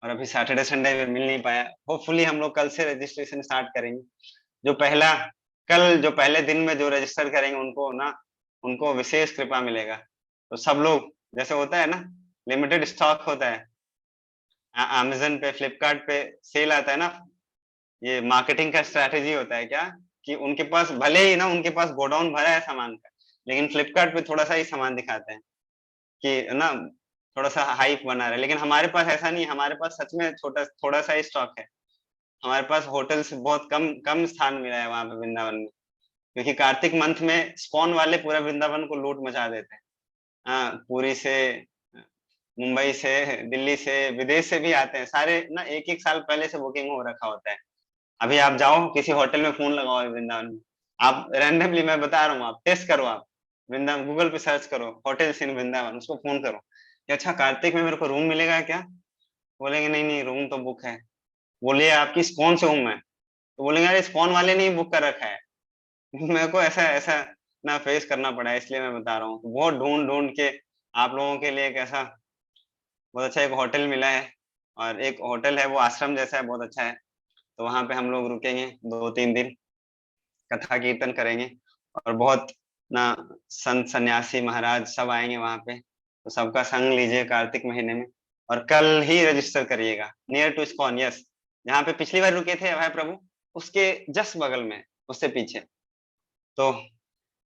और अभी सैटरडे संडे में मिल नहीं पाया। होपफुली हम लोग कल से रजिस्ट्रेशन स्टार्ट करेंगे। जो पहले दिन में जो रजिस्टर करेंगे उनको ना, उनको विशेष कृपा मिलेगा। तो सब लोग, जैसे होता है ना, लिमिटेड स्टॉक होता है, अमेजन पे, फ्लिपकार्ट पे सेल आता है ना, ये मार्केटिंग का स्ट्रैटेजी होता है क्या, कि उनके पास भले ही ना उनके पास गोडाउन भरा है सामान का, लेकिन फ्लिपकार्ट पे थोड़ा सा ही सामान दिखाते हैं कि ना थोड़ा सा हाइप बना रहे। लेकिन हमारे पास ऐसा नहीं है, हमारे पास सच में थोड़ा सा ही स्टॉक है। हमारे पास होटल से बहुत कम कम स्थान मिला है वहां पे वृंदावन में, क्योंकि कार्तिक मंथ में स्पॉन वाले पूरा वृंदावन को लूट मचा देते हैं। हाँ, पुरी से, मुंबई से, दिल्ली से, विदेश से भी आते हैं सारे ना, एक एक साल पहले से बुकिंग हो रखा होता है। अभी आप जाओ किसी होटल में, फोन लगाओ वृंदावन में, आप रैंडमली, मैं बता रहा हूँ, आप टेस्ट करो, आप वृंदावन गूगल पे सर्च करो होटल्स इन वृंदावन, उसको फोन करो कि अच्छा कार्तिक में मेरे को रूम मिलेगा क्या, बोलेंगे नहीं नहीं रूम तो बुक है। बोलिए आपकी कौन से रूम है, तो बोलेंगे अरे स्पॉन वाले ने ही बुक कर रखा है। मेरे को ऐसा ऐसा ना फेस करना पड़ा है, इसलिए मैं बता रहा हूँ। तो बहुत ढूंढ ढूंढ के आप लोगों के लिए एक ऐसा बहुत अच्छा एक होटल मिला है, और एक होटल है वो आश्रम जैसा है, बहुत अच्छा है। तो वहां पे हम लोग रुकेंगे 2-3 दिन, कथा कीर्तन करेंगे, और बहुत ना संत सन्यासी महाराज सब आएंगे वहां पे, तो सबका संग लीजिए कार्तिक महीने में। और कल ही रजिस्टर करिएगा नियर टू इस्कॉन, यस, जहाँ पे पिछली बार रुके थे अभय प्रभु, उसके जस्ट बगल में, उससे पीछे। तो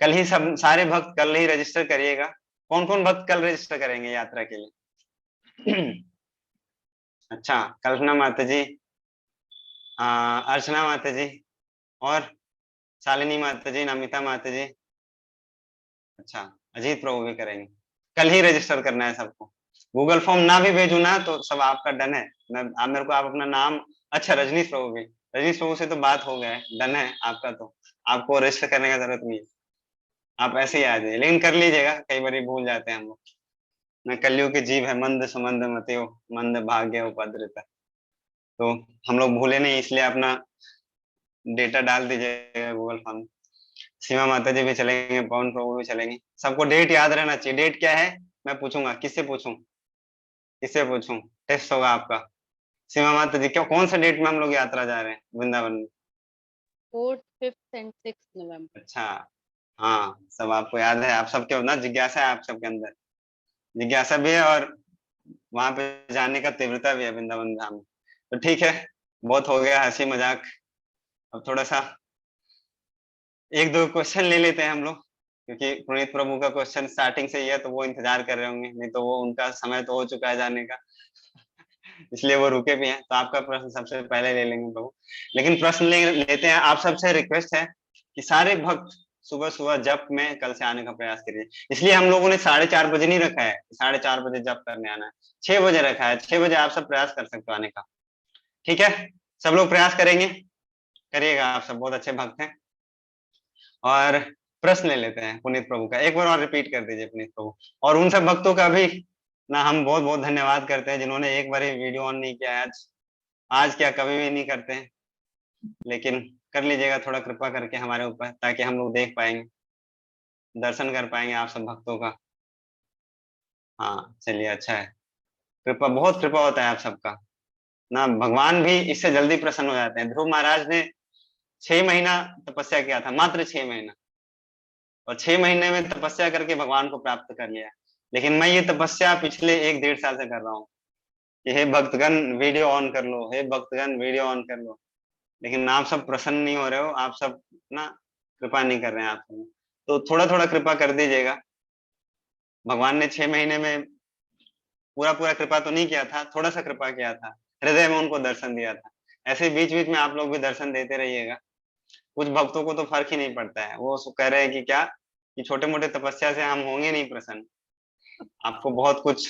कल ही सब सारे भक्त कल ही रजिस्टर करिएगा। कौन कौन भक्त कल रजिस्टर करेंगे यात्रा के लिए? अच्छा, कल्पना माता जी, अर्चना माता जी, और शालिनी माता जी, नमिता माता जी, अच्छा अजीत प्रभु भी करेंगे। कल ही रजिस्टर करना है सबको। गूगल फॉर्म ना भी भेजू ना तो सब आपका डन है। आप मेरे को आप अपना नाम, अच्छा रजनीश प्रभु भी, रजनीश प्रभु से तो बात हो गया है, डन है आपका, तो आपको रजिस्टर करने का जरूरत नहीं है, आप ऐसे ही आ जाइए, लेकिन कर लीजिएगा, कई बार भूल जाते हैं हम लोग। मैं कलयुग के जीव है, मंद सुमंद मतियो, मंद भाग्य उपद्रता। तो हम लोग भूले नहीं, इसलिए अपना डेटा डाल दीजिएगा गूगल फॉर्म। सीमा माता जी भी चलेंगे, पवन प्रभु भी चलेंगे, सबको डेट याद रहना चाहिए। डेट क्या है मैं पूछूंगा, किससे पूछूं, किससे पूछूं, टेस्ट होगा आपका। सीमा माता जी, क्यों कौन सा डेट में हम लोग यात्रा जा रहे हैं वृंदावन में? 4th, 5th and 6th November। अच्छा, हाँ सब आपको याद है, आप सबके ना जिज्ञासा है, आप सबके अंदर जिज्ञासा भी है, और वहां पे जाने का तीव्रता भी है वृंदावन धाम में। तो ठीक है, बहुत हो गया हंसी मजाक, अब थोड़ा सा 1-2 क्वेश्चन ले लेते हैं हम लोग, क्योंकि पुनीत प्रभु का क्वेश्चन स्टार्टिंग से ही है, तो वो इंतजार कर रहे होंगे, नहीं तो वो उनका समय तो हो चुका है जाने का। इसलिए वो रुके भी हैं। तो आपका प्रश्न सबसे पहले ले लेंगे प्रभु, लेकिन प्रश्न लेते हैं। आप सबसे रिक्वेस्ट है कि सारे भक्त सुबह सुबह जप में कल से आने का प्रयास करिए। इसलिए हम लोगों ने 4:30 बजे नहीं रखा है, 4:30 बजे जप करने आना है, 6 बजे रखा है। 6 बजे आप सब प्रयास कर सकते हो आने का, ठीक है? सब लोग प्रयास करेंगे, करिएगा, आप सब बहुत अच्छे भक्त हैं। और प्रश्न ले लेते हैं पुनीत प्रभु का, एक बार और रिपीट कर दीजिए पुनीत प्रभु। और उन सब भक्तों का भी ना हम बहुत बहुत धन्यवाद करते हैं जिन्होंने एक बार ही वीडियो ऑन नहीं किया है आज क्या कभी भी नहीं करते हैं, लेकिन कर लीजिएगा थोड़ा कृपा करके हमारे ऊपर, ताकि हम लोग देख पाएंगे, दर्शन कर पाएंगे आप सब भक्तों का। हाँ चलिए, अच्छा है, कृपा, बहुत कृपा होता है आप सबका ना, भगवान भी इससे जल्दी प्रसन्न हो जाते हैं। ध्रुव महाराज ने 6 महीना तपस्या किया था, मात्र 6 महीना, और 6 महीने में तपस्या करके भगवान को प्राप्त कर लिया। लेकिन मैं ये तपस्या पिछले 1-1.5 साल से कर रहा हूँ कि हे भक्तगण वीडियो ऑन कर लो, हे भक्तगण वीडियो ऑन कर लो, लेकिन आप सब प्रसन्न नहीं हो रहे हो, आप सब ना कृपा नहीं कर रहे हैं आप सब। तो थोड़ा थोड़ा कृपा कर दीजिएगा। भगवान ने 6 महीने में पूरा पूरा कृपा तो नहीं किया था, थोड़ा सा कृपा किया था, हृदय में उनको दर्शन दिया था। ऐसे बीच बीच में आप लोग भी दर्शन देते रहिएगा। कुछ भक्तों को तो फर्क ही नहीं पड़ता है, वो कह रहे हैं कि क्या कि छोटे मोटे तपस्या से हम होंगे नहीं प्रसन्न, आपको बहुत कुछ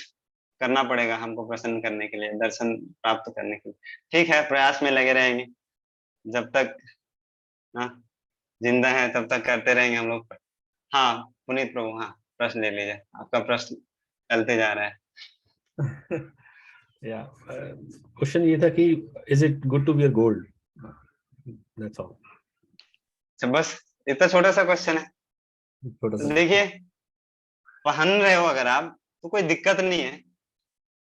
करना पड़ेगा हमको प्रसन्न करने के लिए, दर्शन प्राप्त करने के लिए। ठीक है, प्रयास में लगे रहेंगे, जब तक जिंदा है तब तक करते रहेंगे हम लोग। हाँ पुनीत प्रभु, हाँ प्रश्न ले लीजिए, आपका प्रश्न चलते जा रहा है। या क्वेश्चन ये था कि is it good to wear gold, that's all. अच्छा बस इतना छोटा सा क्वेश्चन है। छोटा सा देखिए, पहन रहे हो अगर आप तो कोई दिक्कत नहीं है,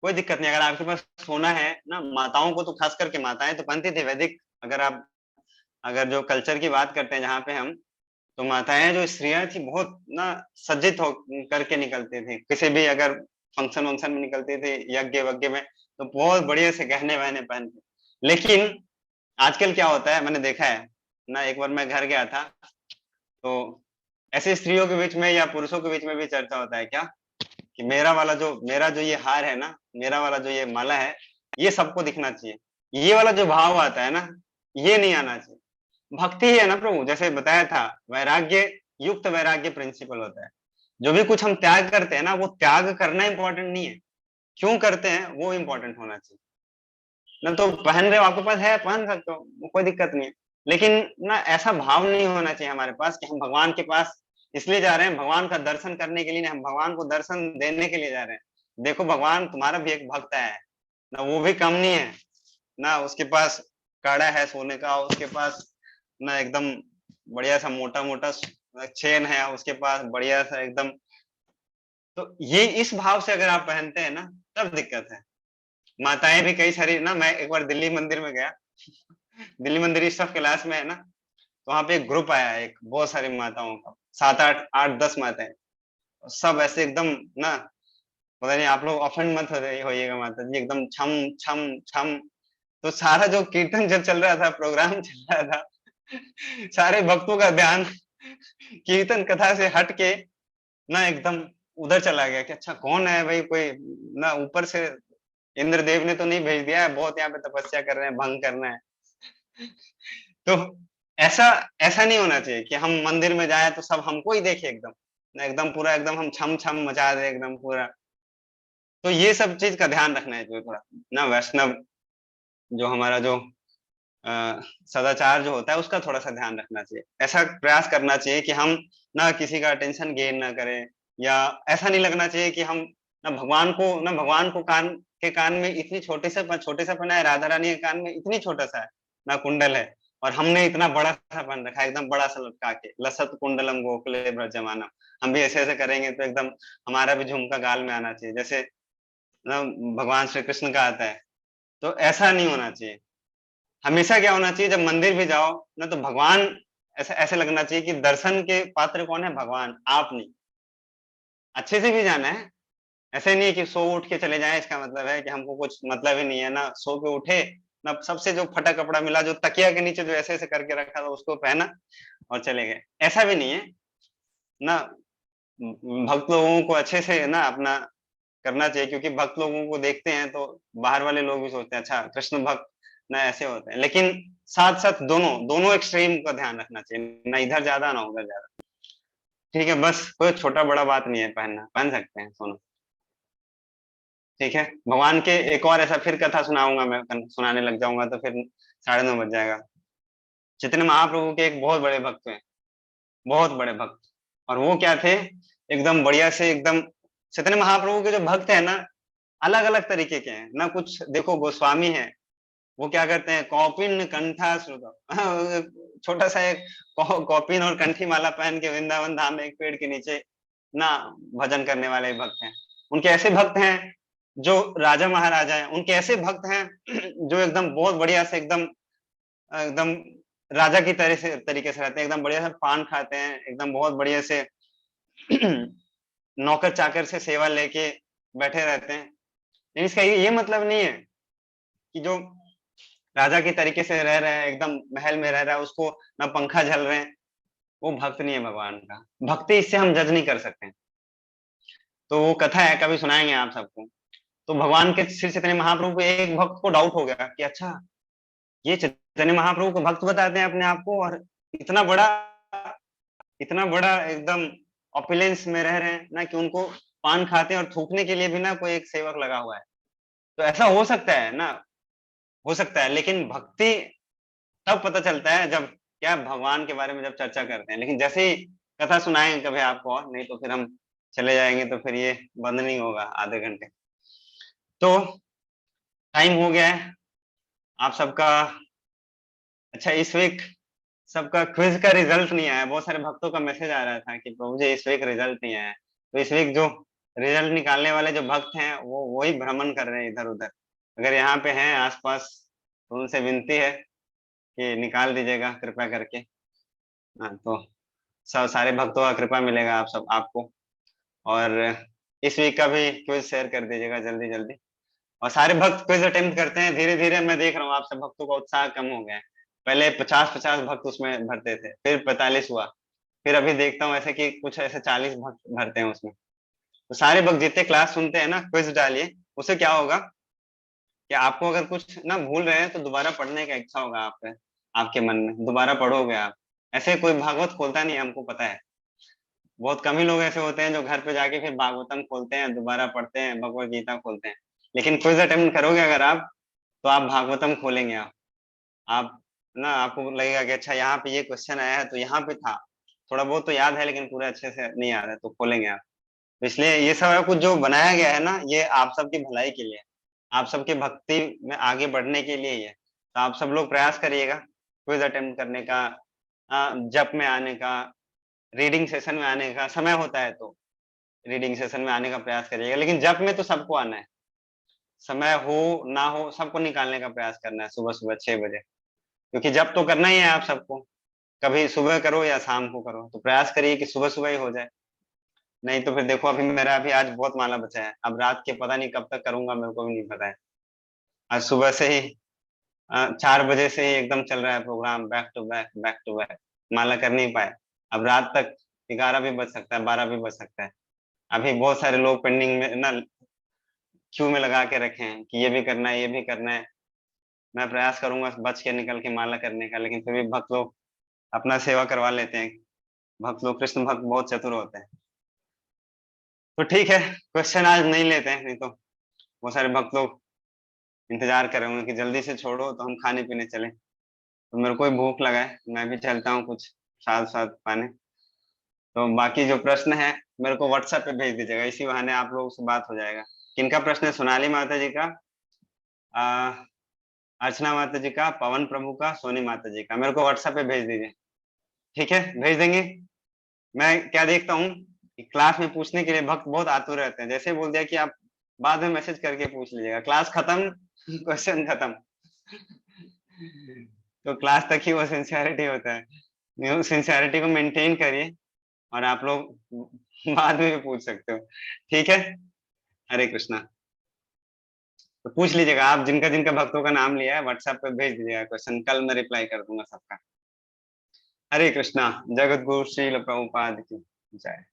कोई दिक्कत नहीं। अगर आपके पास सोना है ना, माताओं को तो खास करके माताएं तो पहनती थी वैदिक, अगर जो कल्चर की बात करते हैं जहाँ पे हम, तो माताएं जो स्त्रियां थी बहुत ना सज्जित हो करके निकलती थी, किसी भी अगर फंक्शन वंक्शन में निकलती थी, यज्ञ वज्ञ में, तो बहुत बढ़िया से गहने वहने पहन के। लेकिन आजकल क्या होता है, मैंने देखा है ना, एक बार मैं घर गया था तो ऐसे स्त्रियों के बीच में या पुरुषों के बीच में भी चर्चा होता है क्या कि मेरा जो ये हार है ना, मेरा वाला जो ये माला है, ये सबको दिखना चाहिए। ये वाला जो भाव आता है ना, ये नहीं आना चाहिए। भक्ति ही है ना प्रभु, जैसे बताया था, वैराग्य, युक्त वैराग्य प्रिंसिपल होता है। जो भी कुछ हम त्याग करते हैं ना, वो त्याग करना इंपॉर्टेंट नहीं है, क्यों करते हैं वो इंपॉर्टेंट होना चाहिए ना। तो पहन रहे हो, आपके पास है, पहन सकते हो, कोई दिक्कत नहीं है। लेकिन ना ऐसा भाव नहीं होना चाहिए हमारे पास कि हम भगवान के पास इसलिए जा रहे हैं, भगवान का दर्शन करने के लिए नहीं, हम भगवान को दर्शन देने के लिए जा रहे हैं। देखो भगवान तुम्हारा भी एक भक्त है ना, वो भी कम नहीं है ना, उसके पास काड़ा है सोने का, उसके पास ना एकदम बढ़िया सा मोटा मोटा चेन है, उसके पास बढ़िया सा एकदम। तो ये इस भाव से अगर आप पहनते हैं ना, तब दिक्कत है। माताएं भी कई सारी ना, मैं एक बार दिल्ली मंदिर में गया, दिल्ली मंदिर इस सब क्लास में है ना, तो वहां पे एक ग्रुप आया, एक बहुत सारी माताओं का, 7-8-10 माताएं, सब ऐसे एकदम ना, पता नहीं आप लोग ऑफेंड मत होइएगा माता जी, एकदम छम छम छम। तो सारा जो कीर्तन जब चल रहा था, प्रोग्राम चल रहा था, सारे भक्तों का ध्यान कीर्तन कथा से हट के ना एकदम उधर चला गया कि अच्छा कौन है भाई, कोई ना ऊपर से इंद्रदेव ने तो नहीं भेज दिया है, बहुत यहाँ पे तपस्या कर रहे हैं, भंग करना है। तो ऐसा ऐसा नहीं होना चाहिए कि हम मंदिर में जाए तो सब हमको ही देखे, एकदम ना, एकदम पूरा एकदम हम छम छम मचा दे एकदम पूरा। तो ये सब चीज का ध्यान रखना चाहिए थोड़ा ना। वैष्णव जो हमारा जो सदाचार जो होता है, उसका थोड़ा सा ध्यान रखना चाहिए। ऐसा प्रयास करना चाहिए कि हम ना किसी का अटेंशन गेन ना करें, या ऐसा नहीं लगना चाहिए कि हम ना भगवान को कान में इतनी छोटे से पहना है, राधा रानी के कान में इतनी छोटा सा है ना कुंडल है, और हमने इतना बड़ा सा पहन रखा है, एकदम बड़ा सा लटका के, लसत कुंडलम गोकुले ब्रजमानम। हम भी ऐसे ऐसे करेंगे तो एकदम हमारा भी झुमका गाल में आना चाहिए, जैसे ना भगवान श्री कृष्ण का आता है। तो ऐसा नहीं होना चाहिए। हमेशा क्या होना चाहिए, जब मंदिर भी जाओ ना, तो भगवान ऐसे ऐसे लगना चाहिए कि दर्शन के पात्र कौन है, भगवान, आप नहीं। अच्छे से भी जाना है, ऐसे नहीं कि सो उठ के चले जाएं, इसका मतलब है कि हमको कुछ मतलब ही नहीं है ना, सो के उठे ना, सबसे जो फटा कपड़ा मिला, जो तकिया के नीचे जो ऐसे ऐसे करके रखा था, उसको पहना और चले गए। ऐसा भी नहीं है ना। भक्त लोगों को अच्छे से ना अपना करना चाहिए, क्योंकि भक्त लोगों को देखते हैं तो बाहर वाले लोग भी सोचते हैं अच्छा कृष्ण भक्त ना, ऐसे होते हैं। लेकिन साथ साथ दोनों एक्सट्रीम का ध्यान रखना चाहिए, ना इधर ज्यादा ना उधर ज्यादा। ठीक है, बस कोई छोटा बड़ा बात नहीं है, पहन सकते हैं सोना। ठीक है, भगवान के एक और ऐसा फिर कथा सुनाऊंगा मैं, सुनाने लग जाऊंगा तो फिर 9:30 बज जाएगा। चैतन्य महाप्रभु के एक बहुत बड़े भक्त हैं, बहुत बड़े भक्त। और वो क्या थे, एकदम बढ़िया से एकदम, चैतन्य महाप्रभु के जो भक्त है ना, अलग अलग तरीके के हैं ना। कुछ देखो गोस्वामी है, वो क्या करते हैं, कौपिन कंठा श्रुत, छोटा सा एक कौपिन और कंठी माला पहन के वृंदावन धाम में एक पेड़ के नीचे ना भजन करने वाले भक्त हैं। उनके ऐसे भक्त हैं जो राजा महाराजा हैं, उनके ऐसे भक्त हैं जो एकदम बहुत बढ़िया से एकदम एकदम राजा की तरीके से रहते हैं, एकदम बढ़िया से पान खाते हैं, एकदम बहुत बढ़िया से नौकर चाकर से सेवा लेके बैठे रहते हैं। लेकिन इसका ये मतलब नहीं है कि जो राजा की तरीके से रह रहे हैं, एकदम महल में रह रहा है, उसको ना पंखा झल रहे हैं, वो भक्त नहीं है भगवान का। भक्ति इससे हम जज नहीं कर सकते। तो वो कथा है, कभी सुनाएंगे आप सबको। तो भगवान के श्री चैतन्य महाप्रभु को एक भक्त को डाउट हो गया कि अच्छा ये चैतन्य महाप्रभु को भक्त बताते हैं अपने आप को, और इतना बड़ा एकदम ऑपुलेंस में रह रहे हैं ना, कि उनको पान खाते हैं और थूकने के लिए भी ना कोई एक सेवक लगा हुआ है। तो ऐसा हो सकता है ना, हो सकता है, लेकिन भक्ति तब पता चलता है जब क्या भगवान के बारे में जब चर्चा करते हैं। लेकिन जैसे ही कथा सुनाएंगे कभी आपको, और नहीं तो फिर हम चले जाएंगे, तो फिर ये बंद नहीं होगा आधे घंटे। तो टाइम हो गया है आप सबका। अच्छा, इस वीक सबका क्विज का रिजल्ट नहीं आया। बहुत सारे भक्तों का मैसेज आ रहा था कि प्रभु जी इस वीक रिजल्ट नहीं आया। तो इस वीक जो रिजल्ट निकालने वाले जो भक्त हैं वो वही भ्रमण कर रहे हैं इधर उधर। अगर यहाँ पे हैं आसपास तो उनसे विनती है कि निकाल दीजिएगा कृपया करके। हाँ, तो सब सारे भक्तों का कृपा मिलेगा आप सब आपको। और इस वीक का भी क्विज शेयर कर दीजिएगा जल्दी जल्दी। और सारे भक्त क्विज अटेम्प्ट करते हैं धीरे धीरे। मैं देख रहा हूँ आप सब भक्तों का उत्साह कम हो गया है। पहले 50-50 भक्त उसमें भरते थे, फिर 45 हुआ, फिर अभी देखता हूँ ऐसे कि कुछ ऐसे 40 भक्त भरते हैं उसमें। तो सारे भक्त जितने क्लास सुनते हैं ना, क्विज डालिए। उससे क्या होगा कि आपको अगर कुछ ना भूल रहे हैं तो दोबारा पढ़ने का इच्छा होगा आपके मन में, दोबारा पढ़ोगे आप। ऐसे कोई भागवत खोलता नहीं है, हमको पता है। बहुत कम ही लोग ऐसे होते हैं जो घर पे जाके फिर भागवतम खोलते हैं, दोबारा पढ़ते हैं, भगवत गीता खोलते हैं। लेकिन क्विज अटेम्प्ट करोगे अगर आप, तो आप भागवतम खोलेंगे। आप ना, आपको लगेगा कि अच्छा यहाँ पे ये क्वेश्चन आया है तो यहाँ पे था। थोड़ा बहुत तो याद है लेकिन पूरा अच्छे से नहीं याद है, तो खोलेंगे आप। तो इसलिए ये सब कुछ जो बनाया गया है ना, ये आप सबकी भलाई के लिए, आप सबके भक्ति में आगे बढ़ने के लिए ही है। तो आप सब लोग प्रयास करिएगा क्विज अटेम्प्ट करने का, जप में आने का, रीडिंग सेशन में आने का। समय होता है तो रीडिंग सेशन में आने का प्रयास करिएगा, लेकिन जप में तो सबको आना है। समय हो ना हो सबको निकालने का प्रयास करना है सुबह सुबह 6 बजे, क्योंकि जप तो करना ही है आप सबको। कभी सुबह करो या शाम को करो, तो प्रयास करिए कि सुबह सुबह ही हो जाए। नहीं तो फिर देखो, अभी मेरा अभी आज बहुत माला बचा है, अब रात के पता नहीं कब तक करूंगा, मेरे को भी नहीं पता है। आज सुबह से ही 4 बजे से ही एकदम चल रहा है program, back to back back to back. माला कर नहीं पाए। अब रात तक 11 भी बज सकता है, 12 भी बज सकता है। अभी बहुत सारे लोग पेंडिंग में ना, क्यू में लगा के रखे हैं कि ये भी करना है, ये भी करना है। मैं प्रयास करूंगा बच के निकल के माला करने का, लेकिन फिर भी भक्त लोग अपना सेवा करवा लेते हैं। भक्त लोग, कृष्ण भक्त बहुत चतुर होते हैं। तो ठीक है, क्वेश्चन आज नहीं लेते हैं, नहीं तो बहुत सारे भक्त लोग इंतजार कर रहे होंगे कि जल्दी से छोड़ो तो हम खाने पीने चले। तो मेरे को भी भूख लगा है, मैं भी चलता हूँ कुछ साथ साथ पाने। तो बाकी जो प्रश्न है मेरे को व्हाट्सएप पे भेज दीजिएगा, इसी बहाने आप लोगों से बात हो जाएगा। किनका प्रश्न है? सोनाली माता जी का, अर्चना माता जी का, पवन प्रभु का, सोनी माता जी का। मेरे को व्हाट्सएप पे भेज दीजिए, ठीक है? भेज देंगे। मैं क्या देखता हूँ कि क्लास में पूछने के लिए भक्त बहुत आतुर रहते हैं। जैसे बोल दिया कि आप बाद में मैसेज करके पूछ लीजिएगा, क्लास खत्म क्वेश्चन खत्म। तो क्लास तक ही वो सिंसियरिटी होता है। सिंसियरिटी को मेंटेन करिए, और आप लोग बाद में भी पूछ सकते हो, ठीक है? हरे कृष्णा। तो पूछ लीजिएगा आप, जिनका जिनका भक्तों का नाम लिया है व्हाट्सएप पे भेज दीजिएगा क्वेश्चन, कल मैं रिप्लाई कर दूंगा सबका। हरे कृष्णा। जगत गुरु श्रील प्रभुपाद की जय।